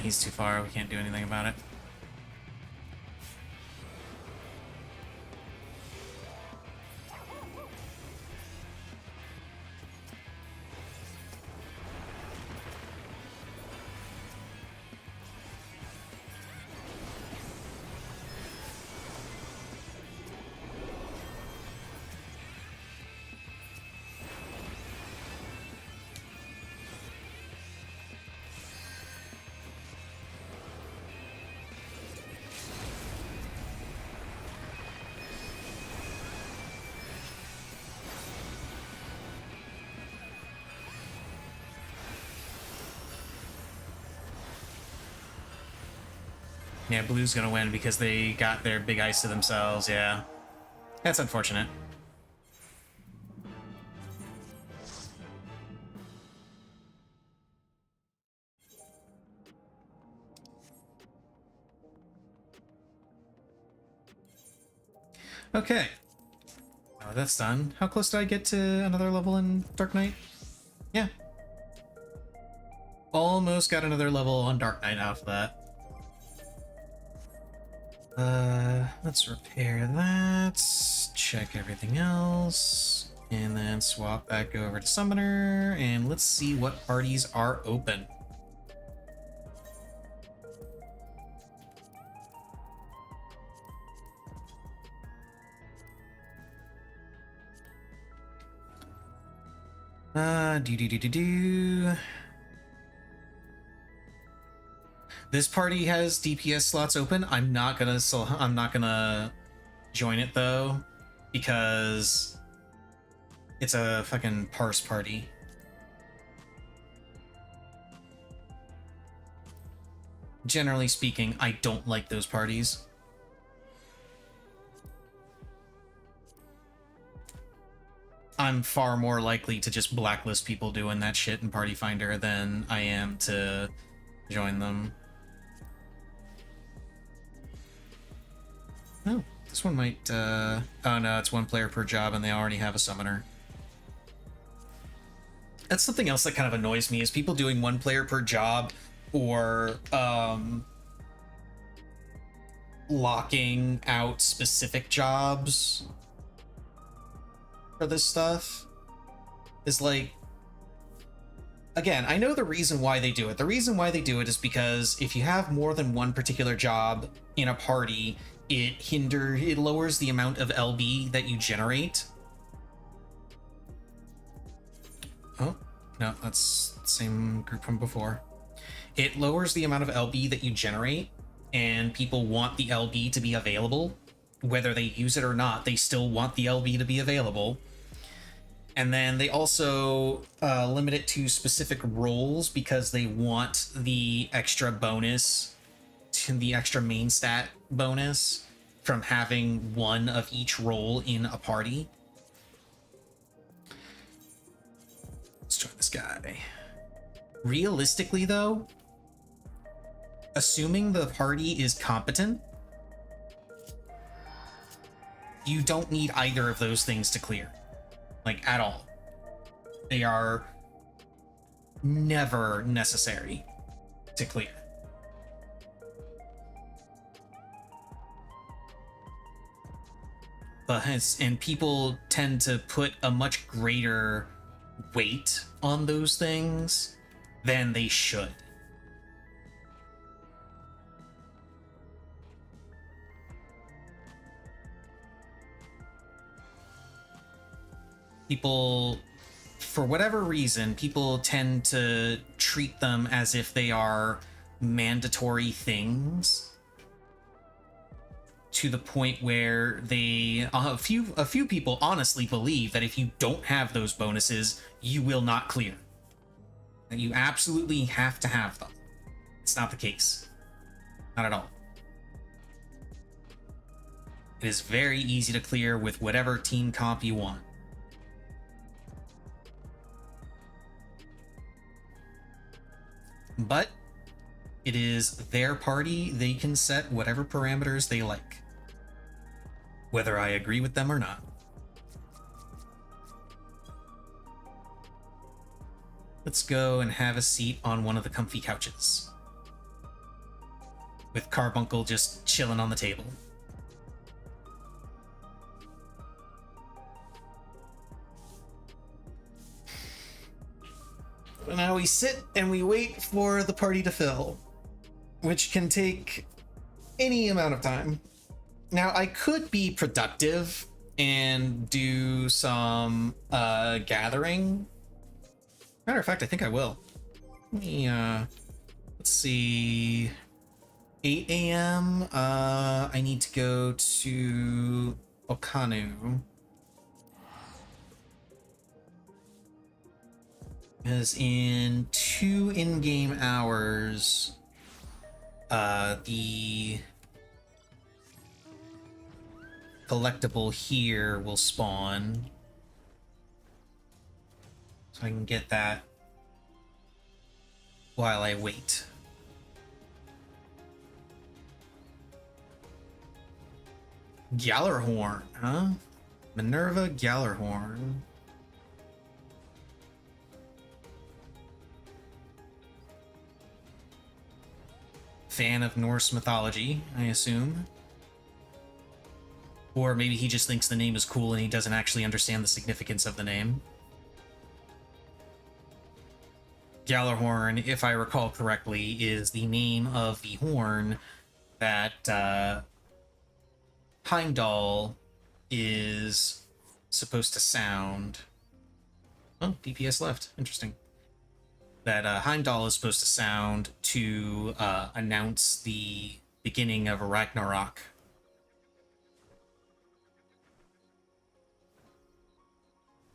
He's too far. We can't do anything about it. Yeah, blue's gonna win because they got their big ice to themselves, yeah. That's unfortunate. Okay. Oh, that's done. How close did I get to another level in Dark Knight? Yeah. Almost got another level on Dark Knight out of that. Let's repair that. Check everything else. And then swap back over to Summoner. And let's see what parties are open. Do. This party has DPS slots open. I'm not gonna join it though, because it's a fucking parse party. Generally speaking, I don't like those parties. I'm far more likely to just blacklist people doing that shit in Party Finder than I am to join them. Oh, this one might, oh no, it's one player per job and they already have a summoner. That's something else that kind of annoys me, is people doing one player per job, or, locking out specific jobs for this stuff. Is like, again, I know the reason why they do it. The reason why they do it is because if you have more than one particular job in a party, it lowers the amount of LB that you generate. Oh, no, that's the same group from before. It lowers the amount of LB that you generate, and people want the LB to be available. Whether they use it or not, they still want the LB to be available. And then they also limit it to specific roles because they want the extra bonus, the extra main stat bonus from having one of each role in a party. Let's join this guy. Realistically, though, assuming the party is competent, you don't need either of those things to clear. Like, at all. They are never necessary to clear. And people tend to put a much greater weight on those things than they should. People, for whatever reason, people tend to treat them as if they are mandatory things, to the point where a few people honestly believe that if you don't have those bonuses, you will not clear. And you absolutely have to have them. It's not the case. Not at all. It is very easy to clear with whatever team comp you want. But it is their party. They can set whatever parameters they like, whether I agree with them or not. Let's go and have a seat on one of the comfy couches, with Carbuncle just chilling on the table. And now we sit and we wait for the party to fill, which can take any amount of time. Now, I could be productive and do some gathering. Matter of fact, I think I will. Let me, let's see. 8 a.m. I need to go to Okanu. Because in 2 in-game hours, the collectible here will spawn. So I can get that while I wait. Gallarhorn, huh? Minerva Gallarhorn. fan of Norse mythology, I assume. Or maybe he just thinks the name is cool and he doesn't actually understand the significance of the name. Gjallarhorn, if I recall correctly, is the name of the horn that Heimdall is supposed to sound. Oh, DPS left. Interesting. That Heimdall is supposed to sound to announce the beginning of Ragnarok.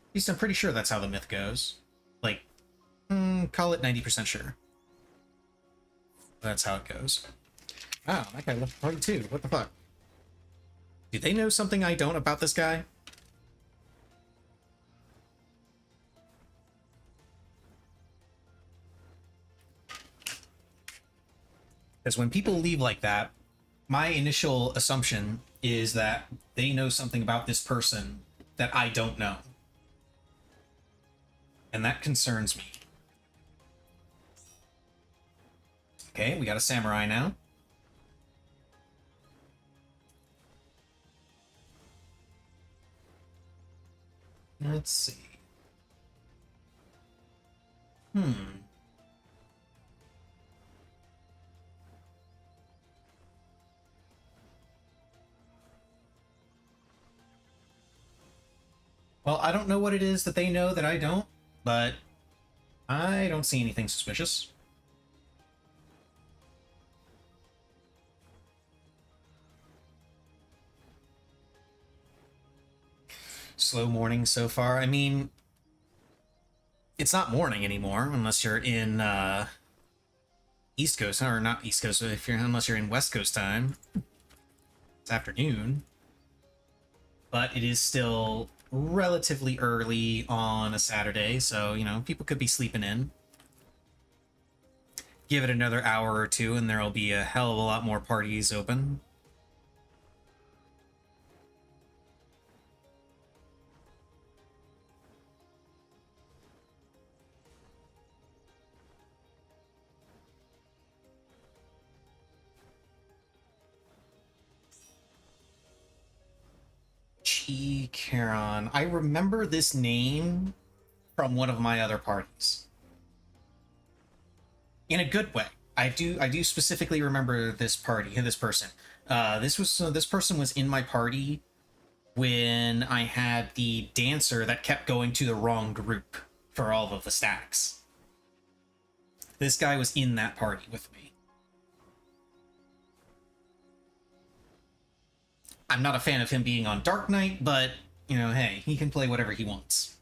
At least I'm pretty sure that's how the myth goes. Like, call it 90% sure. That's how it goes. Wow, that guy left the party too. What the fuck? Do they know something I don't about this guy? Because when people leave like that, my initial assumption is that they know something about this person that I don't know. And that concerns me. Okay, we got a samurai now. Let's see. Well, I don't know what it is that they know that I don't, but I don't see anything suspicious. Slow morning so far. I mean, it's not morning anymore unless you're in East Coast, or not East Coast, unless you're in West Coast time. It's afternoon. But it is still relatively early on a Saturday, so, you know, people could be sleeping in. Give it another hour or two and there'll be a hell of a lot more parties open. Charon. I remember this name from one of my other parties. In a good way. I do specifically remember this party, this person. This person was in my party when I had the dancer that kept going to the wrong group for all of the stacks. This guy was in that party with me. I'm not a fan of him being on Dark Knight, but, you know, hey, he can play whatever he wants.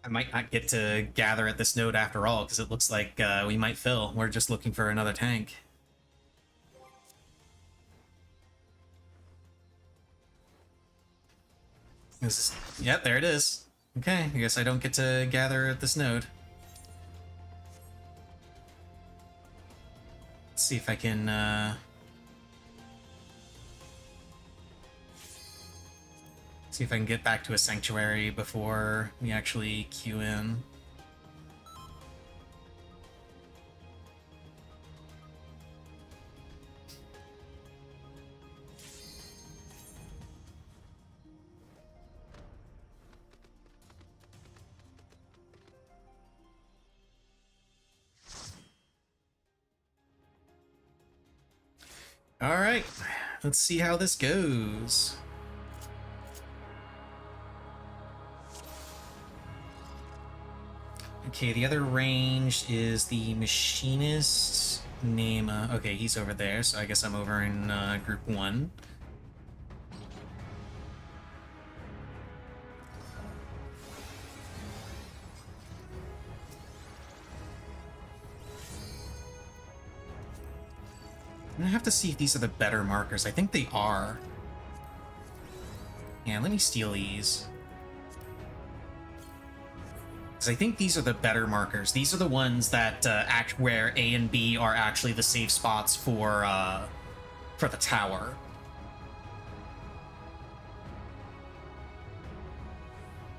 I might not get to gather at this node after all, because it looks like we might fill. We're just looking for another tank. Yep, there it is. Okay, I guess I don't get to gather at this node. Let's see if I can, see if I can get back to a sanctuary before we actually queue in. All right, let's see how this goes. Okay, the other range is the machinist name. Okay, he's over there, so I guess I'm over in group 1. I'm gonna have to see if these are the better markers. I think they are. Yeah, let me steal these. Because I think these are the better markers. These are the ones that act where A and B are actually the safe spots for the tower.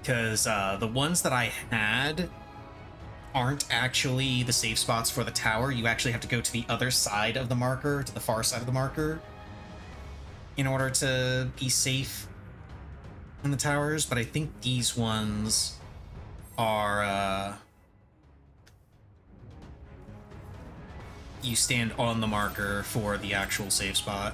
Because the ones that I had aren't actually the safe spots for the tower. You actually have to go to the other side of the marker, to the far side of the marker, in order to be safe in the towers. But I think these ones are you stand on the marker for the actual safe spot.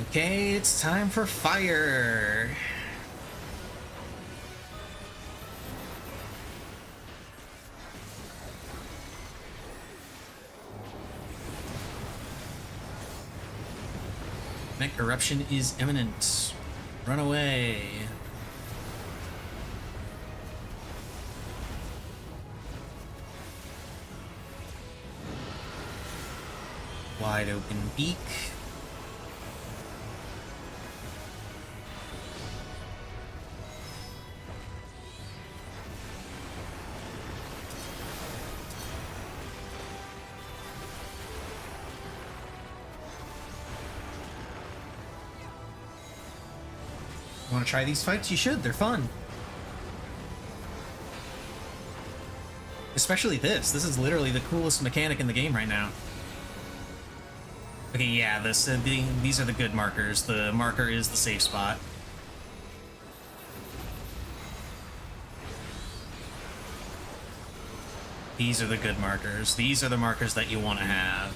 Okay, it's time for fire. Neck eruption is imminent. Run away. Wide open beak. Want to try these fights? You should. They're fun. Especially this. This is literally the coolest mechanic in the game right now. Okay, yeah, these are the good markers. The marker is the safe spot. These are the good markers. These are the markers that you want to have.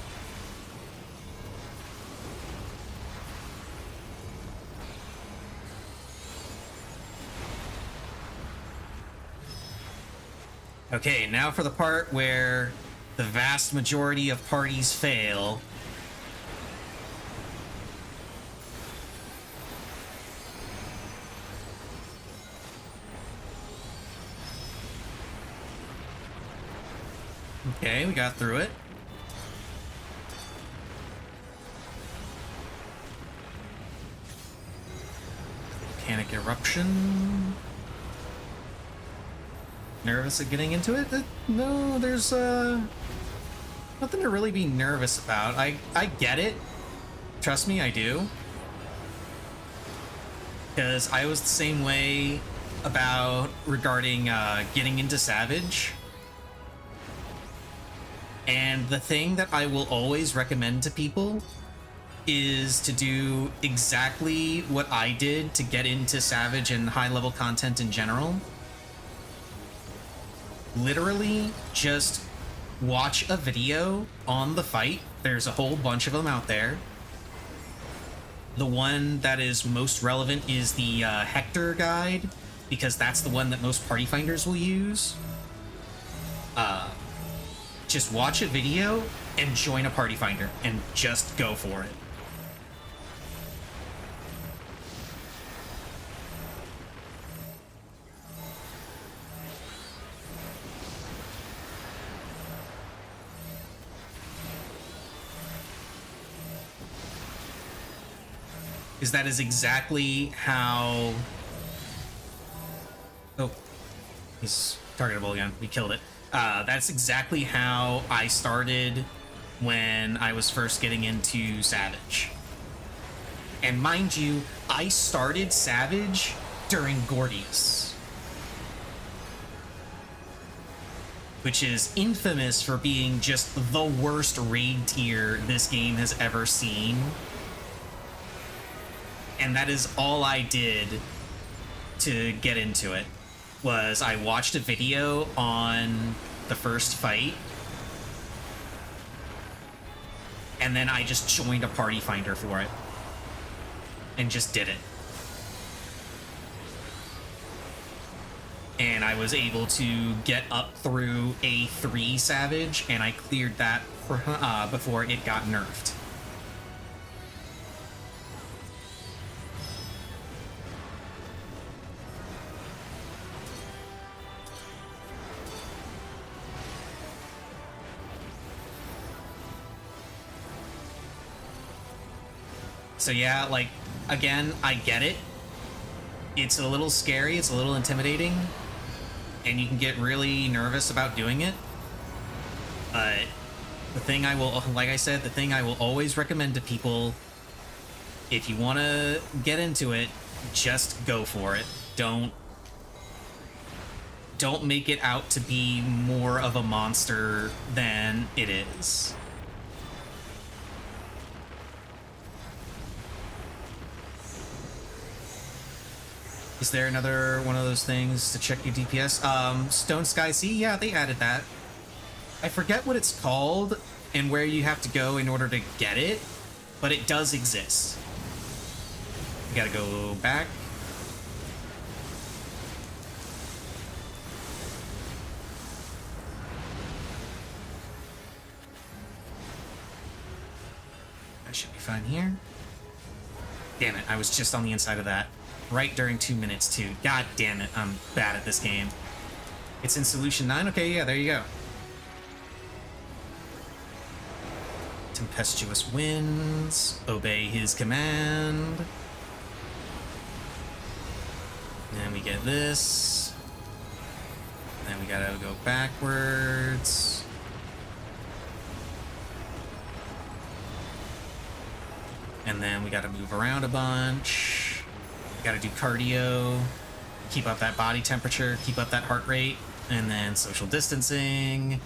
Okay, now for the part where the vast majority of parties fail. Okay, we got through it. Volcanic eruption. Nervous at getting into it? No, there's nothing to really be nervous about. I get it. Trust me, I do. Because I was the same way regarding getting into Savage. And the thing that I will always recommend to people is to do exactly what I did to get into Savage and high-level content in general. Literally just watch a video on the fight. There's a whole bunch of them out there. The one that is most relevant is the Hector guide, because that's the one that most party finders will use. Just watch a video and join a party finder and just go for it. Because that is exactly how... Oh, he's targetable again. We killed it. That's exactly how I started when I was first getting into Savage. And mind you, I started Savage during Gordius, which is infamous for being just the worst raid tier this game has ever seen. And that is all I did to get into it. was I watched a video on the first fight, and then I just joined a party finder for it and just did it. And I was able to get up through A3 Savage, and I cleared that before it got nerfed. So yeah, like, again, I get it. It's a little scary, it's a little intimidating, and you can get really nervous about doing it. But the thing I will, like I said, the thing I will always recommend to people, if you want to get into it, just go for it. Don't make it out to be more of a monster than it is. Is there another one of those things to check your DPS? Stone Sky Sea? Yeah, they added that. I forget what it's called and where you have to go in order to get it, but it does exist. You gotta go back. I should be fine here. Damn it, I was just on the inside of that. Right during 2 minutes, too. God damn it, I'm bad at this game. It's in Solution 9? Okay, yeah, there you go. Tempestuous winds. Obey his command. And we get this. And then we gotta go backwards. And then we gotta move around a bunch. Gotta do cardio, keep up that body temperature, keep up that heart rate, and then social distancing.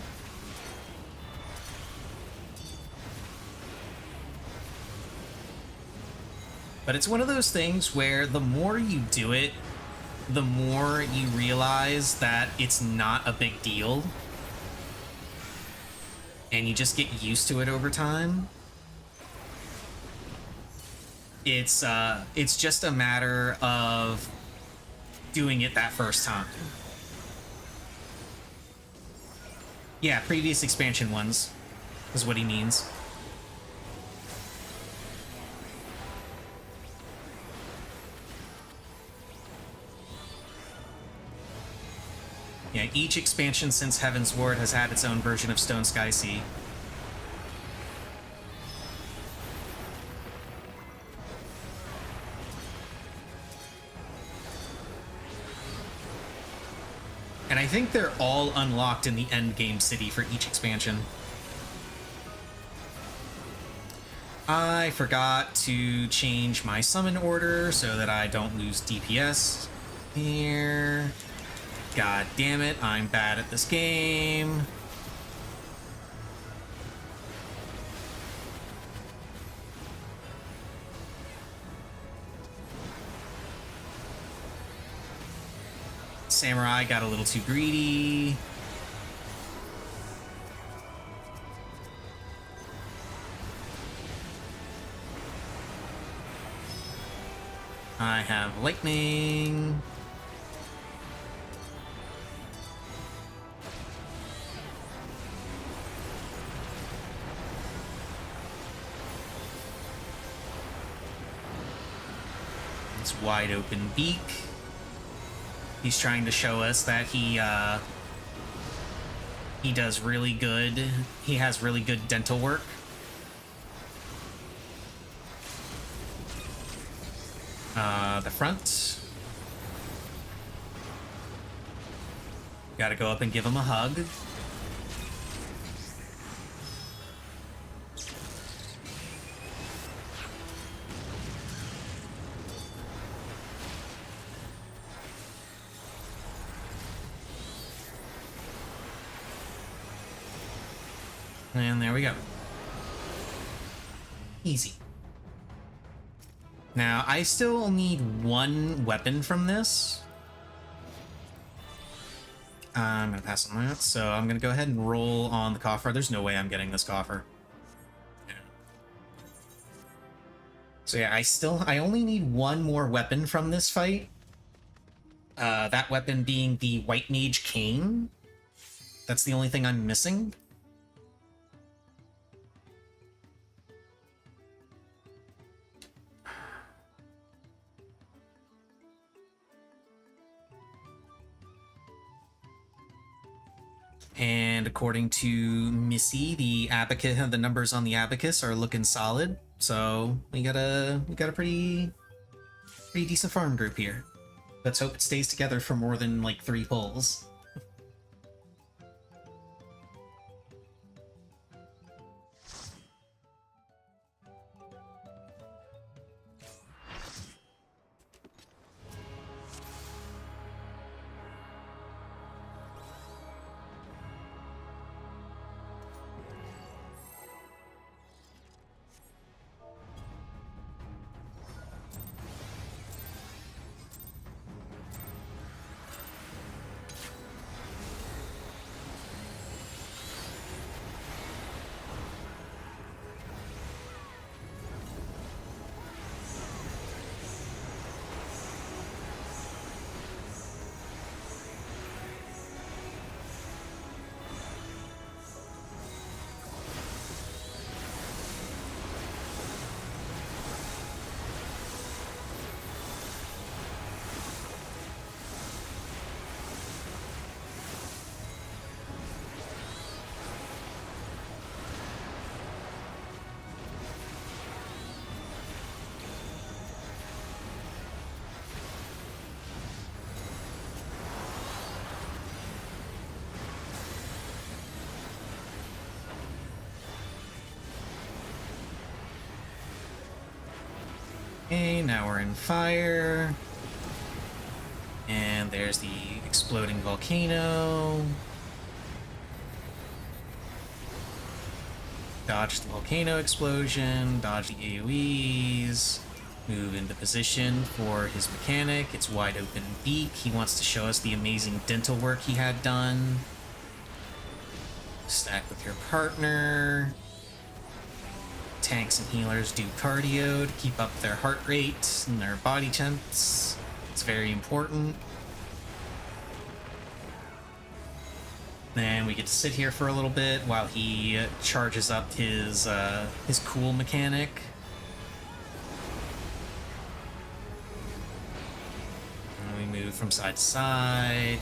But it's one of those things where the more you do it, the more you realize that it's not a big deal. And you just get used to it over time. It's just a matter of doing it that first time. Yeah, previous expansion ones is what he means. Yeah, each expansion since Heaven's Ward has had its own version of Stone Sky Sea. And I think they're all unlocked in the endgame city for each expansion. I forgot to change my summon order so that I don't lose DPS here. God damn it, I'm bad at this game. Samurai got a little too greedy. I have lightning. It's wide open beak. He's trying to show us that he does really good. He has really good dental work. The front. Gotta go up and give him a hug. And there we go. Easy. Now, I still need one weapon from this. I'm gonna pass on that, so I'm gonna go ahead and roll on the coffer. There's no way I'm getting this coffer. Yeah. So yeah, I only need one more weapon from this fight. That weapon being the White Mage Cane. That's the only thing I'm missing. And according to Missy, the abacus, the numbers on the abacus are looking solid. So we got a pretty decent farm group here. Let's hope it stays together for more than like 3 pulls. Okay, now we're in fire. And there's the exploding volcano. Dodge the volcano explosion, dodge the AoEs, move into position for his mechanic. It's wide open beak. He wants to show us the amazing dental work he had done. Stack with your partner. Tanks and healers do cardio to keep up their heart rate and their body temps. It's very important. Then we get to sit here for a little bit while he charges up his cool mechanic. And we move from side to side.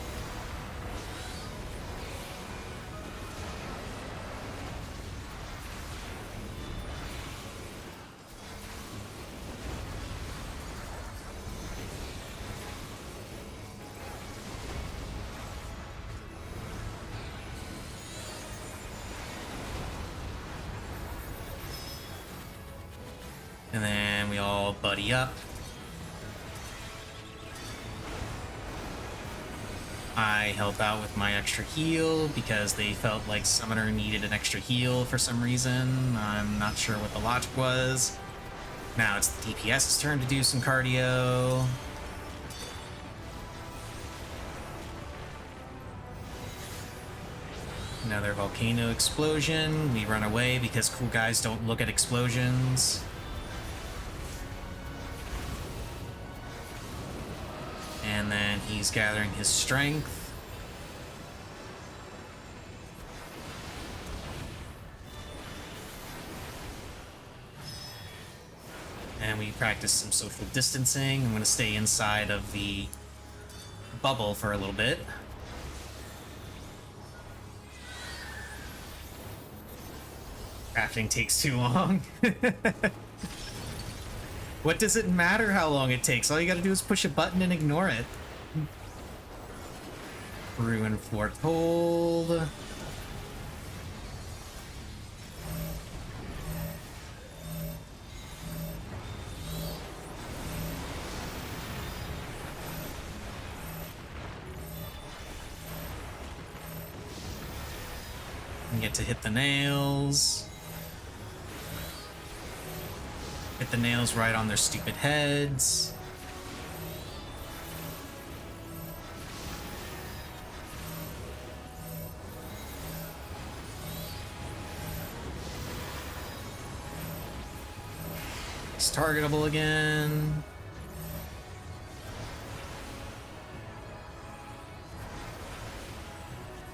And then we all buddy up. I help out with my extra heal because they felt like Summoner needed an extra heal for some reason. I'm not sure what the logic was. Now it's the DPS's turn to do some cardio. Another volcano explosion. We run away because cool guys don't look at explosions. And then he's gathering his strength. And we practice some social distancing. I'm going to stay inside of the bubble for a little bit. Crafting takes too long. What does it matter how long it takes? All you gotta do is push a button and ignore it. Ruin foretold. And get to hit the nails. Hit the nails right on their stupid heads. It's targetable again.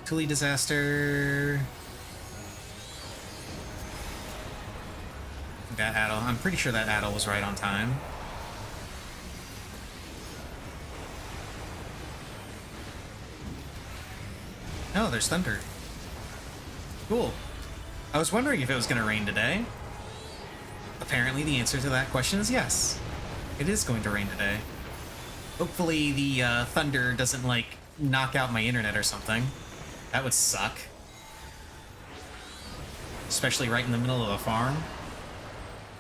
Tuli disaster. That Addle. I'm pretty sure that Addle was right on time. Oh, there's thunder. Cool. I was wondering if it was going to rain today. Apparently the answer to that question is yes. It is going to rain today. Hopefully the thunder doesn't, like, knock out my internet or something. That would suck. Especially right in the middle of a farm.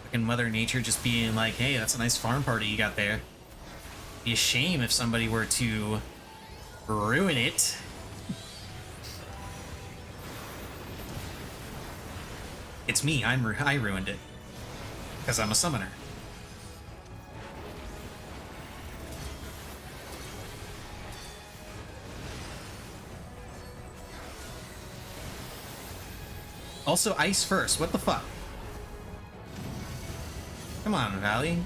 Fucking Mother Nature just being like, hey, that's a nice farm party you got there. Be a shame if somebody were to ruin it. It's me, I ruined it. Because I'm a summoner. Also, ice first. What the fuck? Come on, Valley.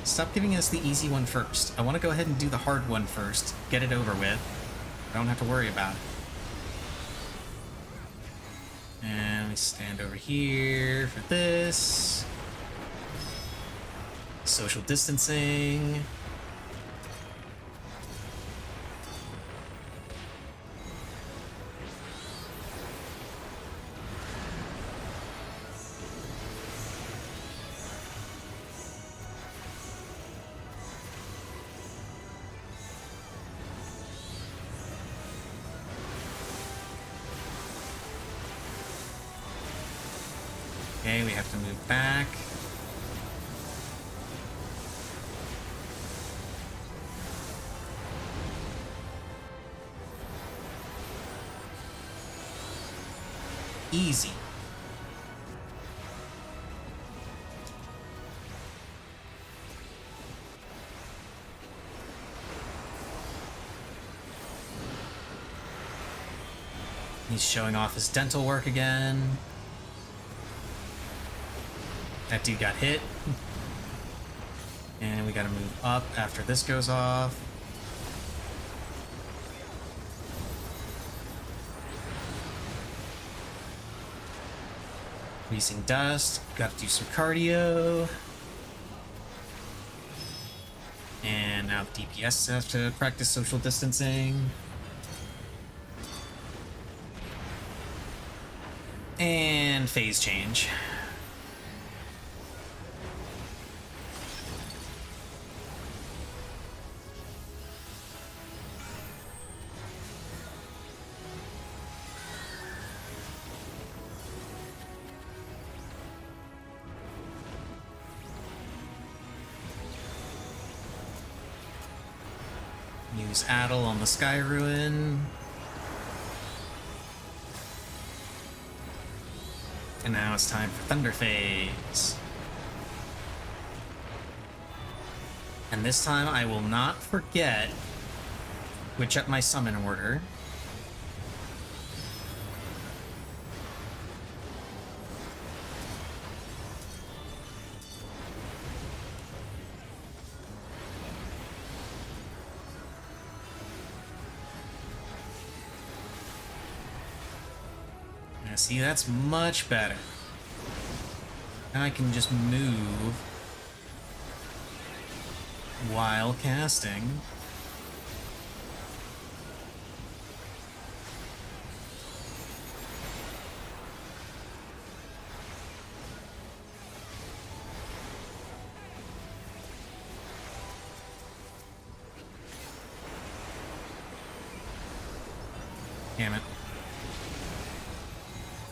Stop giving us the easy one first. I want to go ahead and do the hard one first. Get it over with. I don't have to worry about it. And we stand over here for this. Social distancing. Okay, we have to move back. Easy. He's showing off his dental work again. That dude got hit. And we gotta move up after this goes off. Releasing dust. Gotta do some cardio. And now the DPS have to practice social distancing. And phase change. Use Addle on the Sky Ruin. And now it's time for Thunder Phase. And this time I will not forget which up my summon order. See, that's much better. Now I can just move while casting. Damn it.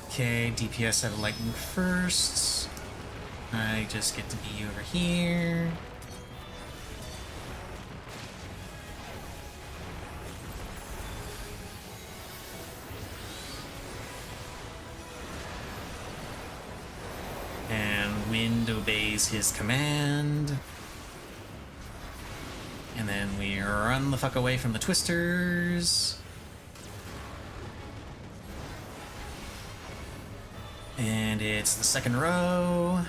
Okay, DPS have lightning first. I just get to be over here. And Wind obeys his command. And then we run the fuck away from the Twisters. And it's the second row.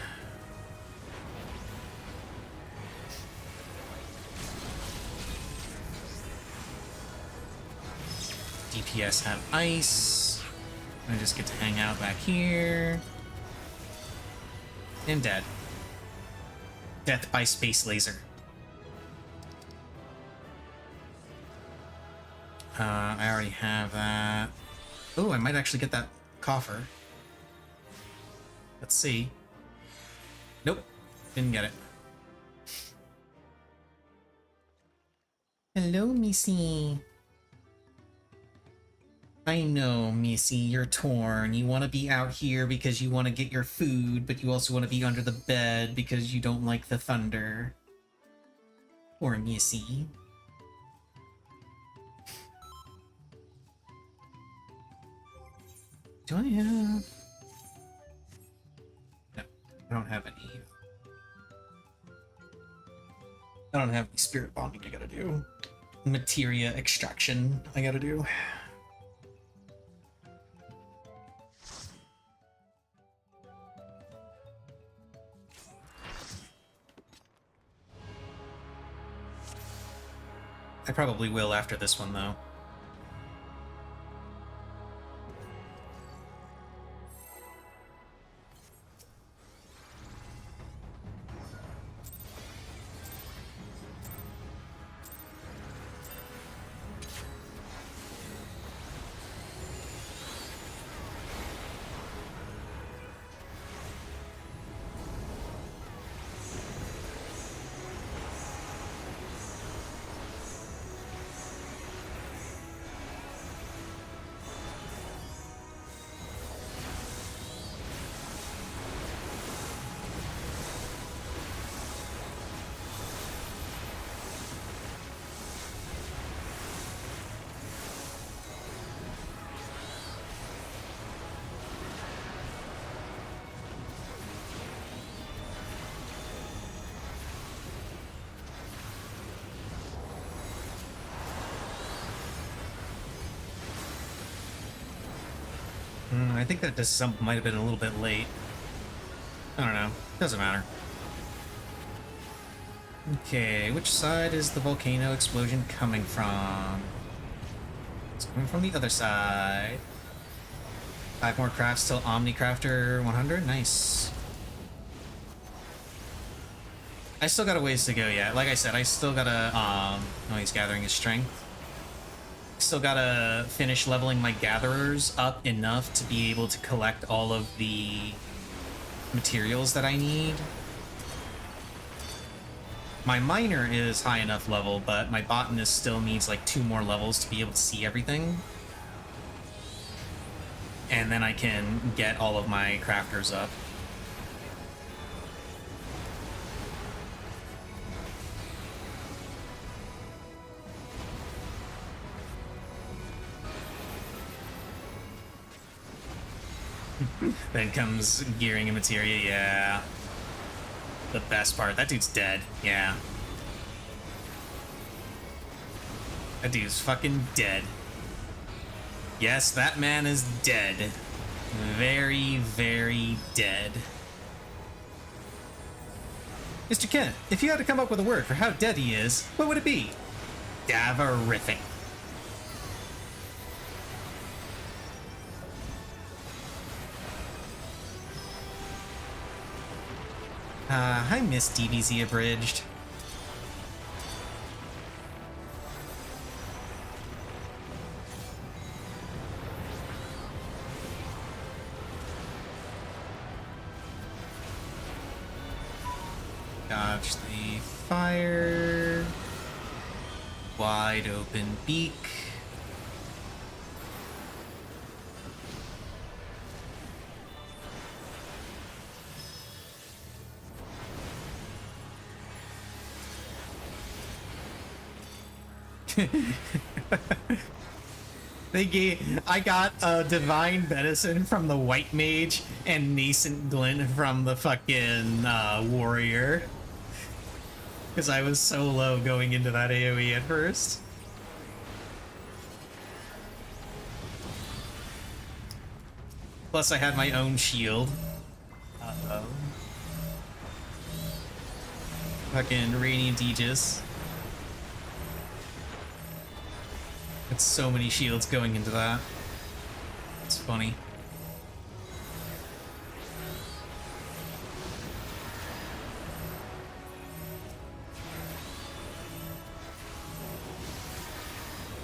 DPS have ice. I just get to hang out back here. And dead. Death by space laser. I already have that. Oh, I might actually get that coffer. Let's see. Nope, didn't get it. Hello, Missy. I know, Missy, you're torn. You want to be out here because you want to get your food, but you also want to be under the bed because you don't like the thunder. Poor Missy. Do I have... No, I don't have any. I don't have any spirit bonding I gotta do. Materia extraction I gotta do. I probably will after this one, though. I think that this might have been a little bit late. I don't know. Doesn't matter. Okay, which side is the volcano explosion coming from? It's coming from the other side. 5 more crafts till Omnicrafter 100. Nice. I still got a ways to go yet. Like I said, I still gotta, oh, he's gathering his strength. Still gotta finish leveling my gatherers up enough to be able to collect all of the materials that I need. My miner is high enough level, but my botanist still needs like 2 more levels to be able to see everything. And then I can get all of my crafters up. Then comes gearing and materia, yeah. The best part. That dude's dead, yeah. That dude's fucking dead. Yes, that man is dead. Very, very dead. Mr. Kent, if you had to come up with a word for how dead he is, what would it be? Daverific. Hi, Miss DBZ Abridged. Dodge the fire. Wide open beak. I got Divine Medicine from the White Mage and Nascent Glint from the fucking Warrior. Because I was so low going into that AoE at first. Plus, I had my own shield. Uh-oh. Fucking Radiant Aegis. It's so many shields going into that. It's funny.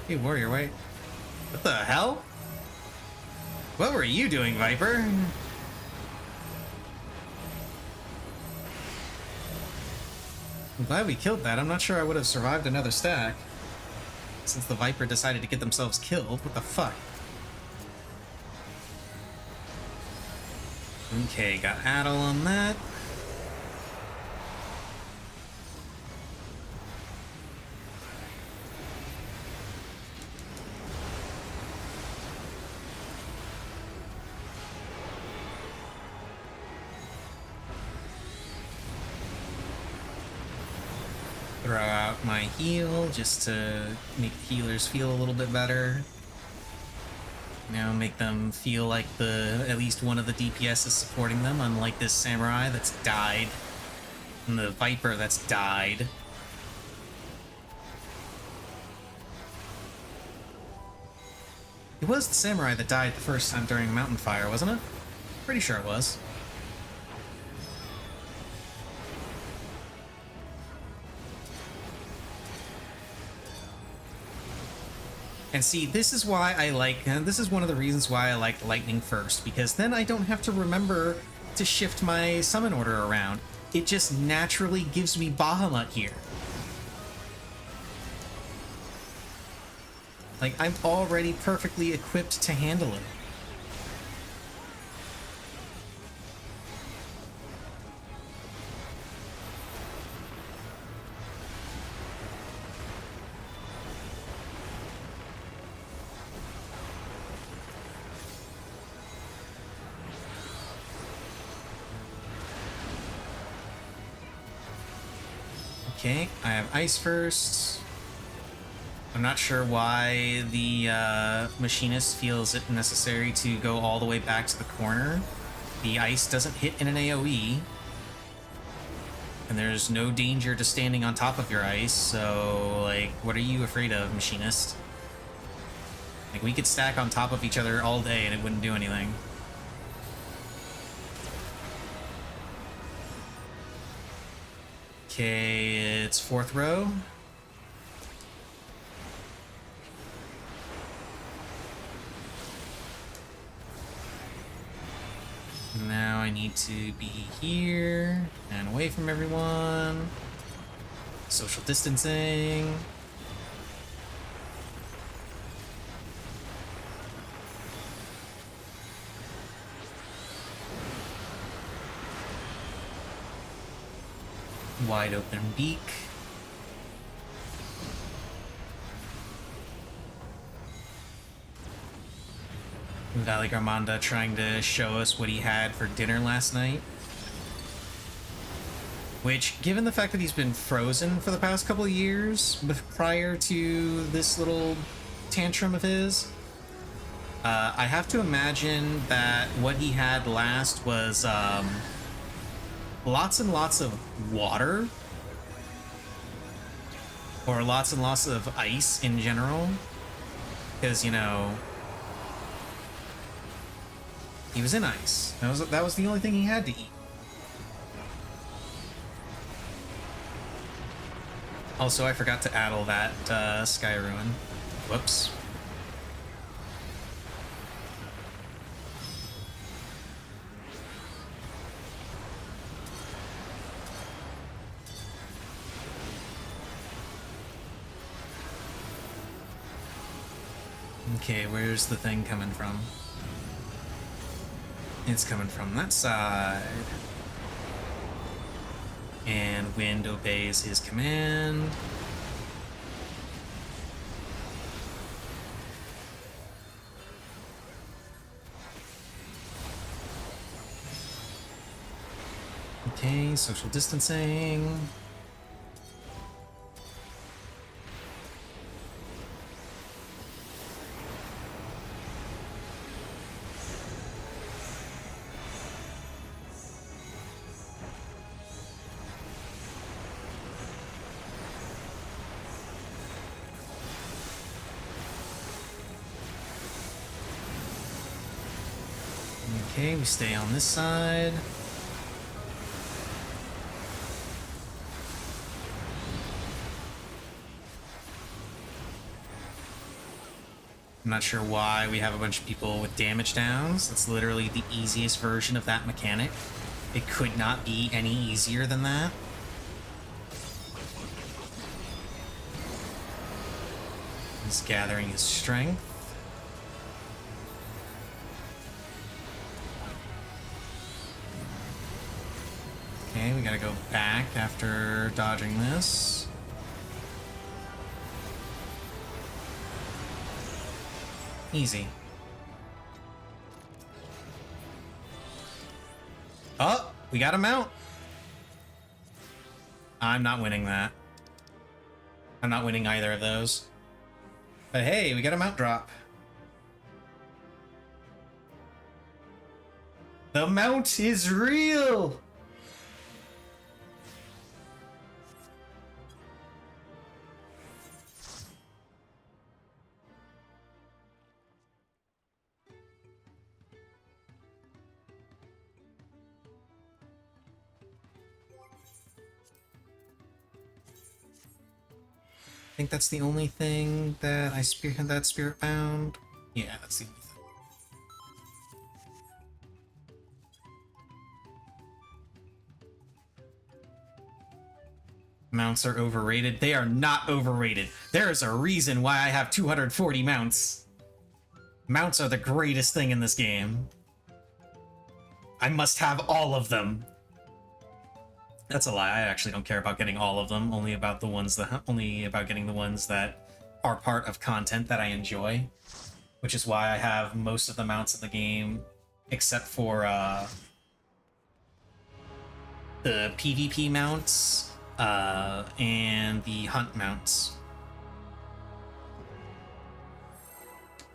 Hey, Warrior, wait. What the hell? What were you doing, Viper? I'm glad we killed that. I'm not sure I would have survived another stack. Since the Viper decided to get themselves killed. What the fuck? Okay, got Addle on that. Throw out my heal just to make the healers feel a little bit better. You know, make them feel like at least one of the DPS is supporting them, unlike this samurai that's died. And the Viper that's died. It was the samurai that died the first time during Mountain Fire, wasn't it? Pretty sure it was. And see, this is why I like, this is one of the reasons why I like Lightning first, because then I don't have to remember to shift my summon order around. It just naturally gives me Bahamut here. Like, I'm already perfectly equipped to handle it. Okay, I have ice first. I'm not sure why the machinist feels it necessary to go all the way back to the corner. The ice doesn't hit in an AoE. And there's no danger to standing on top of your ice, so, like, what are you afraid of, machinist? Like, we could stack on top of each other all day and it wouldn't do anything. Okay, it's fourth row. Now I need to be here and away from everyone. Social distancing. Wide open beak. Valley Garmanda trying to show us what he had for dinner last night. Which, given the fact that he's been frozen for the past couple of years, prior to this little tantrum of his, I have to imagine that what he had last was lots and lots of water, or lots and lots of ice in general, because, you know, he was in ice. That was the only thing he had to eat. Also, I forgot to addle that Sky Ruin. Whoops. Okay, where's the thing coming from? It's coming from that side. And Wind obeys his command. Okay, social distancing. Okay, we stay on this side. I'm not sure why we have a bunch of people with damage downs. That's literally the easiest version of that mechanic. It could not be any easier than that. He's gathering his strength. Okay, we gotta go back after dodging this. Easy. Oh, we got a mount. I'm not winning that. I'm not winning either of those. But hey, we got a mount drop. The mount is real! I think that's the only thing that I spearhead that spirit bound. Yeah, that's the only thing. Mounts are overrated. They are not overrated. There is a reason why I have 240 mounts. Mounts are the greatest thing in this game. I must have all of them. That's a lie. I actually don't care about getting all of them. Only about getting the ones that are part of content that I enjoy. Which is why I have most of the mounts in the game, except for the PvP mounts and the hunt mounts.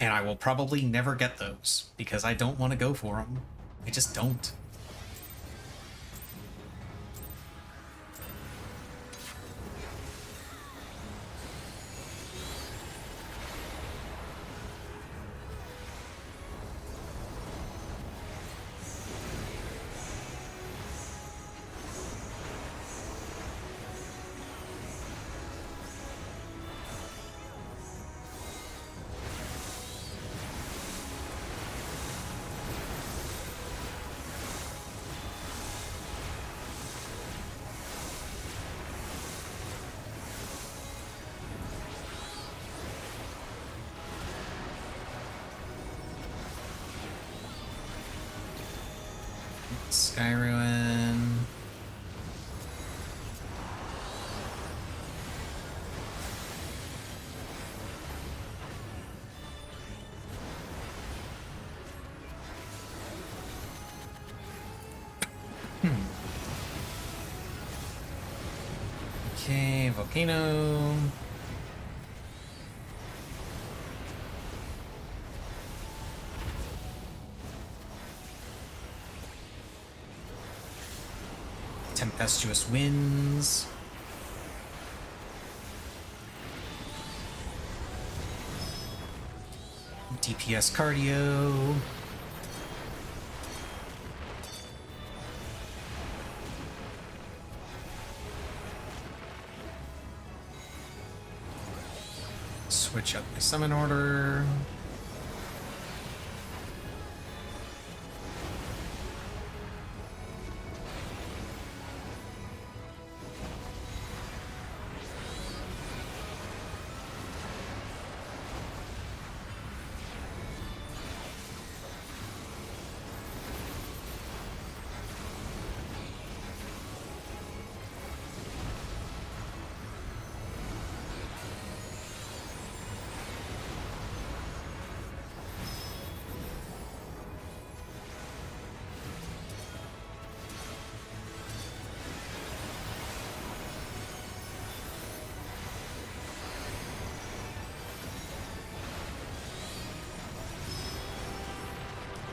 And I will probably never get those because I don't want to go for them. I just don't. Sky Ruin. Okay, Volcano. Tempestuous winds. DPS cardio. Switch up my summon order.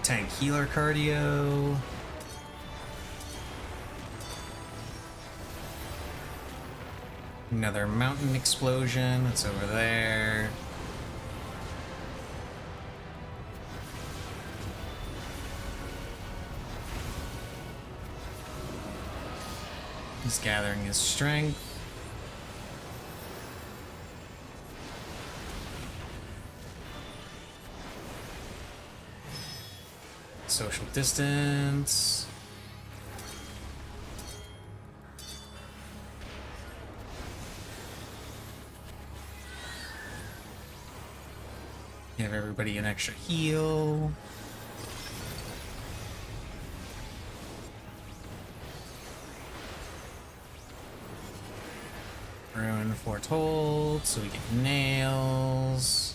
Tank healer cardio. Another mountain explosion. It's over there. He's gathering his strength. Social distance. Give everybody an extra heal. Ruin foretold, so we get nails.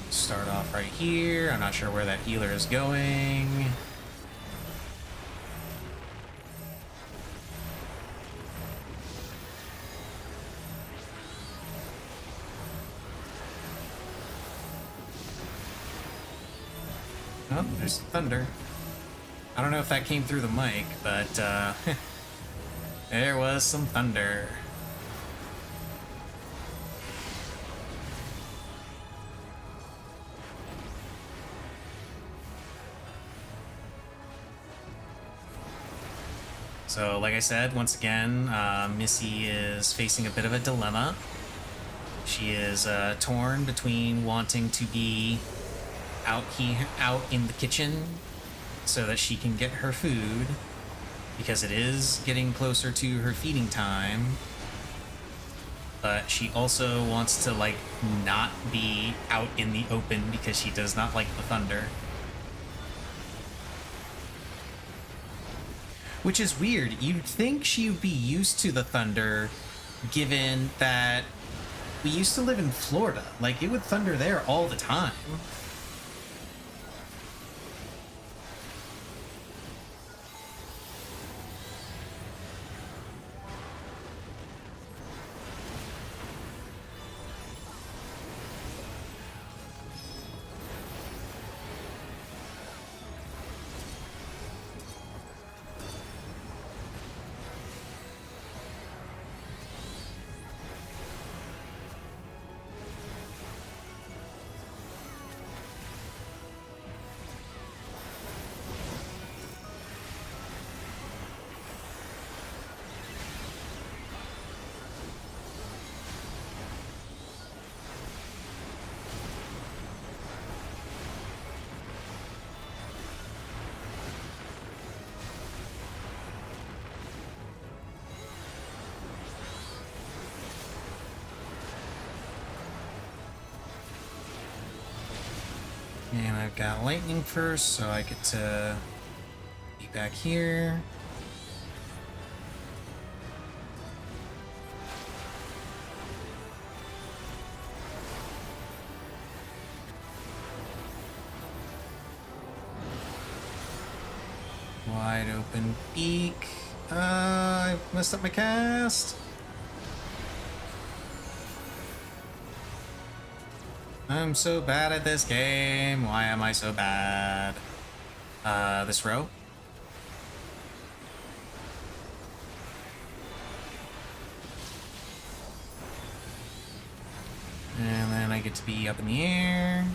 Start off right here. I'm not sure where that healer is going. Oh, there's thunder. I don't know if that came through the mic, but there was some thunder. So, like I said, once again, Missy is facing a bit of a dilemma. She is torn between wanting to be out in the kitchen so that she can get her food, because it is getting closer to her feeding time, but she also wants to, like, not be out in the open because she does not like the thunder. Which is weird. You'd think she would be used to the thunder, given that we used to live in Florida. Like, it would thunder there all the time. And I've got lightning first, so I get to be back here. Wide open beak. I messed up my cast. I'm so bad at this game. Why am I so bad? This row? And then I get to be up in the air.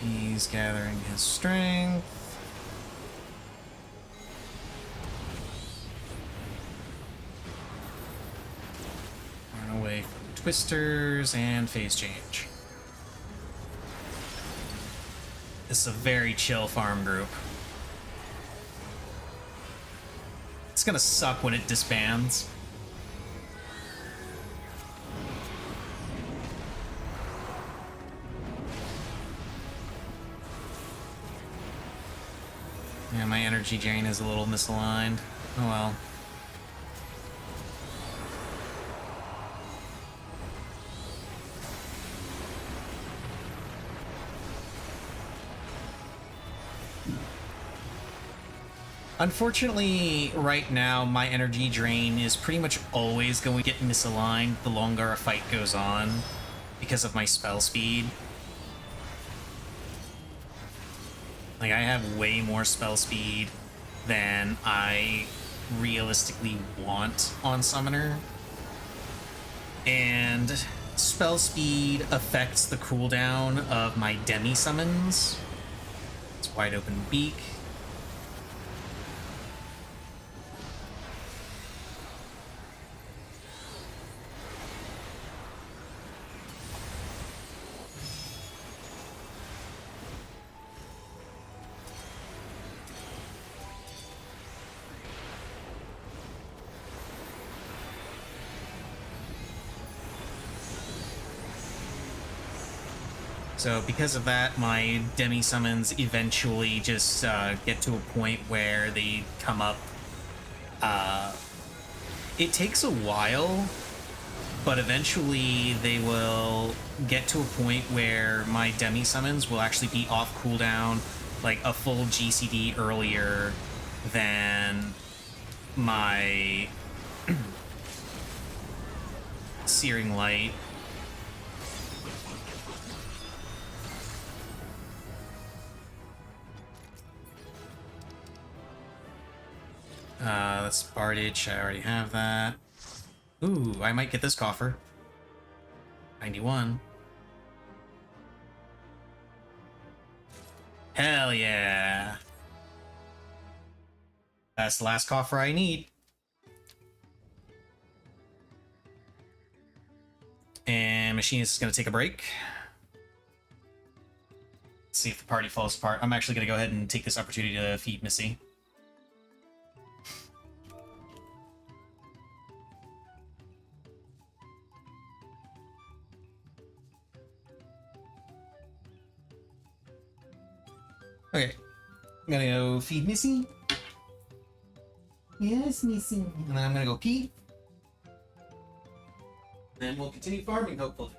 He's gathering his strength. Run away from twisters and phase change. This is a very chill farm group. It's gonna suck when it disbands. Yeah, my energy drain is a little misaligned. Oh well. Unfortunately, right now, my energy drain is pretty much always going to get misaligned the longer a fight goes on because of my spell speed. Like, I have way more spell speed than I realistically want on Summoner. And spell speed affects the cooldown of my demi summons. It's Wide Open Beak. So because of that, my demi summons eventually just get to a point where they come up. It takes a while, but eventually they will get to a point where my demi summons will actually be off cooldown like a full GCD earlier than my Searing Light. That's Bardage. I already have that. Ooh, I might get this coffer. 91. Hell yeah. That's the last coffer I need. And Machinist is going to take a break. Let's see if the party falls apart. I'm actually going to go ahead and take this opportunity to feed Missy. Okay, I'm gonna go feed Missy. Yes, Missy. And then I'm gonna go pee. Then we'll continue farming, hopefully.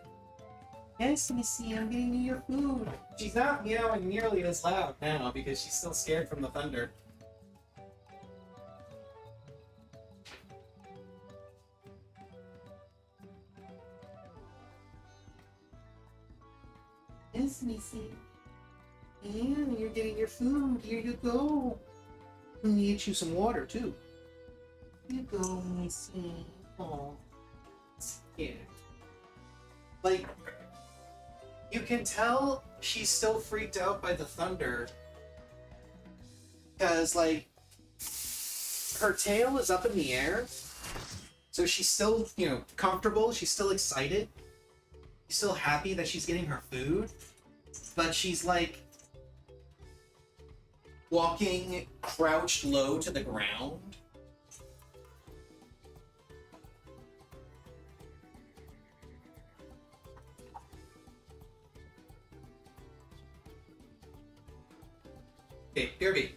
Yes, Missy, I'm getting you your food. She's not meowing nearly as loud now because she's still scared from the thunder. Yes, Missy. Yeah, you're getting your food. Here you go. Let me get you some water, too. Here you go, Missy. Oh, yeah. Like, you can tell she's still freaked out by the thunder. Because, like, her tail is up in the air. So she's still, comfortable. She's still excited. She's still happy that she's getting her food. But she's, like, walking crouched low to the ground. Okay, BRB.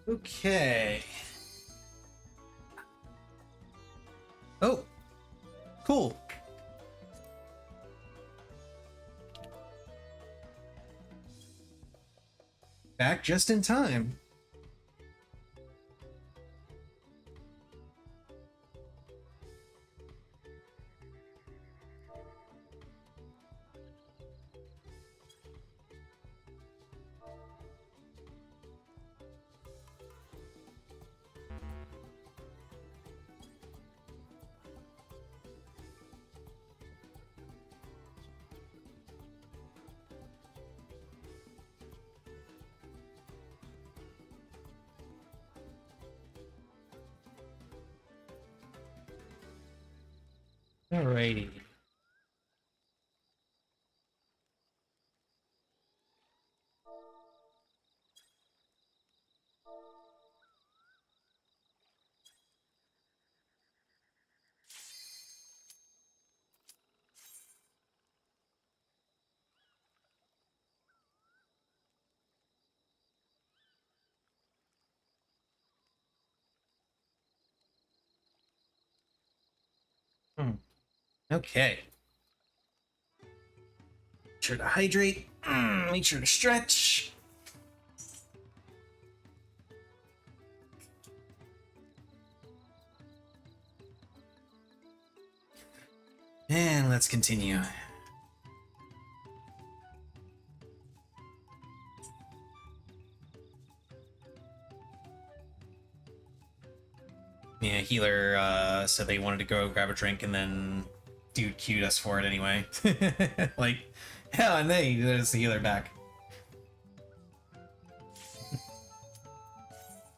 Okay. Oh, Back just in time. Alrighty. Hmm. Okay. Make sure to hydrate. Make sure to stretch. And let's continue. Yeah, healer said they wanted to go grab a drink, and then dude queued us for it anyway. Like, hell, and then there's the healer back.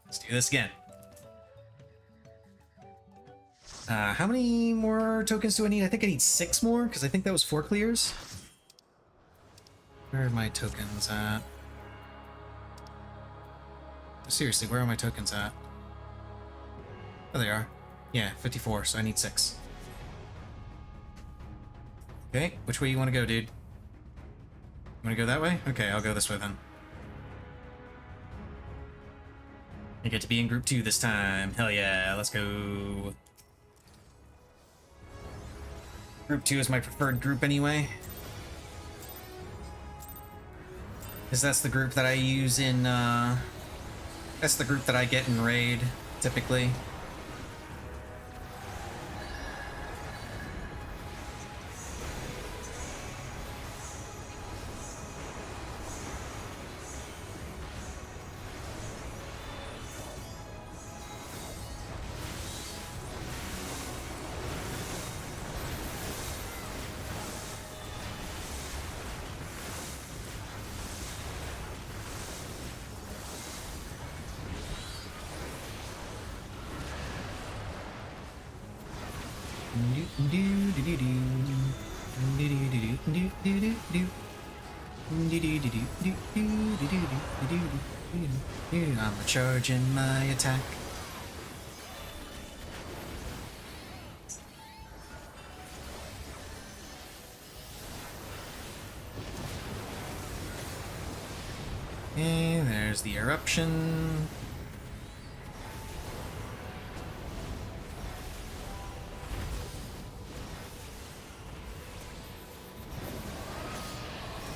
Let's do this again. How many more tokens do I need? I think I need 6 more, because I think that was 4 clears. Where are my tokens at? Seriously, where are my tokens at? Oh, they are. Yeah, 54, so I need 6. Okay, which way you want to go, dude? You want to go that way? Okay, I'll go this way then. I get to be in group 2 this time. Hell yeah, let's go. Group 2 is my preferred group anyway. Because that's the group that I use in, that's the group that I get in Raid, typically. I'm charging my attack. And there's the eruption.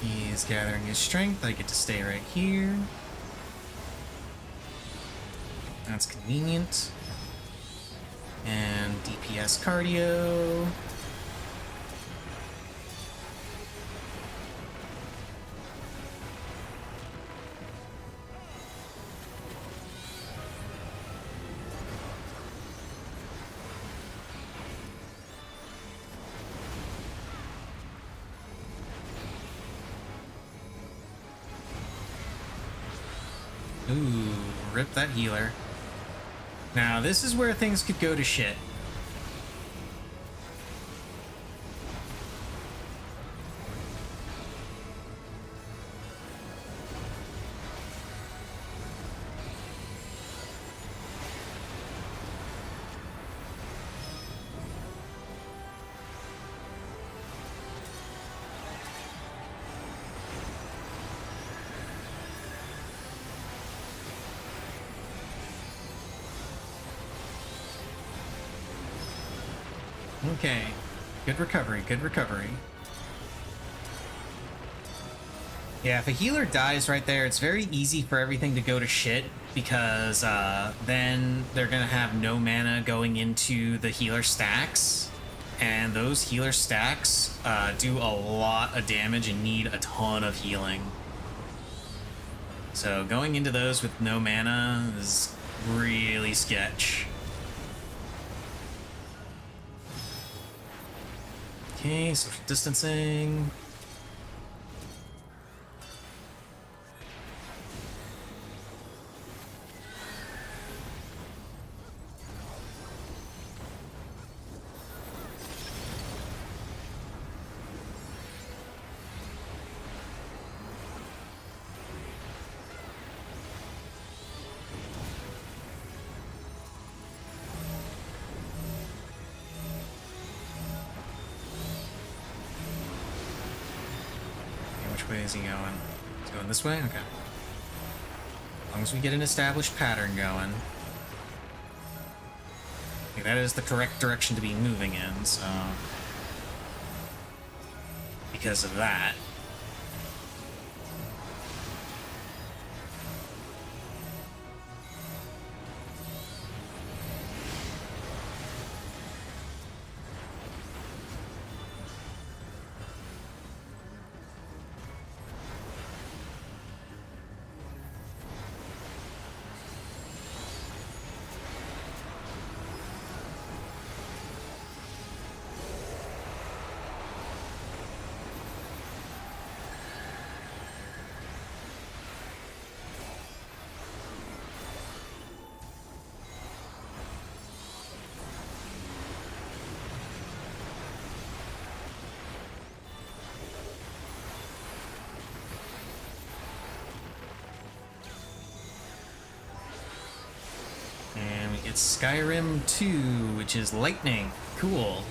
He's gathering his strength. I get to stay right here. That's convenient. And DPS cardio. Ooh, rip that healer. Now, this is where things could go to shit. Okay. Good recovery, good recovery. Yeah, if a healer dies right there, it's very easy for everything to go to shit because then they're gonna have no mana going into the healer stacks, and those healer stacks do a lot of damage and need a ton of healing. So going into those with no mana is really sketch. Okay, social distancing. Which way is he going? He's going this way? Okay. As long as we get an established pattern going. I think that is the correct direction to be moving in, so... Because of that. And we get Skyrim 2, which is lightning. Cool.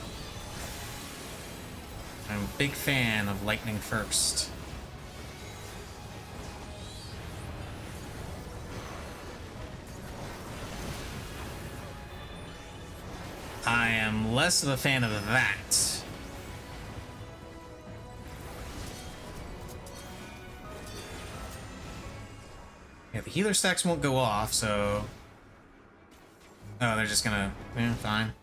I'm a big fan of lightning first. I am less of a fan of that. Yeah, the healer stacks won't go off, so... Oh, they're just gonna... Yeah, fine.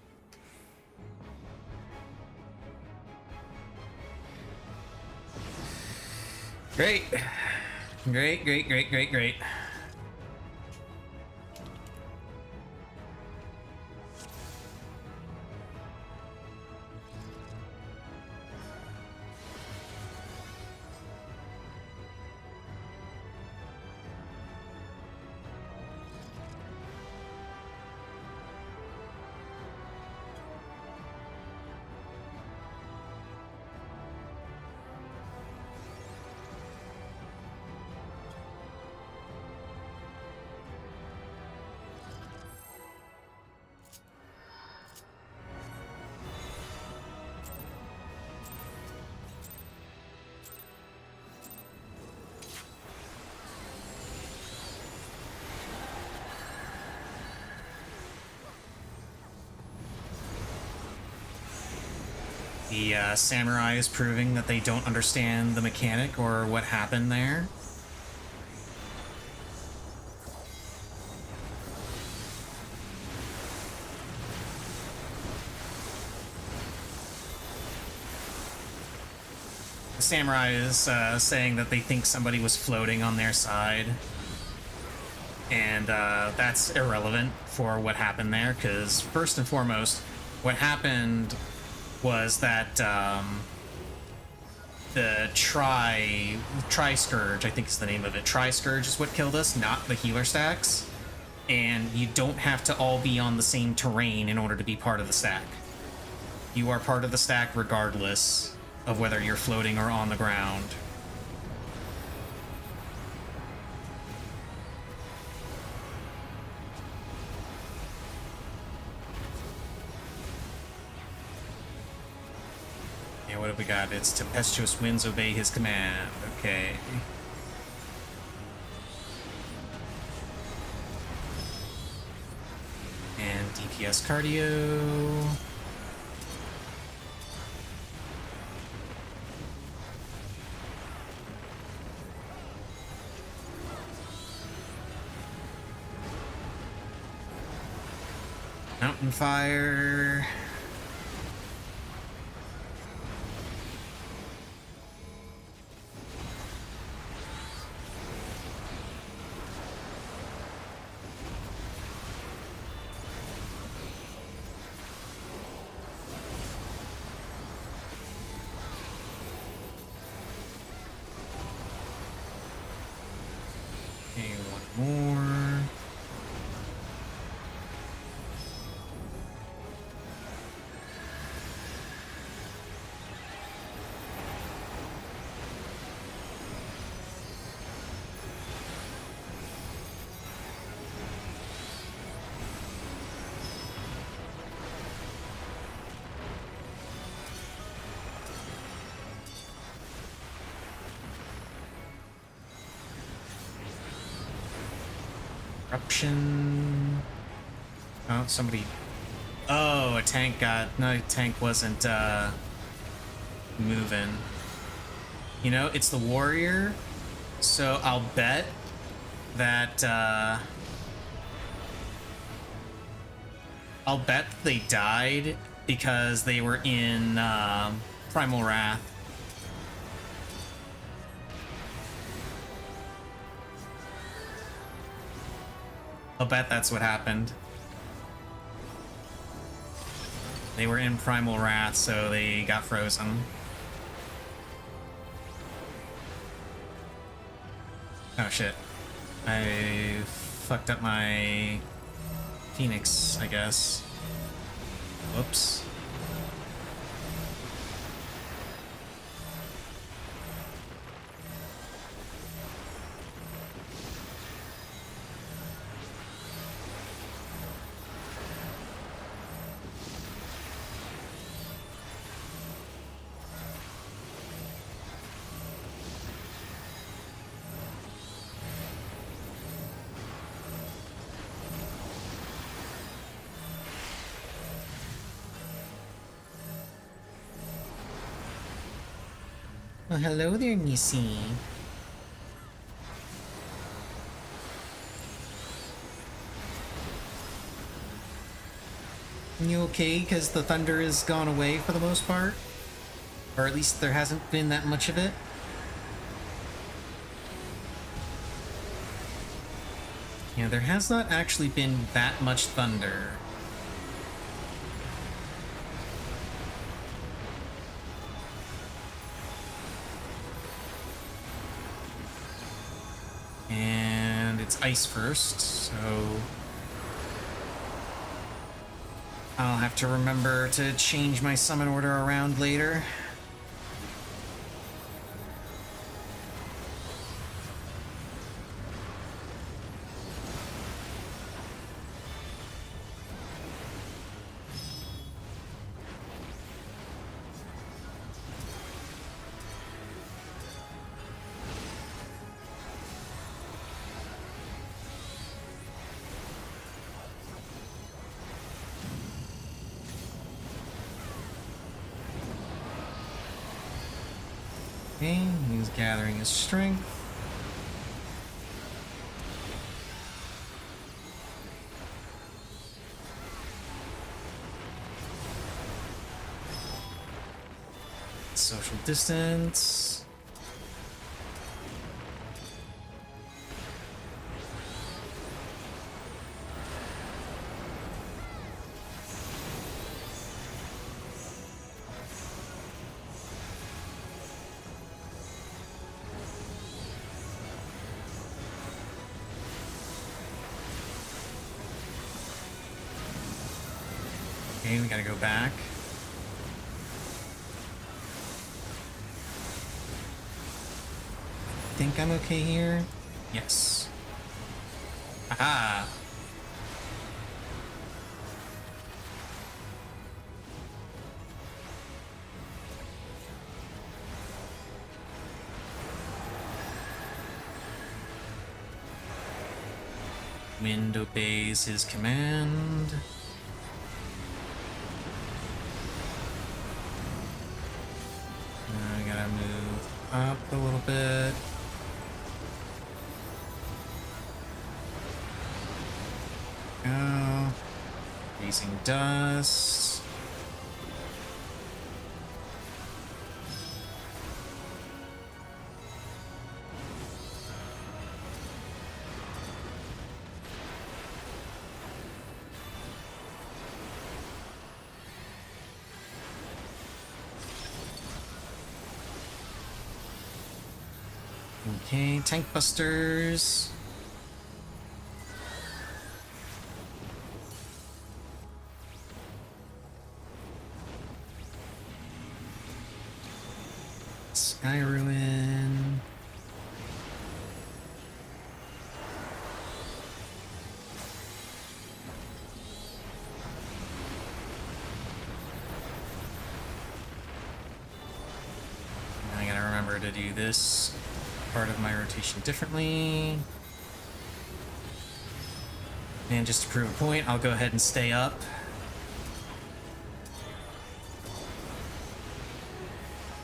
Great. Great, great, great, great, great. The samurai is proving that they don't understand the mechanic or what happened there. The samurai is saying that they think somebody was floating on their side. And that's irrelevant for what happened there, because first and foremost, what happened was that the Tri-Scourge, I think is the name of it. Tri-Scourge is what killed us, not the healer stacks. And you don't have to all be on the same terrain in order to be part of the stack. You are part of the stack regardless of whether you're floating or on the ground. What have we got? It's tempestuous winds obey his command. Okay. And DPS cardio. Mountain fire. Okay, one more. Eruption. Oh, somebody. Oh, a tank got. No, tank wasn't moving. You know, it's the warrior, so I'll bet that they died because they were in Primal Wrath. I'll bet that's what happened. They were in Primal Wrath, so they got frozen. Oh shit. I fucked up my Phoenix, I guess. Whoops. Well, hello there, Nisi. You okay? Because the thunder is gone away for the most part? Or at least there hasn't been that much of it? Yeah, there has not actually been that much thunder. And it's ice first, so I'll have to remember to change my summon order around later. Okay, he's gathering his strength. Social distance. Okay, we gotta go back. I think I'm okay here. Yes. Aha! Wind obeys his command. I gotta move up a little bit. Go. Blazing Dust. Okay, Tank Busters. Sky Ruin. Now I gotta remember to do this part of my rotation differently. And just to prove a point, I'll go ahead and stay up.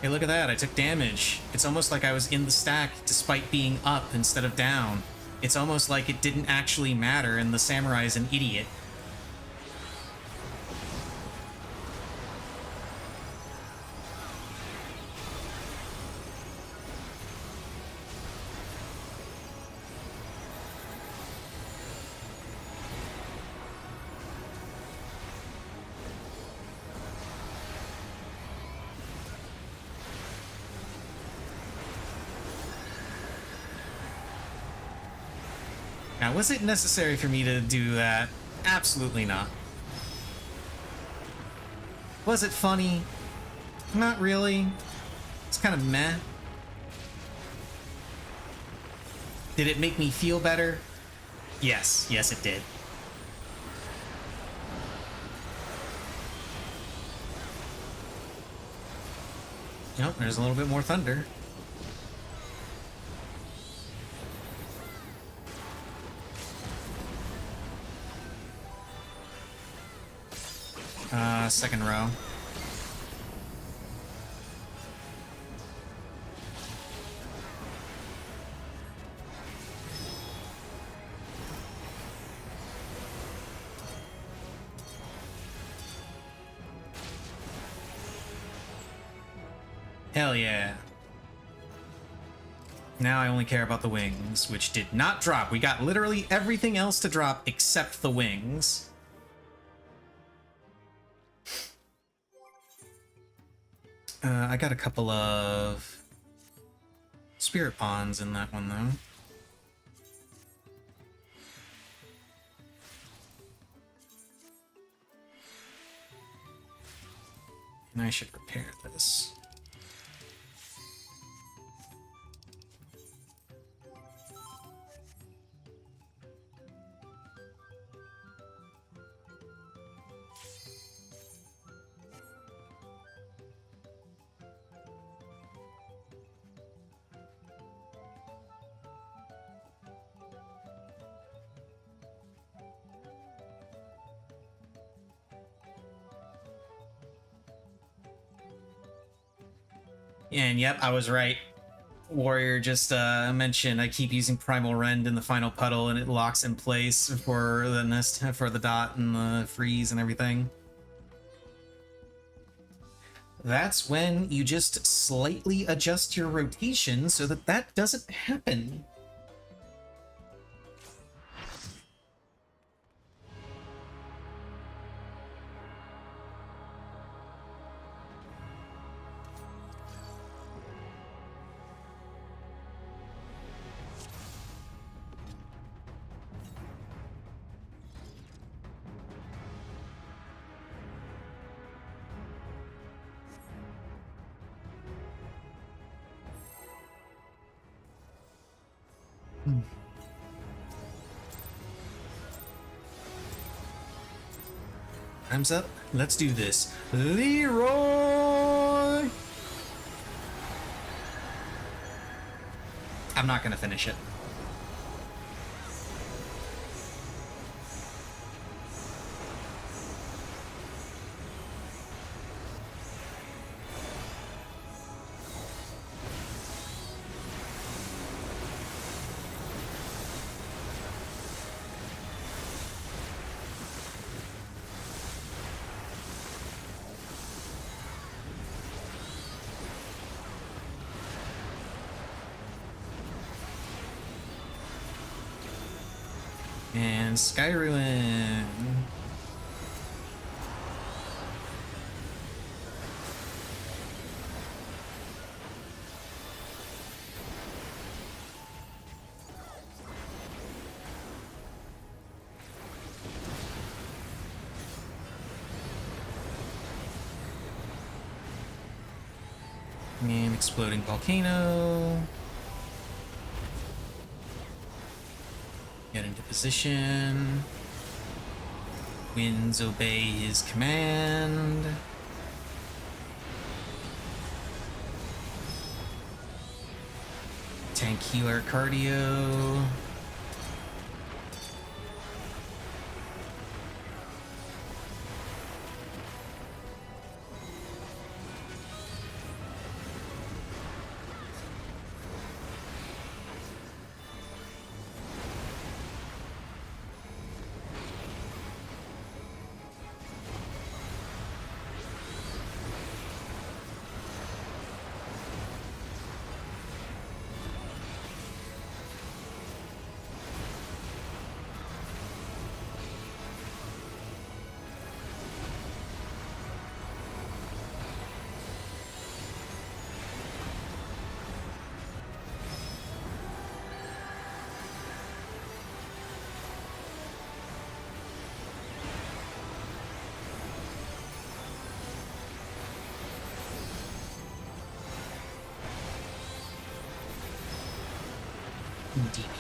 Hey, look at that, I took damage. It's almost like I was in the stack despite being up instead of down. It's almost like it didn't actually matter and the samurai is an idiot. Now, was it necessary for me to do that? Absolutely not. Was it funny? Not really. It's kind of meh. Did it make me feel better? Yes. Yes, it did. Nope, there's a little bit more thunder. Second row. Hell yeah. Now I only care about the wings, which did not drop. We got literally everything else to drop except the wings. I got a couple of spirit pawns in that one, though. And I should repair this. And yep, I was right. Warrior just mentioned I keep using Primal Rend in the final puddle and it locks in place for the nest, for the dot and the freeze and everything. That's when you just slightly adjust your rotation so that that doesn't happen. Time's up. Let's do this. Leroy! I'm not gonna finish it. And Sky Ruin. And Exploding Volcano. Get into position. Winds obey his command. Tank healer cardio.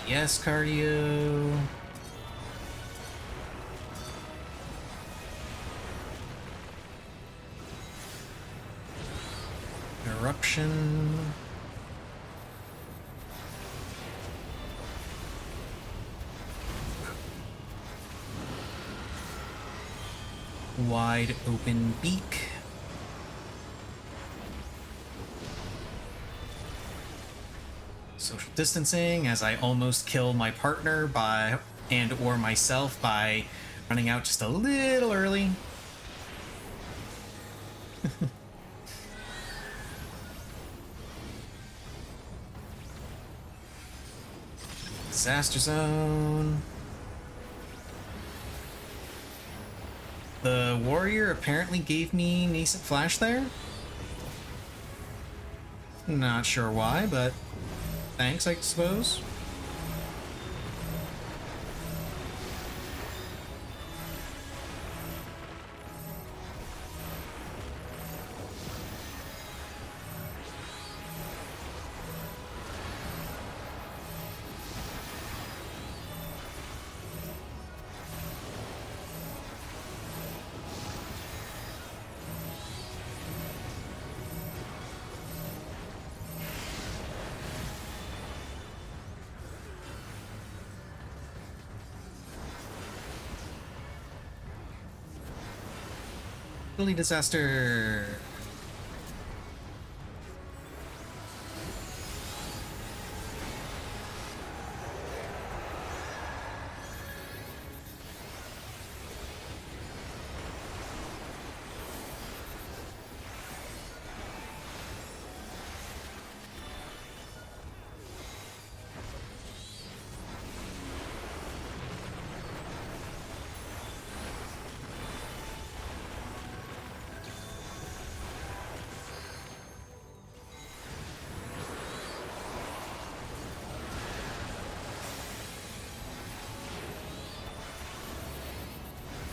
DPS cardio. Eruption. Wide open beak. Social distancing as I almost kill my partner by or myself by running out just a little early. Disaster zone. The warrior apparently gave me nascent flash there. Not sure why, but thanks, I suppose. Billy disaster.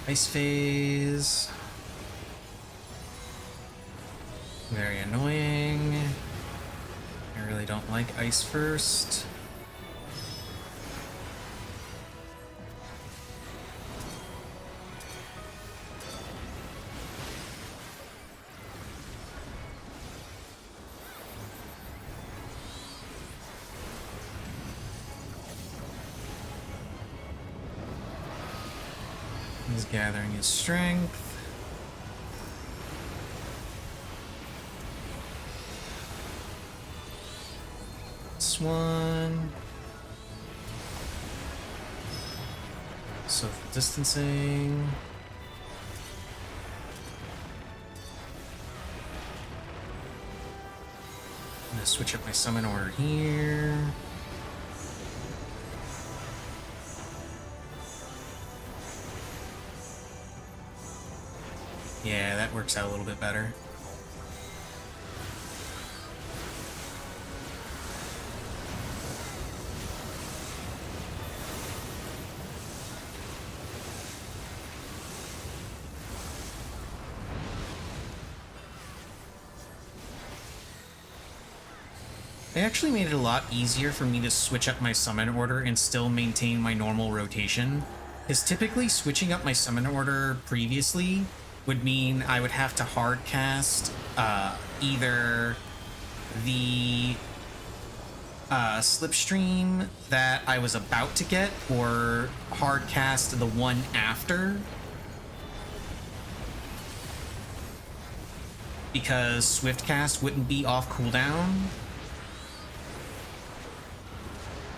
Ice phase. Very annoying. I really don't like ice first. He's gathering his strength. This one. Social distancing. I'm gonna switch up my summon order here. Yeah, that works out a little bit better. They actually made it a lot easier for me to switch up my summon order and still maintain my normal rotation. Because typically switching up my summon order previously would mean I would have to hard cast either the slipstream that I was about to get or hard cast the one after. Because Swiftcast wouldn't be off cooldown.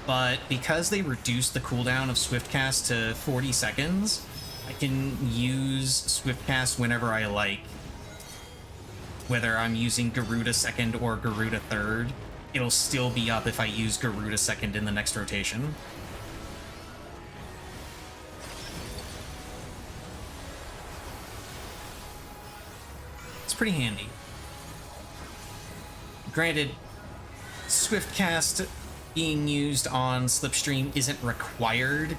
But because they reduced the cooldown of Swiftcast to 40 seconds, I can use Swiftcast whenever I like. Whether I'm using Garuda second or Garuda third, it'll still be up if I use Garuda second in the next rotation. It's pretty handy. Granted, Swiftcast being used on Slipstream isn't required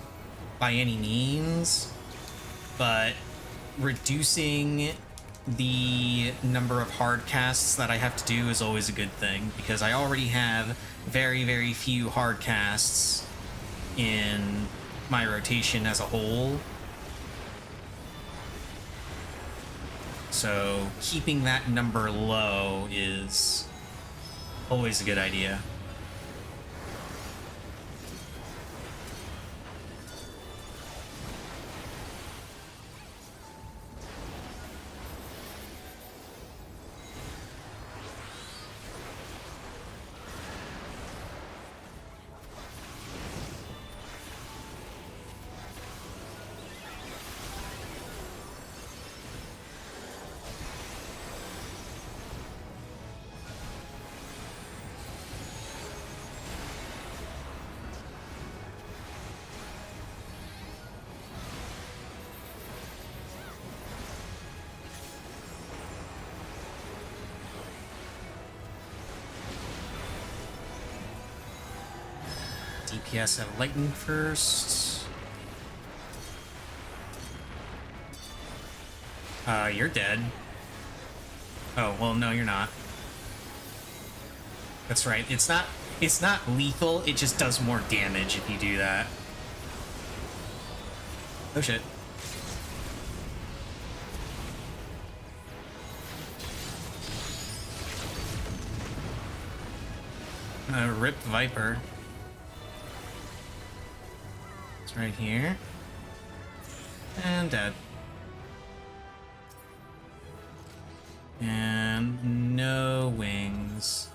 by any means, but reducing the number of hard casts that I have to do is always a good thing, because I already have very, very few hard casts in my rotation as a whole. So keeping that number low is always a good idea. DPS at lightning first. You're dead. Oh, well, no, you're not. That's right. It's not lethal, it just does more damage if you do that. Oh shit. Rip Viper. It's right here. And dead. And no wings.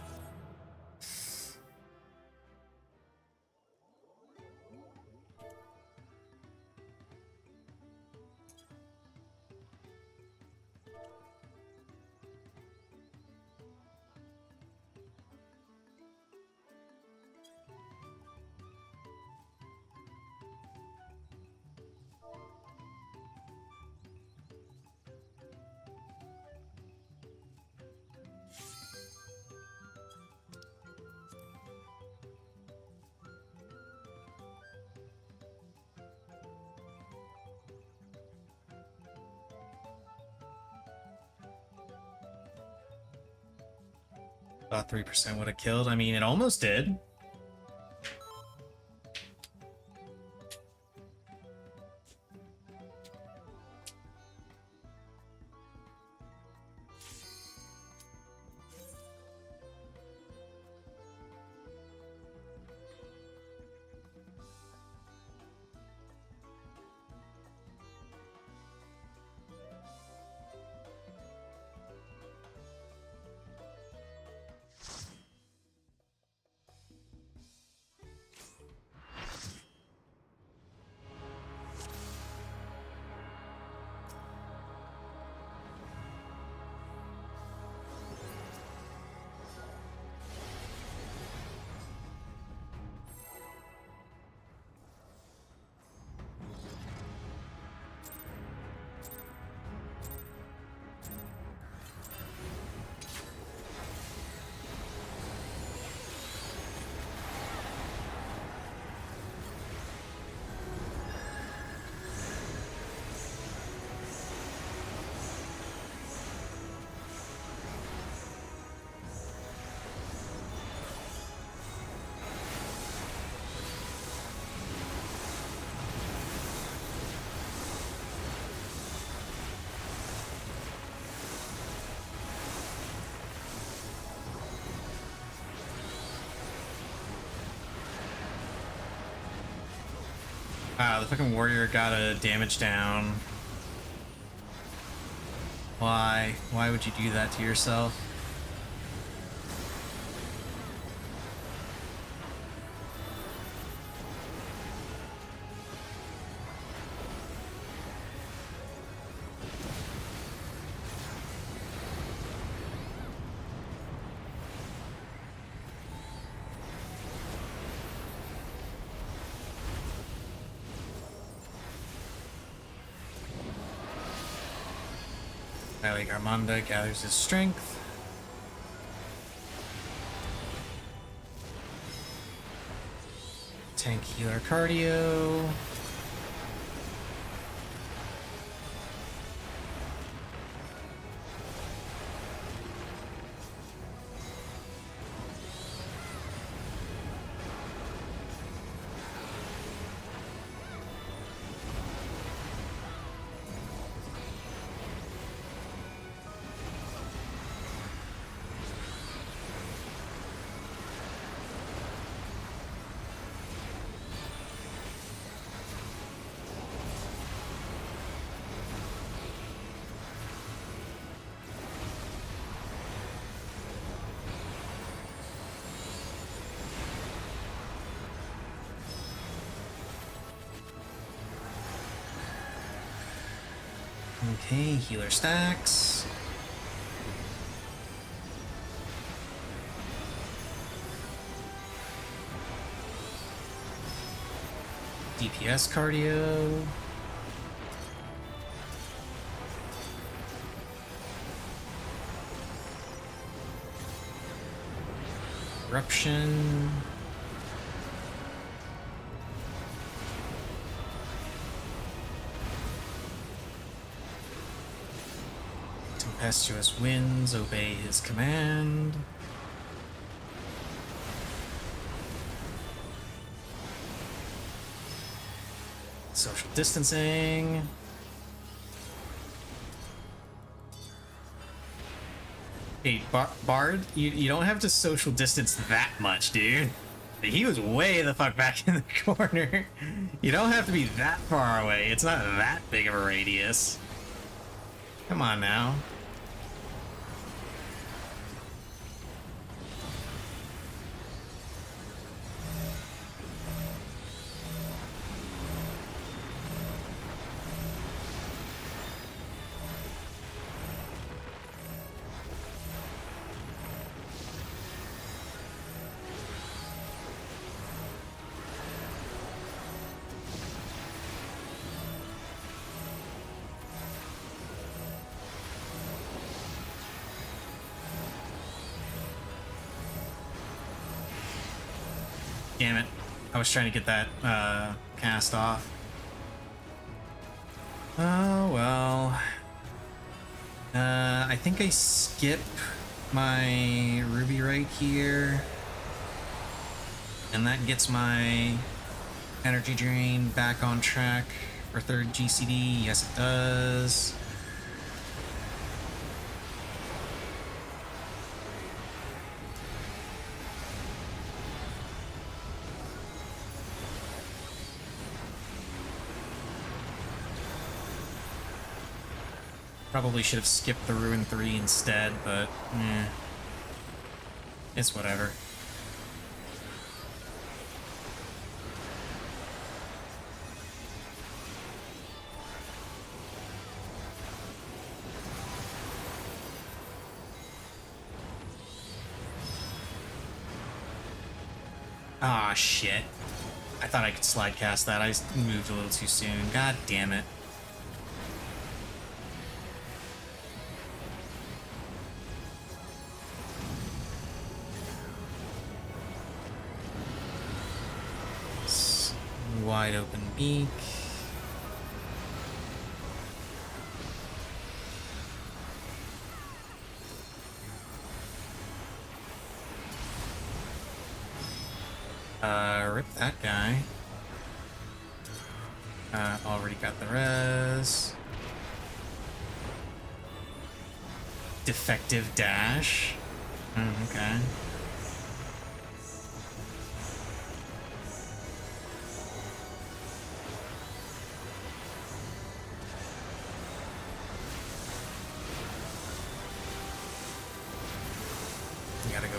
About 3% would have killed. I mean, it almost did. Wow, the fucking warrior got a damage down. Why? Why would you do that to yourself? Like Armanda gathers his strength. Tank healer cardio. Okay, healer stacks. DPS cardio. Eruption. Tempestuous winds obey his command. Social distancing. Hey, Bard, you don't have to social distance that much, dude. He was way the fuck back in the corner. You don't have to be that far away. It's not that big of a radius. Come on now. Damn it. I was trying to get that cast off. Oh, well. I think I skip my Ruby right here. And that gets my energy drain back on track for third GCD. Yes, it does. Probably should have skipped the Ruin 3 instead, but it's whatever. Ah, shit. I thought I could slide cast that. I moved a little too soon. God damn it. Wide open beak. Rip that guy. Already got the res. Defective dash. Okay.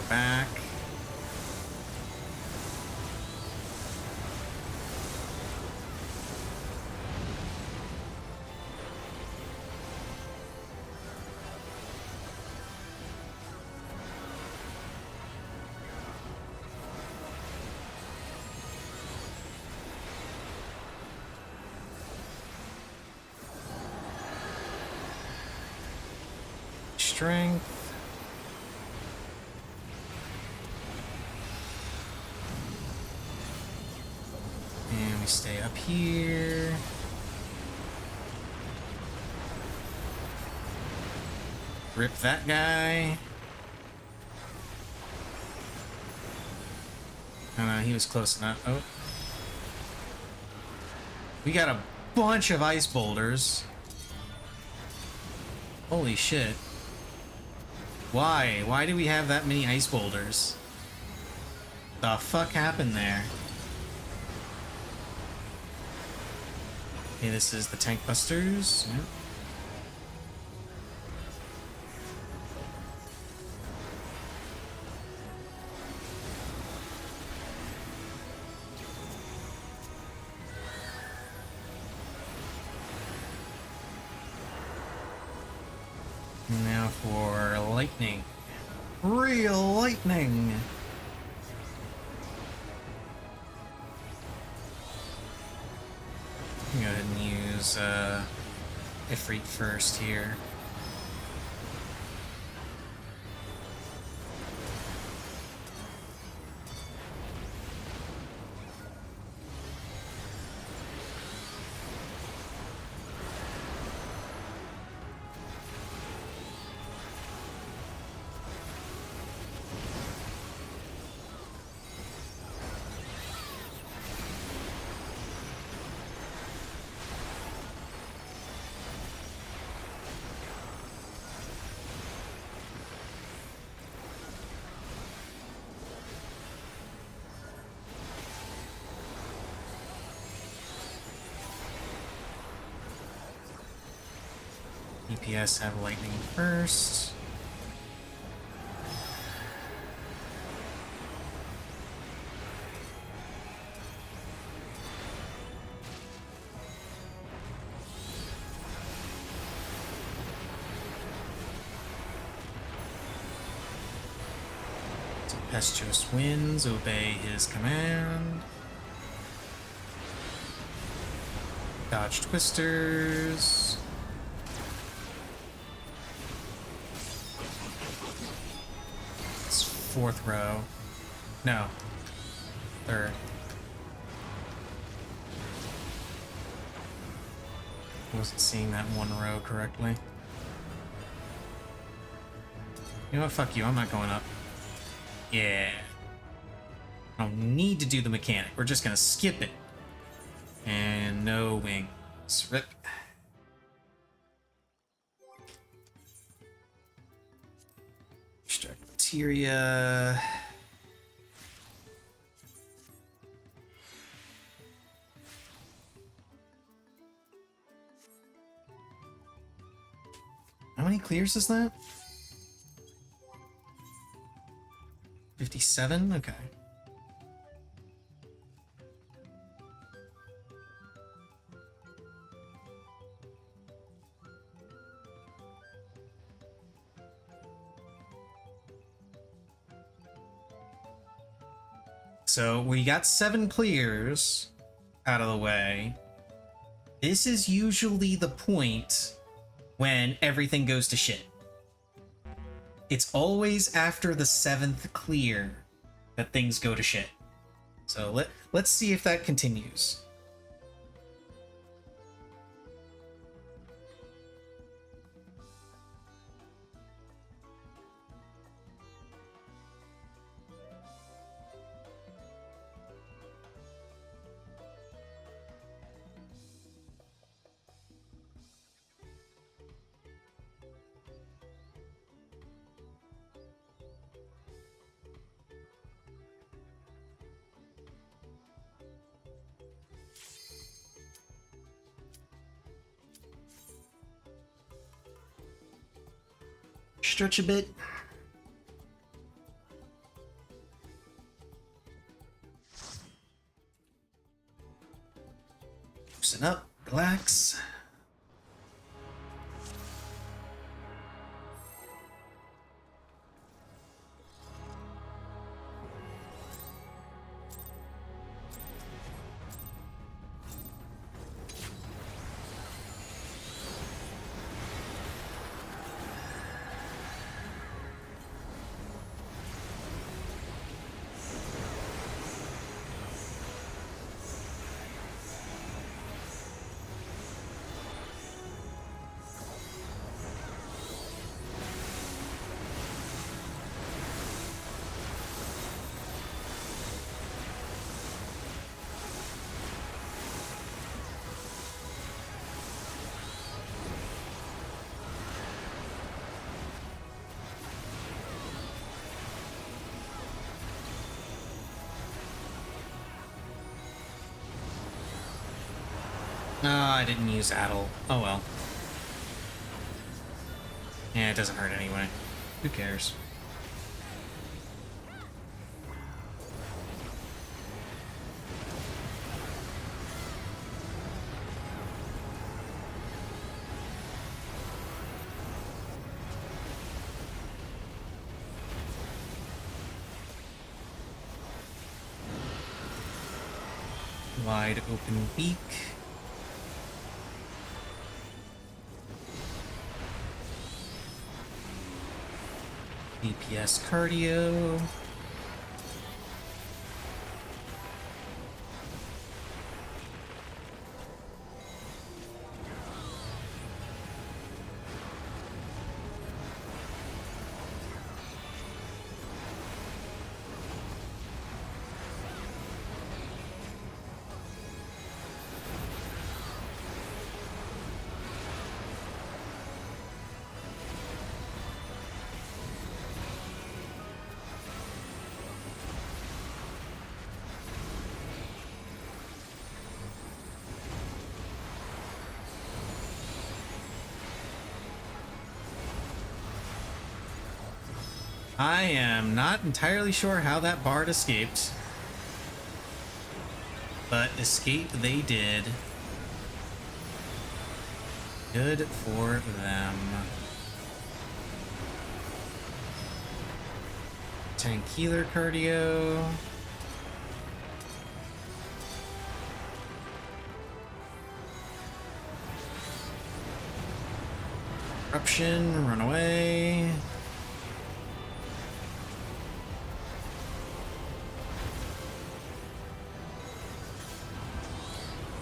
back. Strength. And we stay up here. Rip that guy. Oh no, he was close enough. Oh. We got a bunch of ice boulders. Holy shit. Why? Why do we have that many ice boulders? The fuck happened there? Okay, this is the tank busters. Yep. Now for lightning. Real lightning! Go ahead and use Ifrit first here. DPS have lightning first. Tempestuous winds obey his command. Dodge twisters. It's fourth row. No. Third. I wasn't seeing that one row correctly. You know what? Fuck you. I'm not going up. Yeah. I don't need to do the mechanic. We're just gonna skip it. And no wings. Rip. Extract materia. How many clears is that? 57? Okay. So we got 7 clears out of the way. This is usually the point when everything goes to shit. It's always after the 7th clear that things go to shit. So let's see if that continues. Stretch a bit. sucks. No, I didn't use Addle. Oh well. Yeah, it doesn't hurt anyway. Who cares? Wide open beak. DPS cardio. I am not entirely sure how that bard escaped, but escape they did. Good for them. Tank healer cardio. Corruption, run away.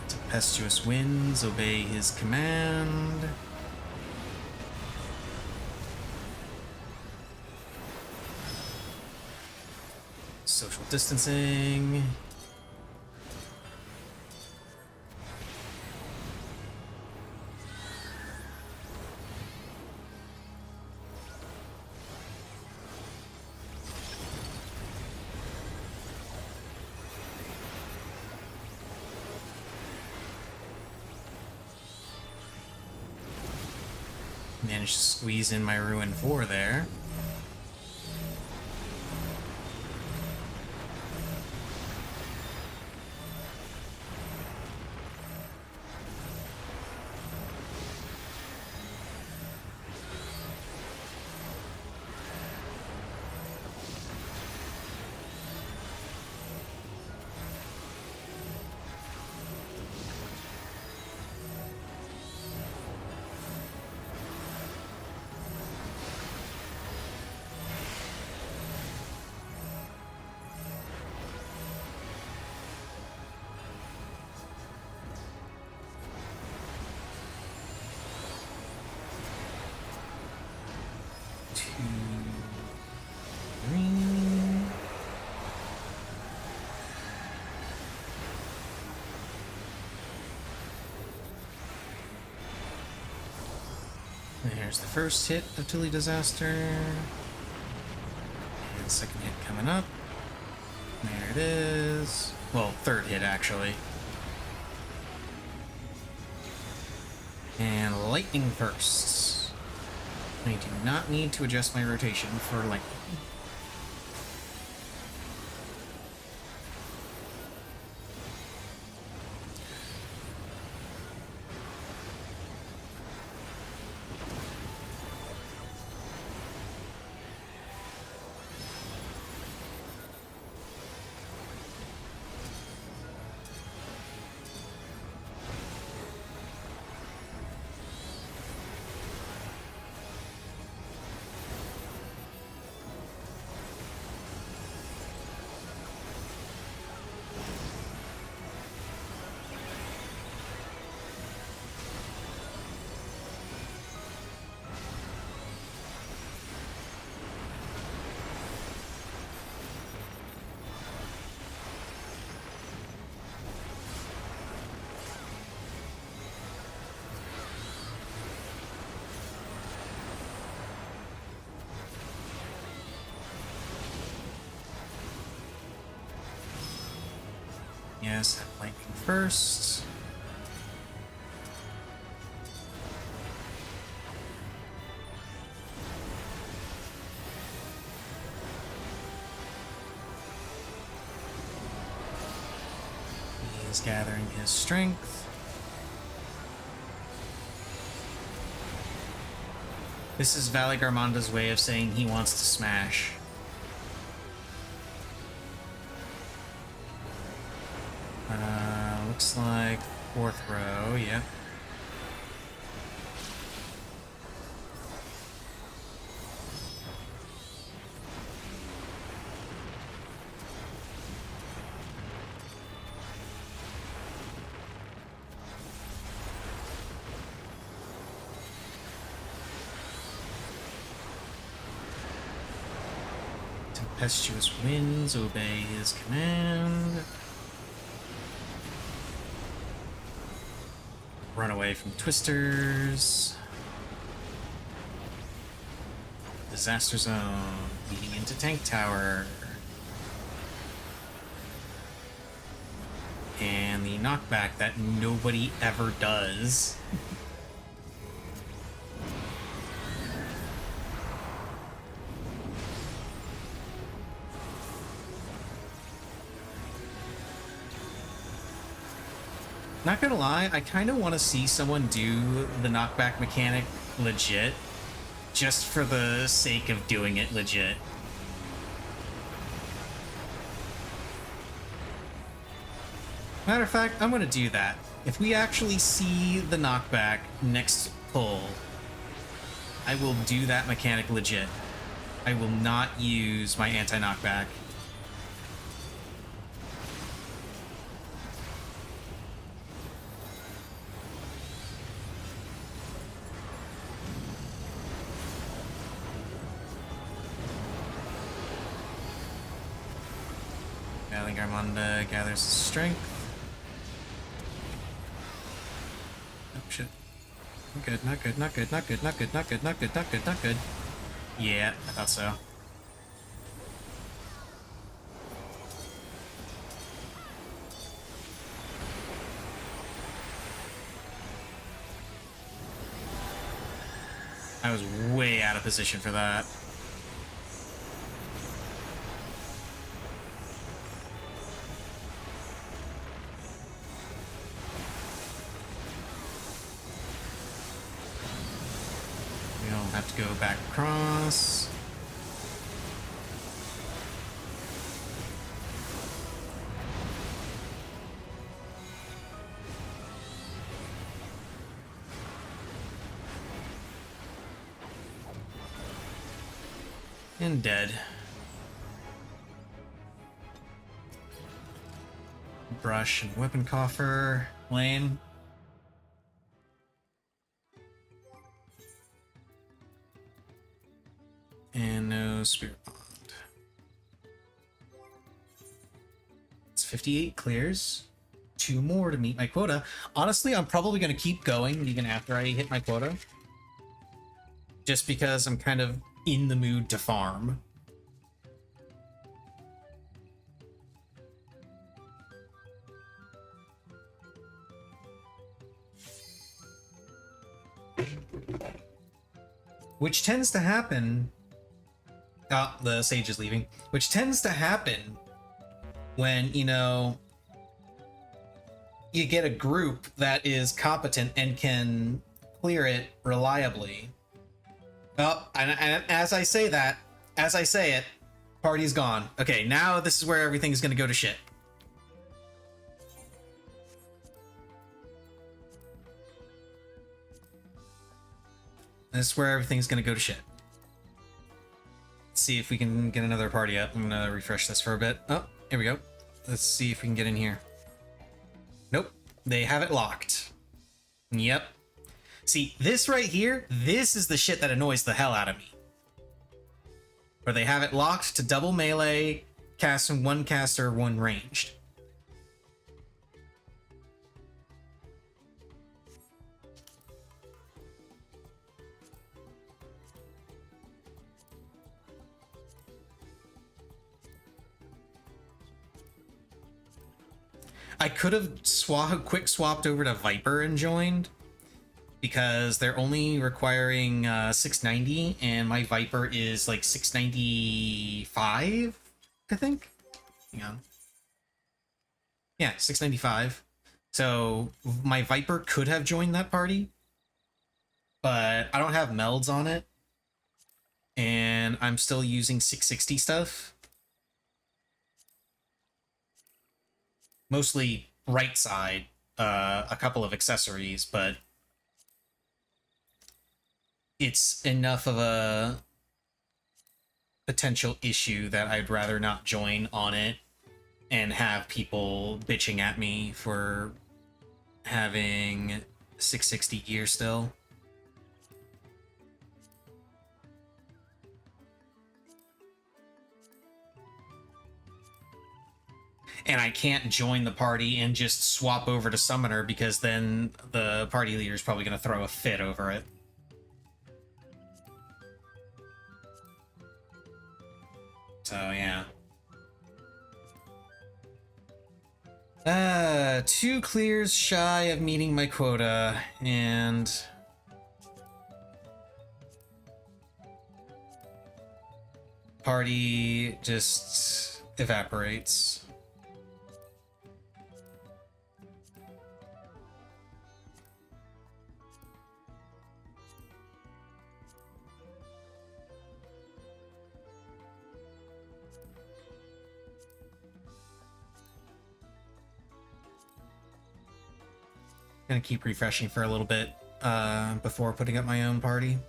Tempestuous winds, obey his command. Social distancing. Managed to squeeze in my Ruin 4 there. There's the first hit of Tuli Disaster. And second hit coming up. There it is. Well, third hit, actually. And lightning first. I do not need to adjust my rotation for lightning. guess have lightning first. He's gathering his strength. This is Valley Garmonda's way of saying he wants to smash. Looks like 4th row, yep. Tempestuous winds obey his command. Run away from twisters. Disaster zone leading into tank tower. And the knockback that nobody ever does. Not gonna lie, I kind of want to see someone do the knockback mechanic legit, just for the sake of doing it legit. Matter of fact, I'm gonna do that. If we actually see the knockback next pull, I will do that mechanic legit. I will not use my anti-knockback. Garmonda gathers strength. Oh shit. Not good, not good, not good, not good, not good, not good, not good, not good, not good. Yeah, I thought so. I was way out of position for that. Have to go back across. And dead. Brush and weapon coffer. Lane. And no spirit bond. It's 58 clears. 2 more to meet my quota. Honestly, I'm probably going to keep going even after I hit my quota. Just because I'm kind of in the mood to farm. Which tends to happen... Oh, the sage is leaving. Which tends to happen when, you know, you get a group that is competent and can clear it reliably. Oh, and as I say that, as I say it, party's gone. Okay, now this is where everything's gonna go to shit. This is where everything's gonna go to shit. Let's see if we can get another party up. I'm gonna refresh this for a bit. Oh, here we go. Let's see if we can get in here. Nope, they have it locked. Yep. See, this right here, this is the shit that annoys the hell out of me. Where they have it locked to double melee, cast from 1 caster, 1 ranged. I could have quick swapped over to Viper and joined, because they're only requiring 690, and my Viper is like 695, I think. Hang on. Yeah, 695. So my Viper could have joined that party, but I don't have melds on it, and I'm still using 660 stuff. Mostly right side, a couple of accessories, but it's enough of a potential issue that I'd rather not join on it and have people bitching at me for having 660 gear still. And I can't join the party and just swap over to Summoner, because then the party leader is probably going to throw a fit over it. So, yeah. 2 clears shy of meeting my quota, and party just evaporates. Gonna keep refreshing for a little bit before putting up my own party.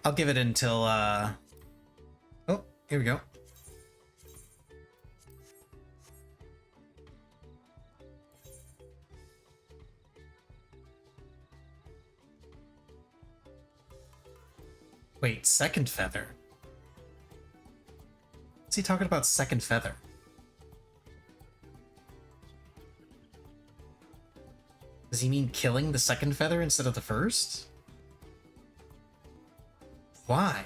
I'll give it until oh, here we go. Wait, second feather? What's he talking about, second feather? Does he mean killing the second feather instead of the first? Why?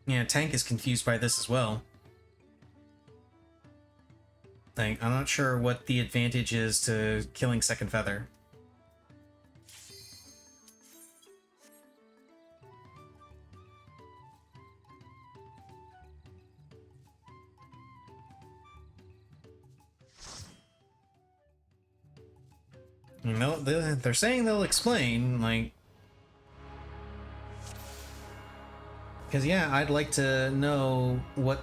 Yeah, Tank is confused by this as well. Like, I'm not sure what the advantage is to killing second feather. You know, they're saying they'll explain, like... Because, yeah, I'd like to know what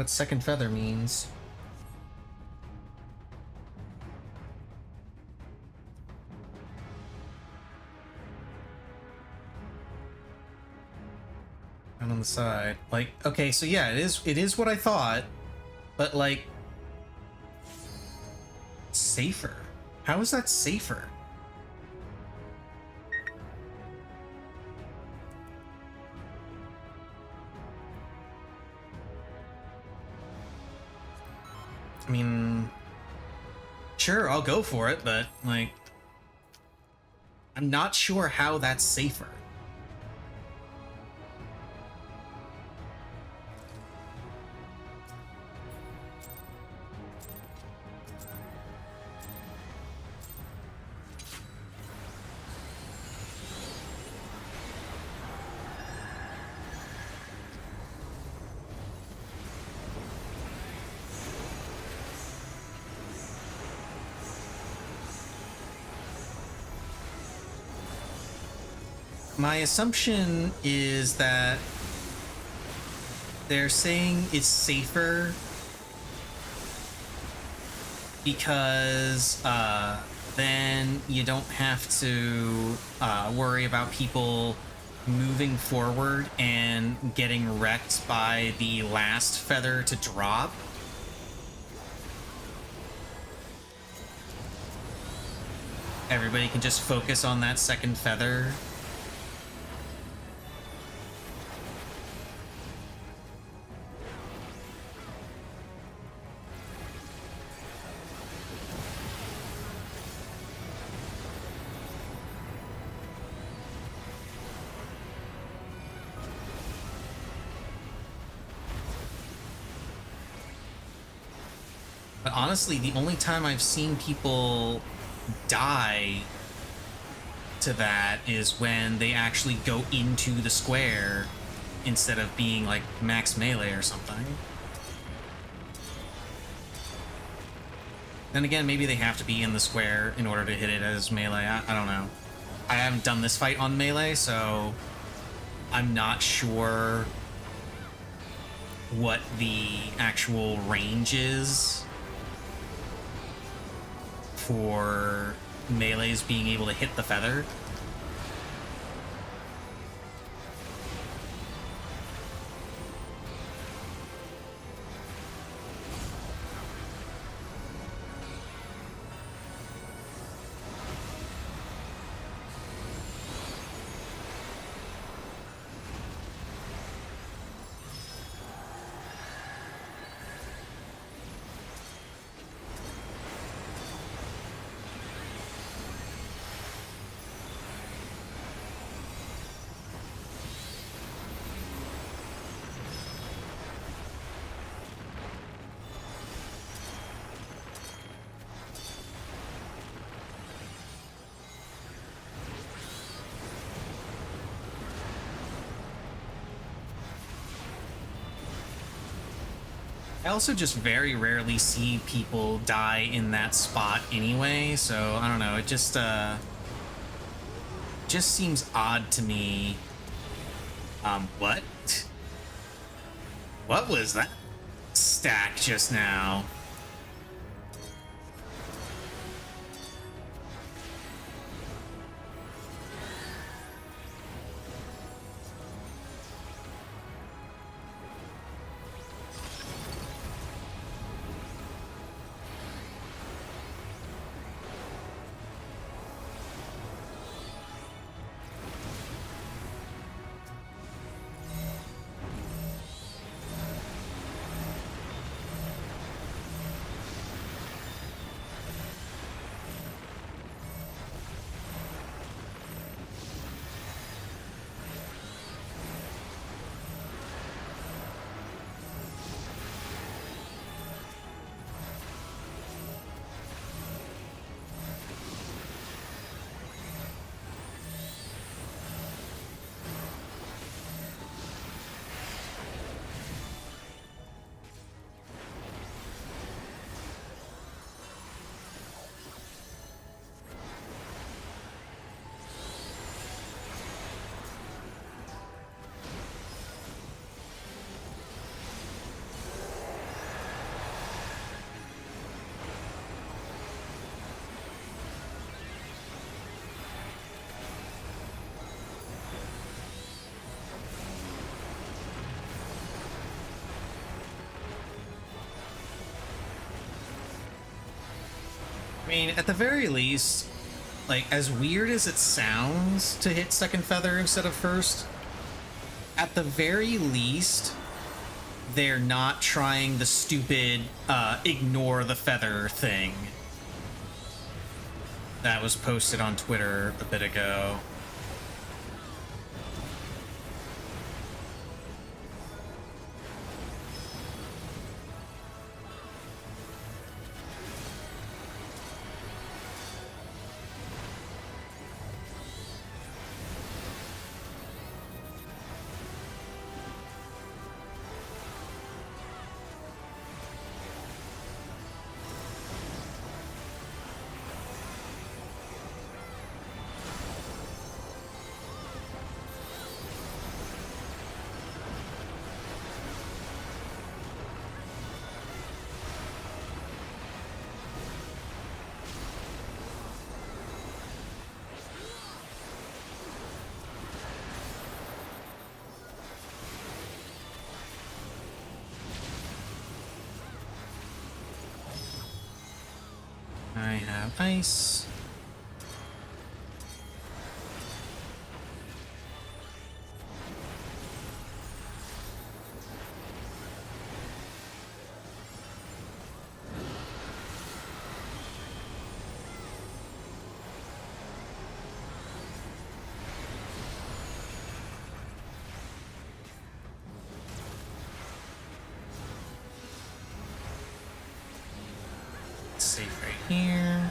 second feather means. And on the side. Like, okay, so yeah, it is what I thought, but like... Safer? How is that safer? I mean, sure, I'll go for it, but, like, I'm not sure how that's safer. My assumption is that they're saying it's safer because then you don't have to worry about people moving forward and getting wrecked by the last feather to drop. Everybody can just focus on that second feather. But honestly, the only time I've seen people die to that is when they actually go into the square instead of being like max melee or something. Then again, maybe they have to be in the square in order to hit it as melee. I don't know. I haven't done this fight on melee, so I'm not sure what the actual range is for melees being able to hit the feather. I also just very rarely see people die in that spot anyway, so I don't know, it just seems odd to me. What? What was that stack just now? I mean, at the very least, like, as weird as it sounds to hit second feather instead of first, at the very least, they're not trying the stupid ignore the feather thing that was posted on Twitter a bit ago. down ice. Safe right here.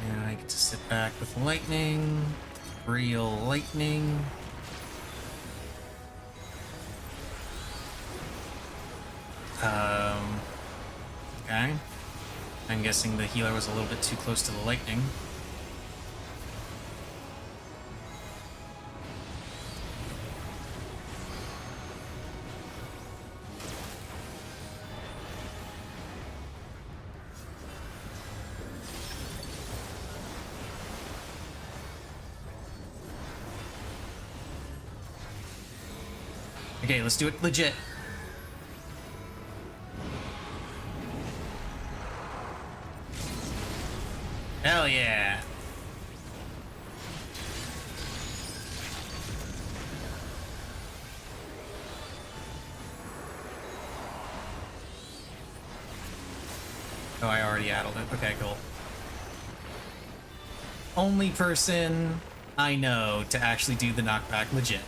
Now I get to sit back with lightning. Real lightning. Okay. I'm guessing the healer was a little bit too close to the lightning. Okay, let's do it legit. Hell yeah. Oh, I already addled it. Okay, cool. Only person I know to actually do the knockback legit.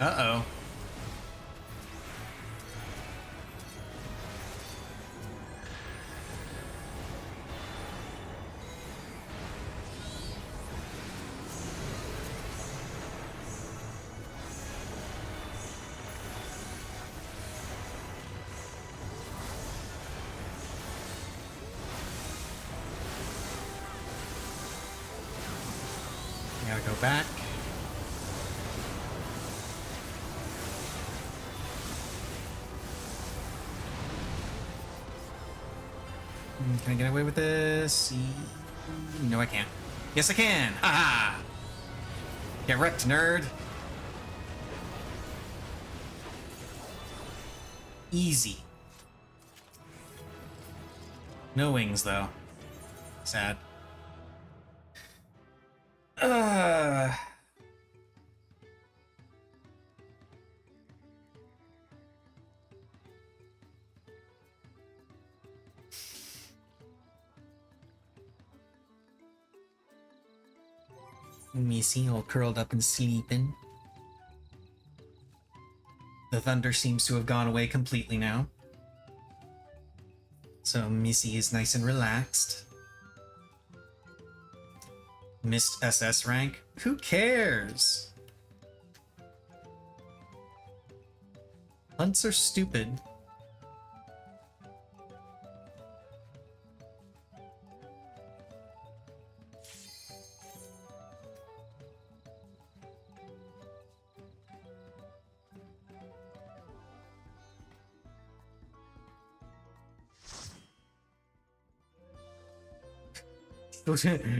Uh-oh. I gotta go back. Can I get away with this? No, I can't. Yes, I can! Haha! Get wrecked, nerd! Easy. No wings, though. Sad. Missy all curled up and sleeping. The thunder seems to have gone away completely now. So Missy is nice and relaxed. Missed SS rank? Who cares? Hunts are stupid.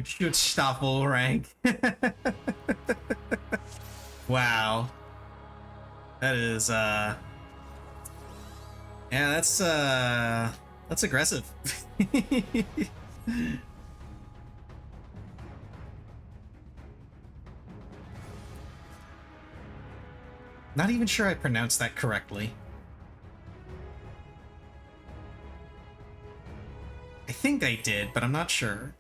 Shoot Staffel rank. Wow. That is yeah, that's aggressive. Not even sure I pronounced that correctly. I think I did, but I'm not sure.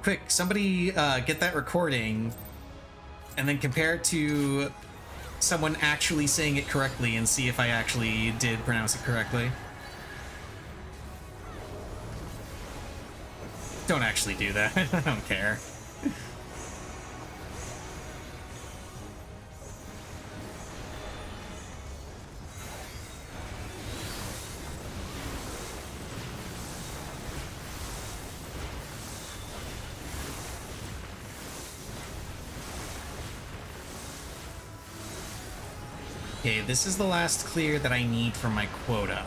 quick, somebody get that recording and then compare it to someone actually saying it correctly and see if I actually did pronounce it correctly. Don't actually do that. I don't care. Okay, this is the last clear that I need for my quota.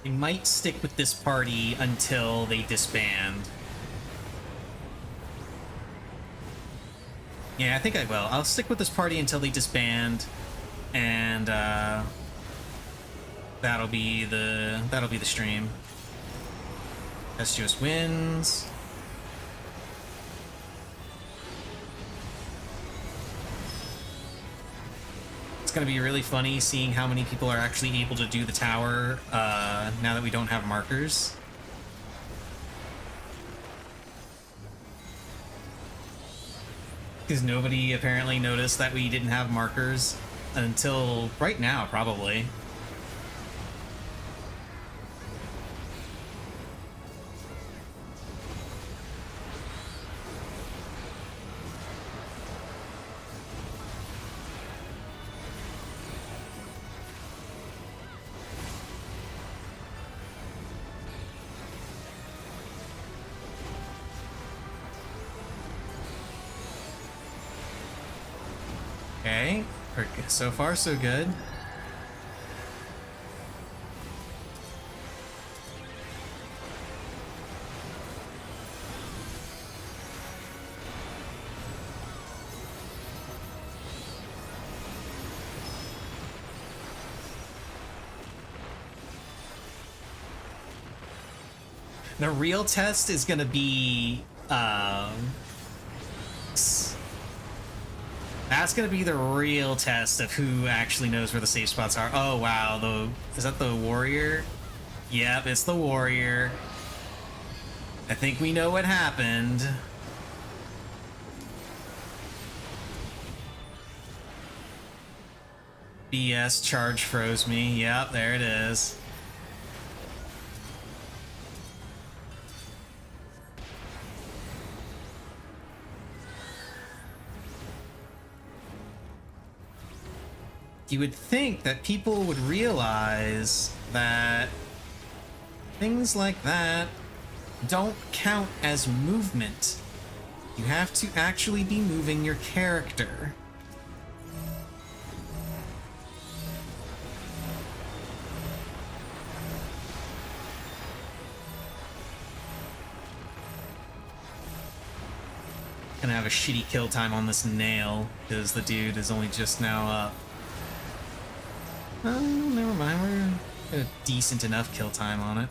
I might stick with this party until they disband. Yeah, I think I will. I'll stick with this party until they disband, and that'll be the stream. SGS wins. It's gonna be really funny seeing how many people are actually able to do the tower now that we don't have markers. Because nobody apparently noticed that we didn't have markers until right now, probably. Okay, so far so good. The real test is gonna be that's gonna be the real test of who actually knows where the safe spots are. Oh wow, is that the warrior? Yep, it's the warrior. I think we know what happened. BS charge froze me. Yep, there it is. You would think that people would realize that things like that don't count as movement. You have to actually be moving your character. Gonna have a shitty kill time on this nail because the dude is only just now up. Oh, never mind. We're got a decent enough kill time on it.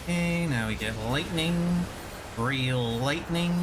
Okay, now we get lightning. Real lightning.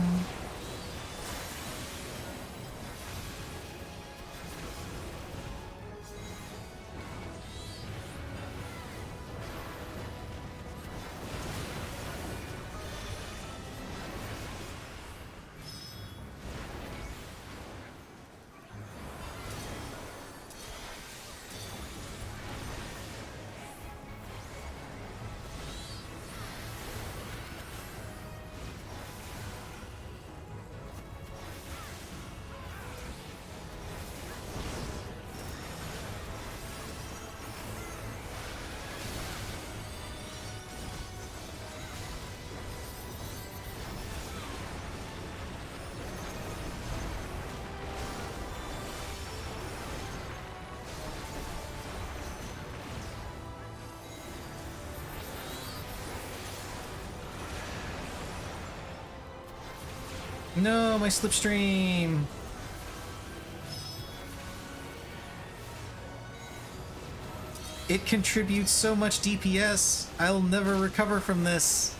No, my slipstream. It contributes so much DPS. I'll never recover from this.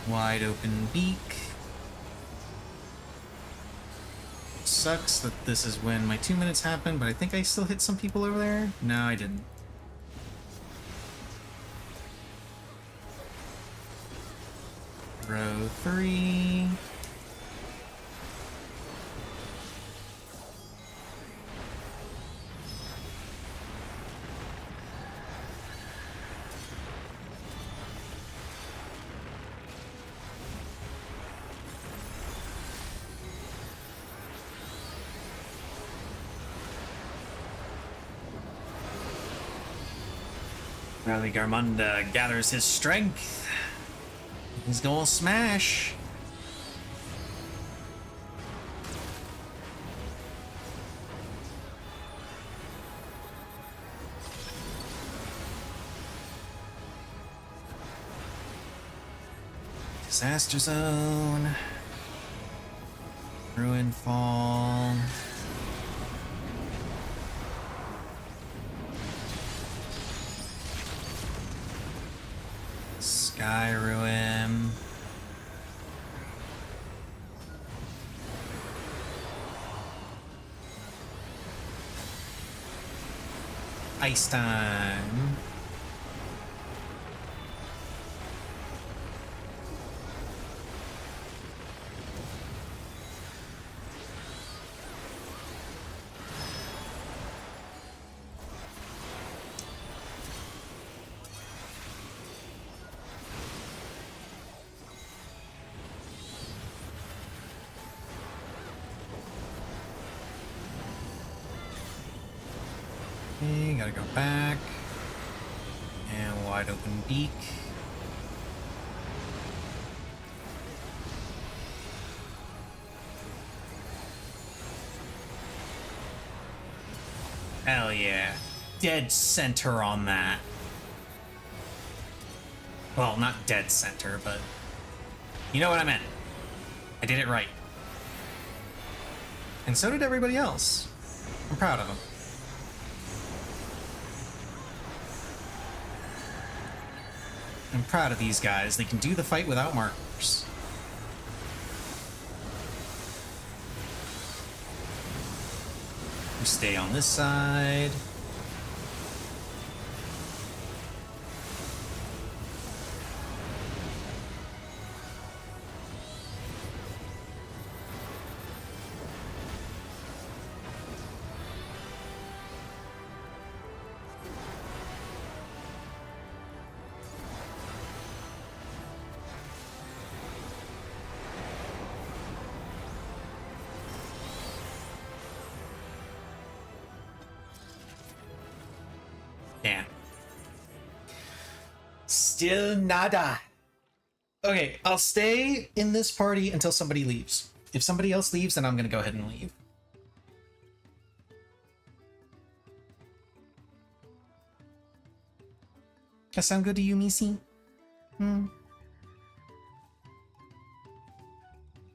Wide open beak. Sucks that this is when my 2 minutes happen, but I think I still hit some people over there. No, I didn't. Row 3. Rally Garmunda gathers his strength. He's gonna smash. Disaster zone. Ruin fall. Sky ruin. Ice time. Okay, gotta go back. And wide open beak. Hell yeah. Dead center on that. Well, not dead center, but you know what I meant. I did it right. And so did everybody else. I'm proud of them. I'm proud of these guys. They can do the fight without markers. We stay on this side. Damn. Still nada. Okay, I'll stay in this party until somebody leaves. If somebody else leaves, then I'm gonna go ahead and leave. That sound good to you, Missy?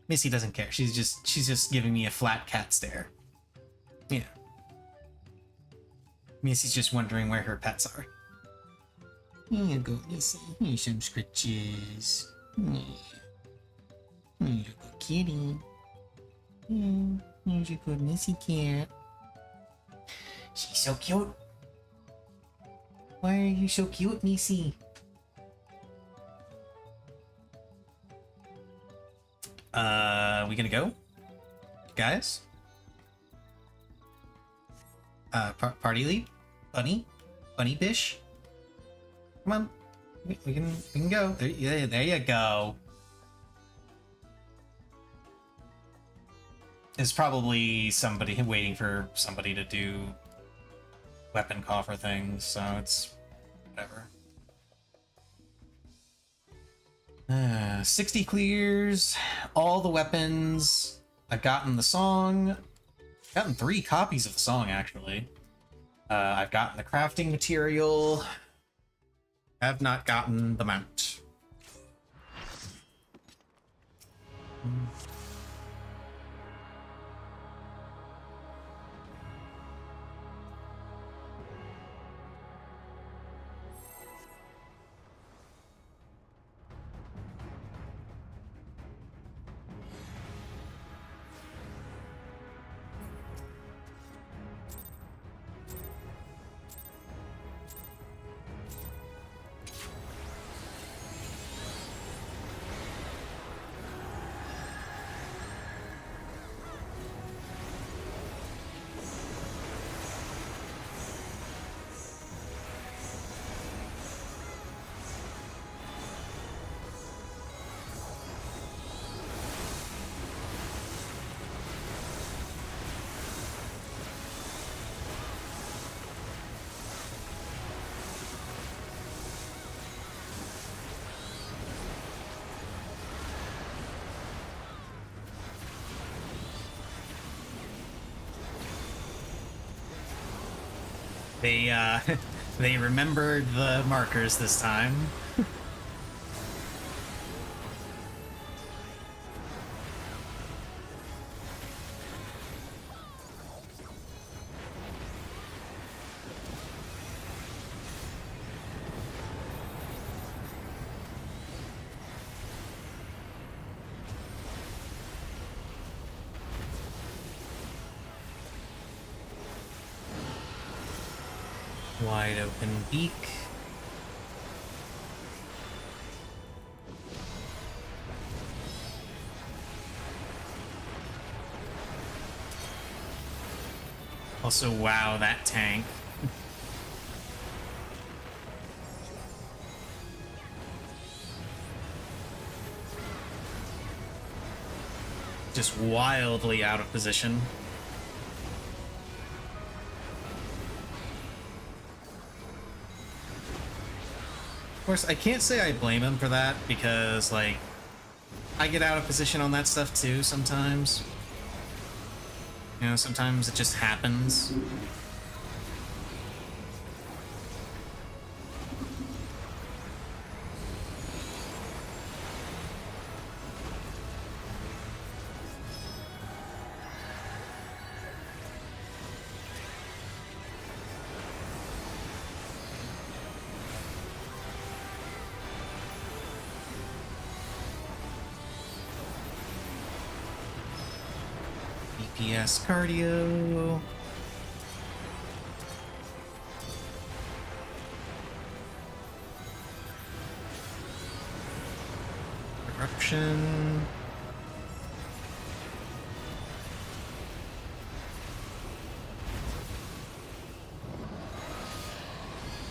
Missy doesn't care. She's just giving me a flat cat stare. Yeah. Missy's just wondering where her pets are. Here you go, Missy. Here's some scratches. Here's a good kitty. Here's a good Missy cat. She's so cute. Why are you so cute, Missy? We gonna go? Guys? Party lead? Bunny? Bunny Bish? Come on. We can go. There you go. There's probably somebody waiting for somebody to do weapon coffer things, so it's whatever. 60 clears, all the weapons. I've gotten the song. Gotten 3 copies of the song, actually. I've gotten the crafting material. Have not gotten the mount. They they remembered the markers this time. Wide open beak. Also, wow, that tank. Just wildly out of position. Of course, I can't say I blame him for that, because, like, I get out of position on that stuff too sometimes. You know, sometimes it just happens. DPS cardio. Corruption.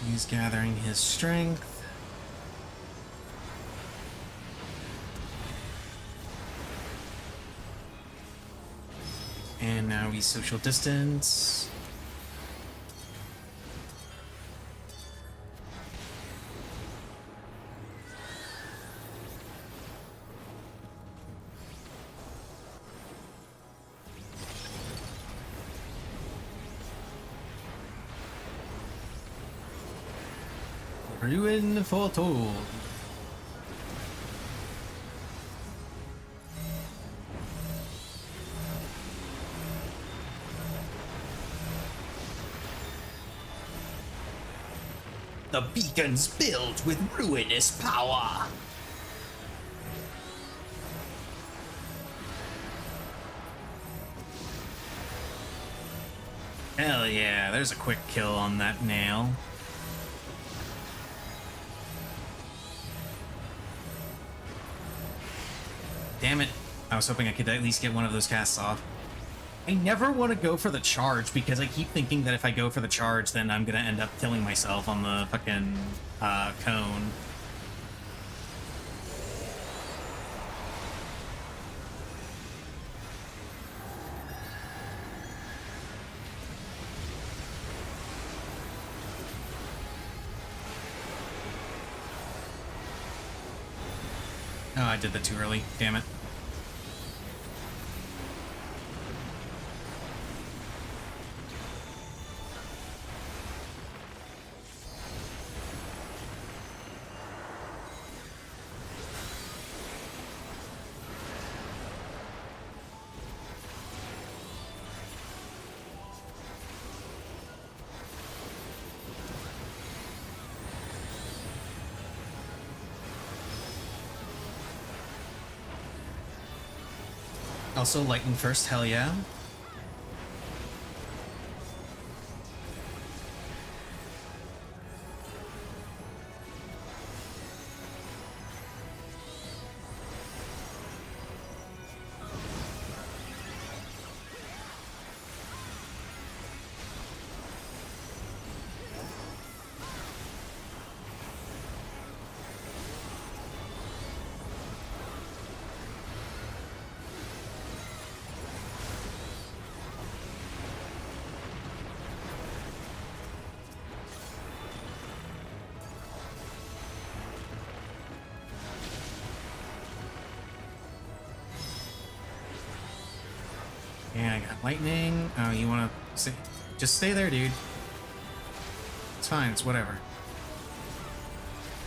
He's gathering his strength. And now we social distance. Ruin foretold. The beacon's built with ruinous power. Hell yeah, there's a quick kill on that nail. Damn it. I was hoping I could at least get one of those casts off. I never want to go for the charge because I keep thinking that if I go for the charge, then I'm going to end up killing myself on the fucking cone. Oh, I did that too early. Damn it. Also, lightning first, hell yeah. Yeah, I got lightning. Oh, you want to just stay there, dude. It's fine. It's whatever.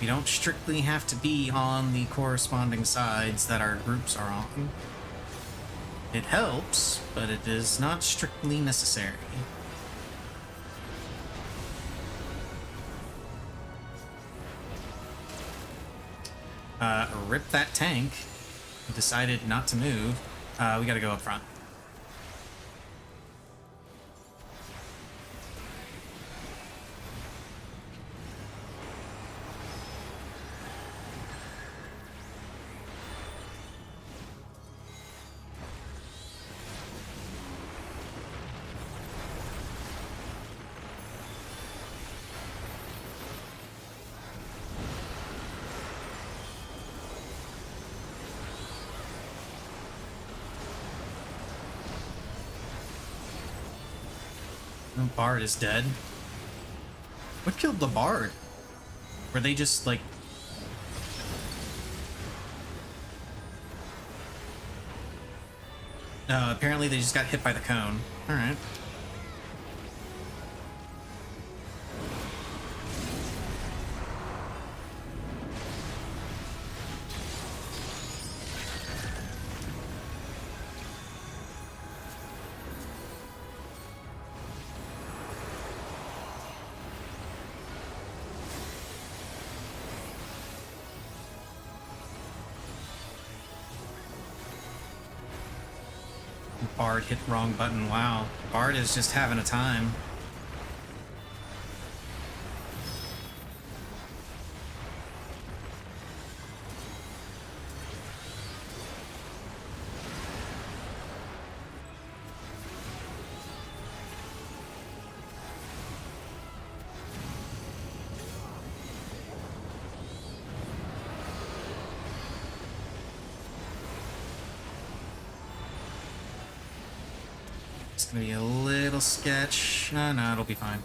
You don't strictly have to be on the corresponding sides that our groups are on. It helps, but it is not strictly necessary. Rip that tank. Decided not to move. We gotta go up front. The Bard is dead. What killed the Bard? Were they just like... apparently they just got hit by the cone. Alright. Bard hit wrong button. Wow. Bard is just having a time. It's gonna be a little sketch. No, it'll be fine.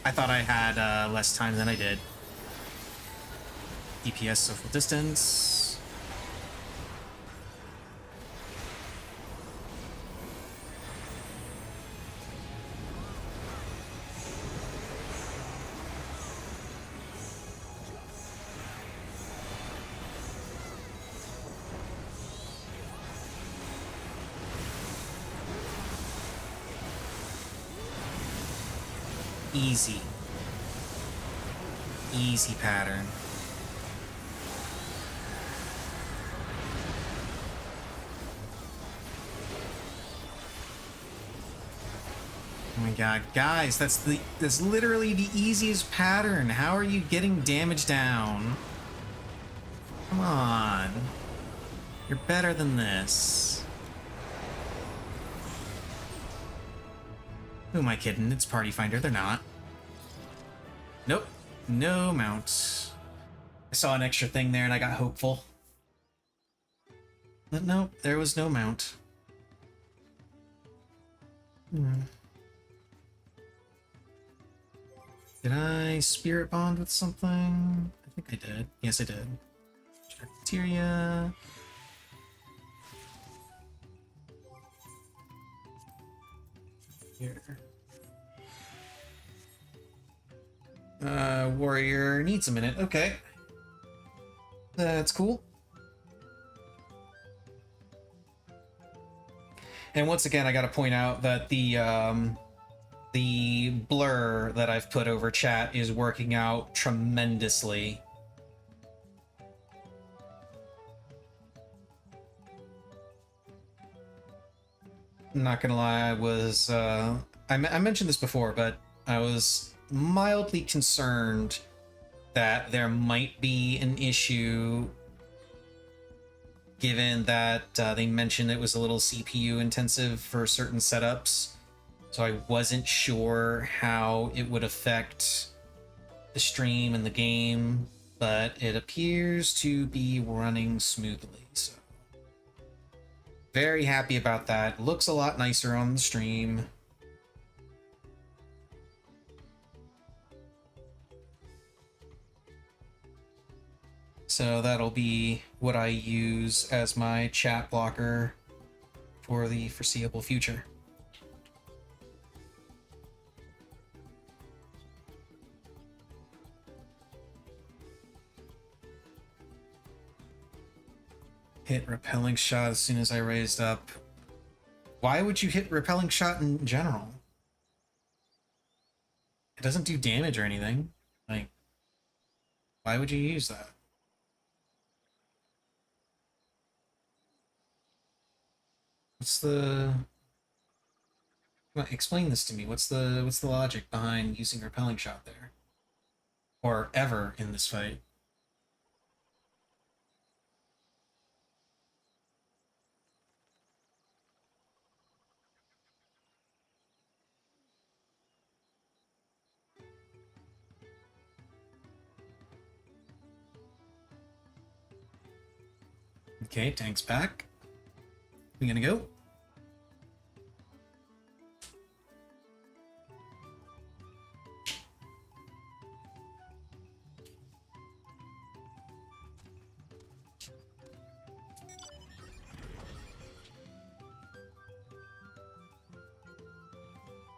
I thought I had less time than I did. DPS social distance. Easy. Easy pattern. Oh my god, guys, that's literally the easiest pattern. How are you getting damage down? Come on. You're better than this. Who am I kidding? It's Party Finder. They're not. Nope. No mount. I saw an extra thing there and I got hopeful. But nope, there was no mount. Did I spirit bond with something? I think I did. Yes, I did. Bacteria. Here. Warrior needs a minute. Okay. That's cool. And once again, I gotta point out that the blur that I've put over chat is working out tremendously. not gonna lie, I was, I mentioned this before, but I was mildly concerned that there might be an issue given that they mentioned it was a little CPU intensive for certain setups. So I wasn't sure how it would affect the stream and the game, but it appears to be running smoothly. So very happy about that. Looks a lot nicer on the stream. So that'll be what I use as my chat blocker for the foreseeable future. Hit repelling shot as soon as I raised up. Why would you hit repelling shot in general? It doesn't do damage or anything. Like, why would you use that? What's the... Well, explain this to me. What's the logic behind using repelling shot there? Or ever in this fight? Okay, tank's back. We gonna go?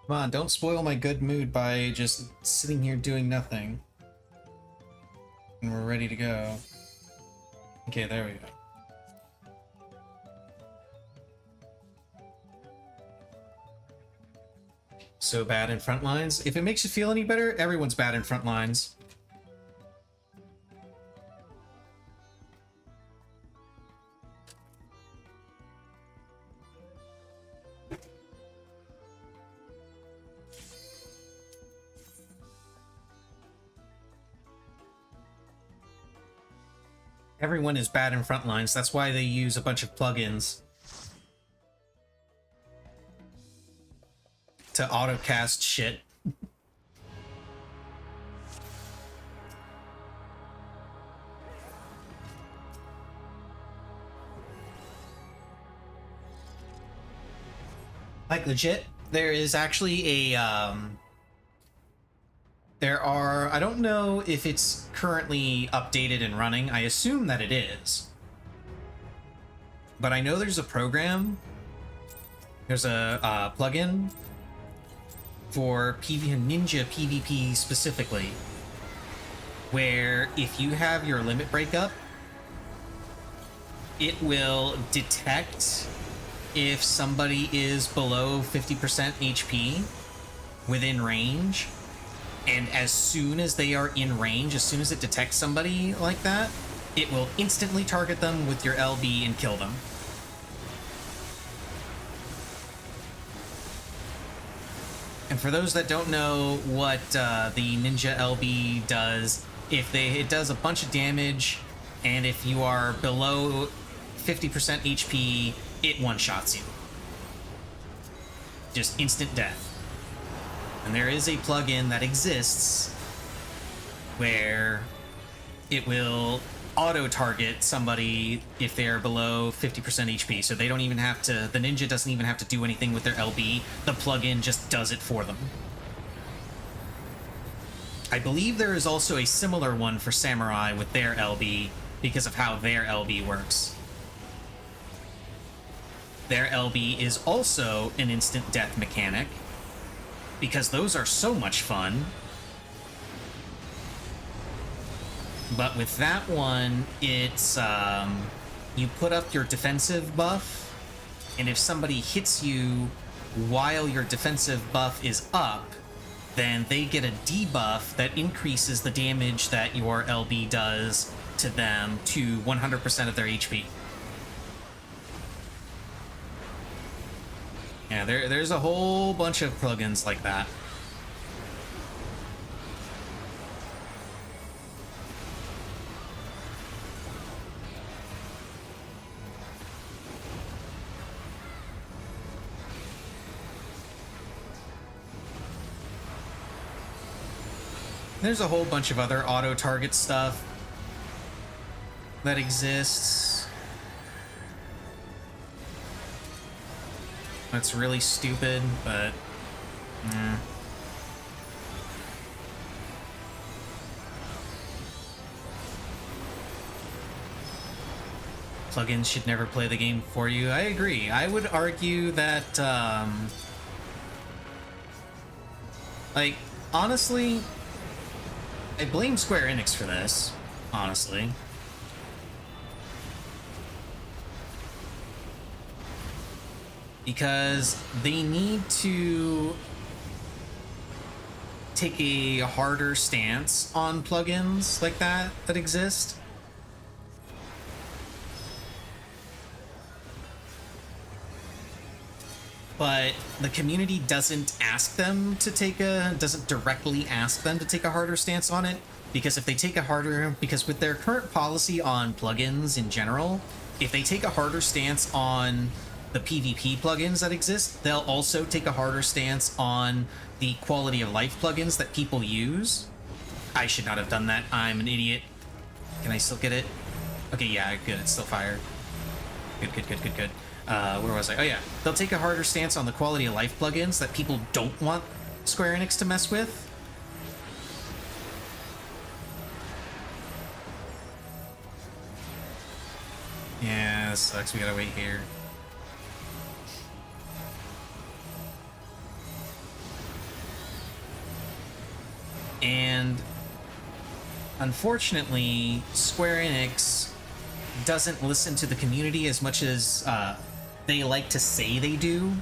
Come on, don't spoil my good mood by just sitting here doing nothing. And we're ready to go. Okay, there we go. So bad in front lines. If it makes you feel any better, everyone's bad in front lines. Everyone is bad in front lines. That's why they use a bunch of plugins to autocast shit. Like legit, there is actually a there are, I don't know if it's currently updated and running. I assume that it is. But I know there's a program, there's a plugin for Ninja PvP specifically, where if you have your limit break up, it will detect if somebody is below 50% HP within range, and as soon as they are in range, as soon as it detects somebody like that, it will instantly target them with your LB and kill them. And for those that don't know what the Ninja LB does, it does a bunch of damage, and if you are below 50% HP, it one-shots you. Just instant death. And there is a plugin that exists where it will auto-target somebody if they're below 50% HP, so they don't even have to, the ninja doesn't even have to do anything with their LB, the plugin just does it for them. I believe there is also a similar one for Samurai with their LB because of how their LB works. Their LB is also an instant death mechanic, because those are so much fun. But with that one, it's, you put up your defensive buff, and if somebody hits you while your defensive buff is up, then they get a debuff that increases the damage that your LB does to them to 100% of their HP. Yeah, there's a whole bunch of plugins like that. There's a whole bunch of other auto-target stuff that exists. That's really stupid, but... Plugins should never play the game for you. I agree. I would argue that, like, honestly, I blame Square Enix for this, honestly. Because they need to take a harder stance on plugins like that exist. But the community doesn't directly ask them to take a harder stance on it, because if they take a harder, because with their current policy on plugins in general, if they take a harder stance on the PvP plugins that exist, they'll also take a harder stance on the quality of life plugins that people use. I should not have done that. I'm an idiot. Can I still get it? Okay, yeah, good. It's still fired. Good. Where was I? Oh yeah, they'll take a harder stance on the quality of life plugins that people don't want Square Enix to mess with. Yeah, this sucks. We gotta wait here. And unfortunately, Square Enix doesn't listen to the community as much as they like to say they do.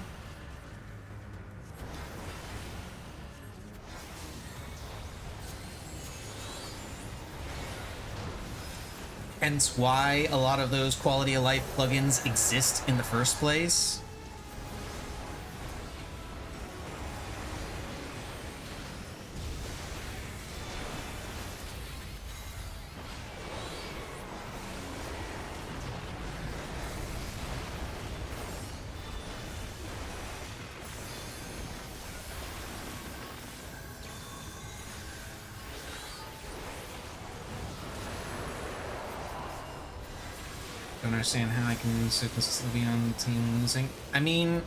Hence why a lot of those quality of life plugins exist in the first place. Don't understand how I can so consistently be on the team losing. I mean,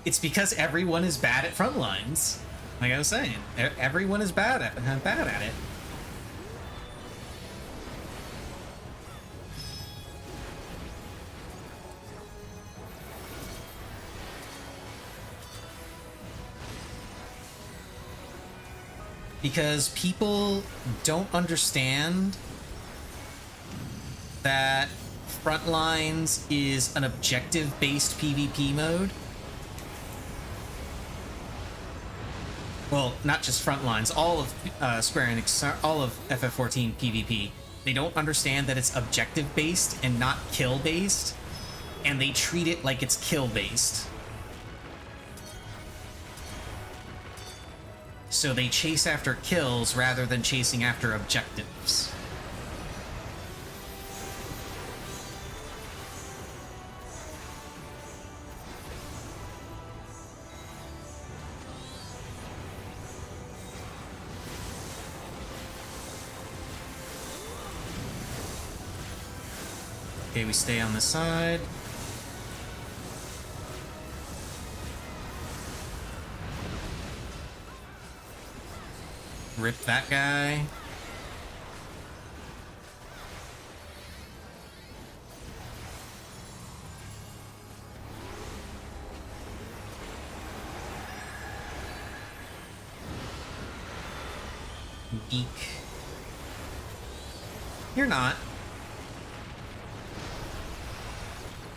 it's because everyone is bad at front lines. Like I was saying, everyone is bad at it. Because people don't understand that Frontlines is an objective-based PvP mode. Well, not just Frontlines, all of Square Enix, all of FF14 PvP. They don't understand that it's objective-based and not kill-based, and they treat it like it's kill-based. So they chase after kills rather than chasing after objectives. Okay, we stay on the side. Rip that guy. Geek. You're not.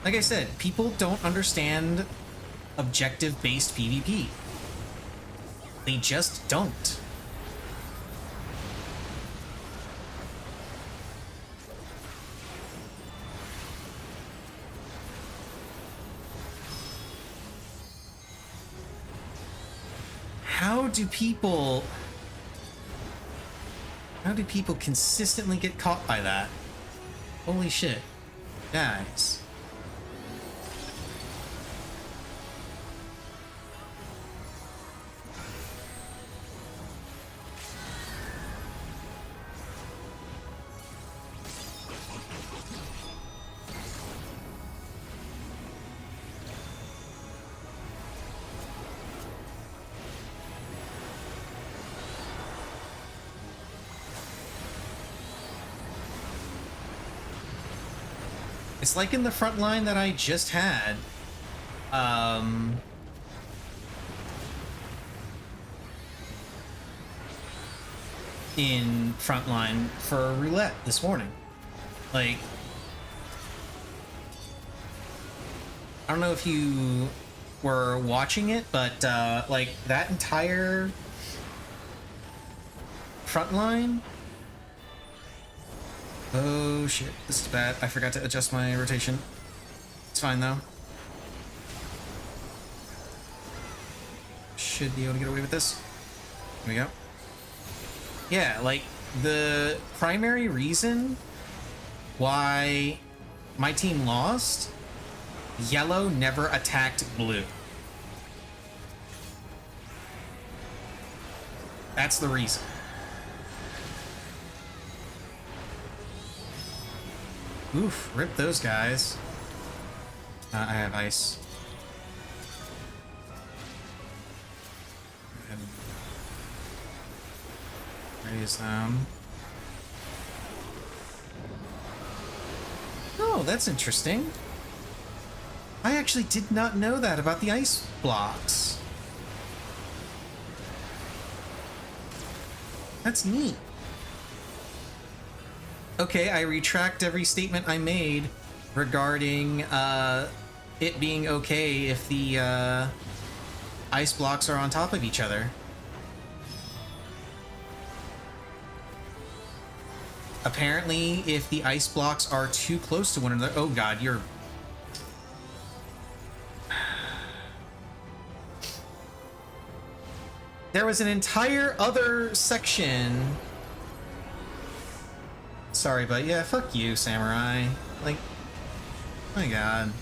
Like I said, people don't understand objective-based PvP. They just don't. How do people consistently get caught by that? Holy shit. Guys. It's like in the front line that I just had. In frontline for roulette this morning. Like, I don't know if you were watching it, but like that entire frontline. Oh shit, this is bad. I forgot to adjust my rotation. It's fine though. Should be able to get away with this. Here we go. Yeah, like, the primary reason why my team lost, yellow never attacked blue. That's the reason. Oof, rip those guys. I have ice. Go ahead and raise them. Oh, that's interesting. I actually did not know that about the ice blocks. That's neat. Okay, I retract every statement I made regarding it being okay if the ice blocks are on top of each other. Apparently, if the ice blocks are too close to one another... Oh god, you're... There was an entire other section... Sorry, but yeah, fuck you, Samurai. Like, my god.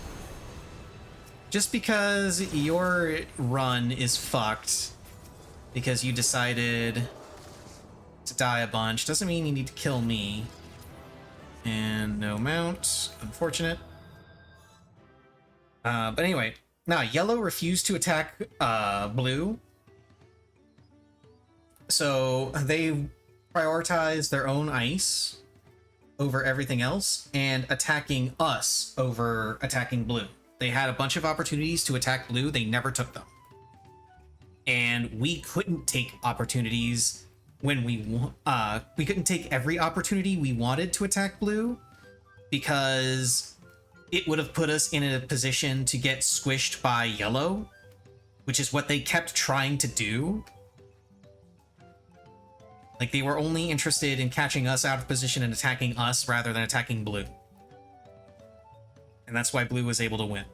Just because your run is fucked because you decided to die a bunch doesn't mean you need to kill me. And no mount. Unfortunate. But anyway, now yellow refused to attack blue. So they prioritized their own ice over everything else and attacking us over attacking blue. They had a bunch of opportunities to attack blue, they never took them. And we couldn't take opportunities when we couldn't take every opportunity we wanted to attack blue because it would have put us in a position to get squished by yellow, which is what they kept trying to do. Like, they were only interested in catching us out of position and attacking us rather than attacking blue. And that's why blue was able to win.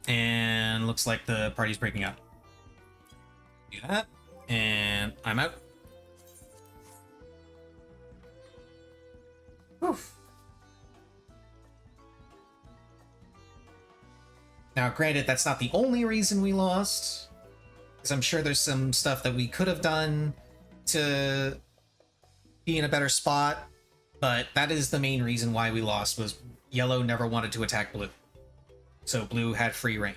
And looks like the party's breaking up. Do that. And I'm out. Oof. Now, granted, that's not the only reason we lost, because I'm sure there's some stuff that we could have done to be in a better spot, but that is the main reason why we lost, was yellow never wanted to attack blue. So blue had free reign.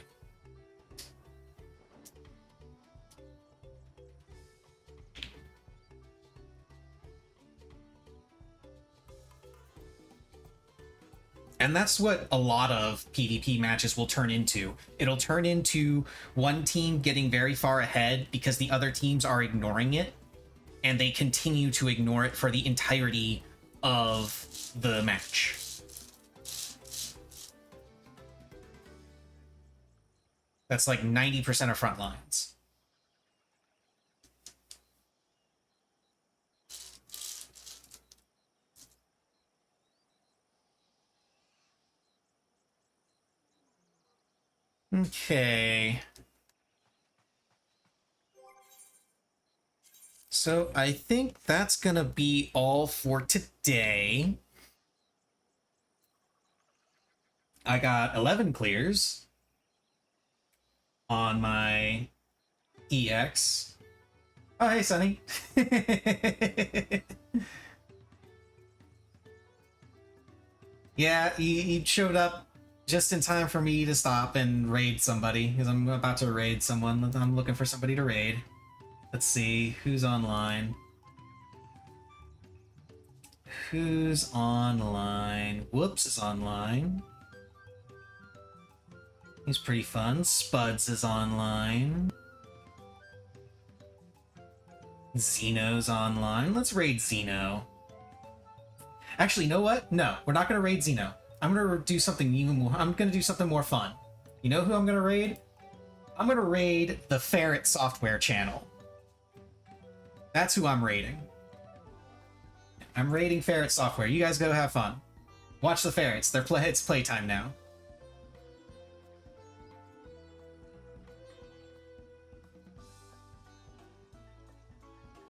And that's what a lot of PvP matches will turn into. It'll turn into one team getting very far ahead because the other teams are ignoring it, and they continue to ignore it for the entirety of the match. That's like 90% of front lines. Okay. So I think that's gonna be all for today. I got 11 clears on my EX. Oh, hey, Sunny. Yeah, he showed up just in time for me to stop and raid somebody, because I'm about to raid someone. I'm looking for somebody to raid. Let's see, who's online? Who's online? Whoops is online. He's pretty fun. Spuds is online. Xeno's online. Let's raid Xeno. Actually, you know what? No, we're not gonna raid Xeno. I'm gonna do something even more. I'm gonna do something more fun. You know who I'm gonna raid? I'm gonna raid the Ferret Software channel. That's who I'm raiding. I'm raiding Ferret Software. You guys go have fun. Watch the ferrets. It's playtime now.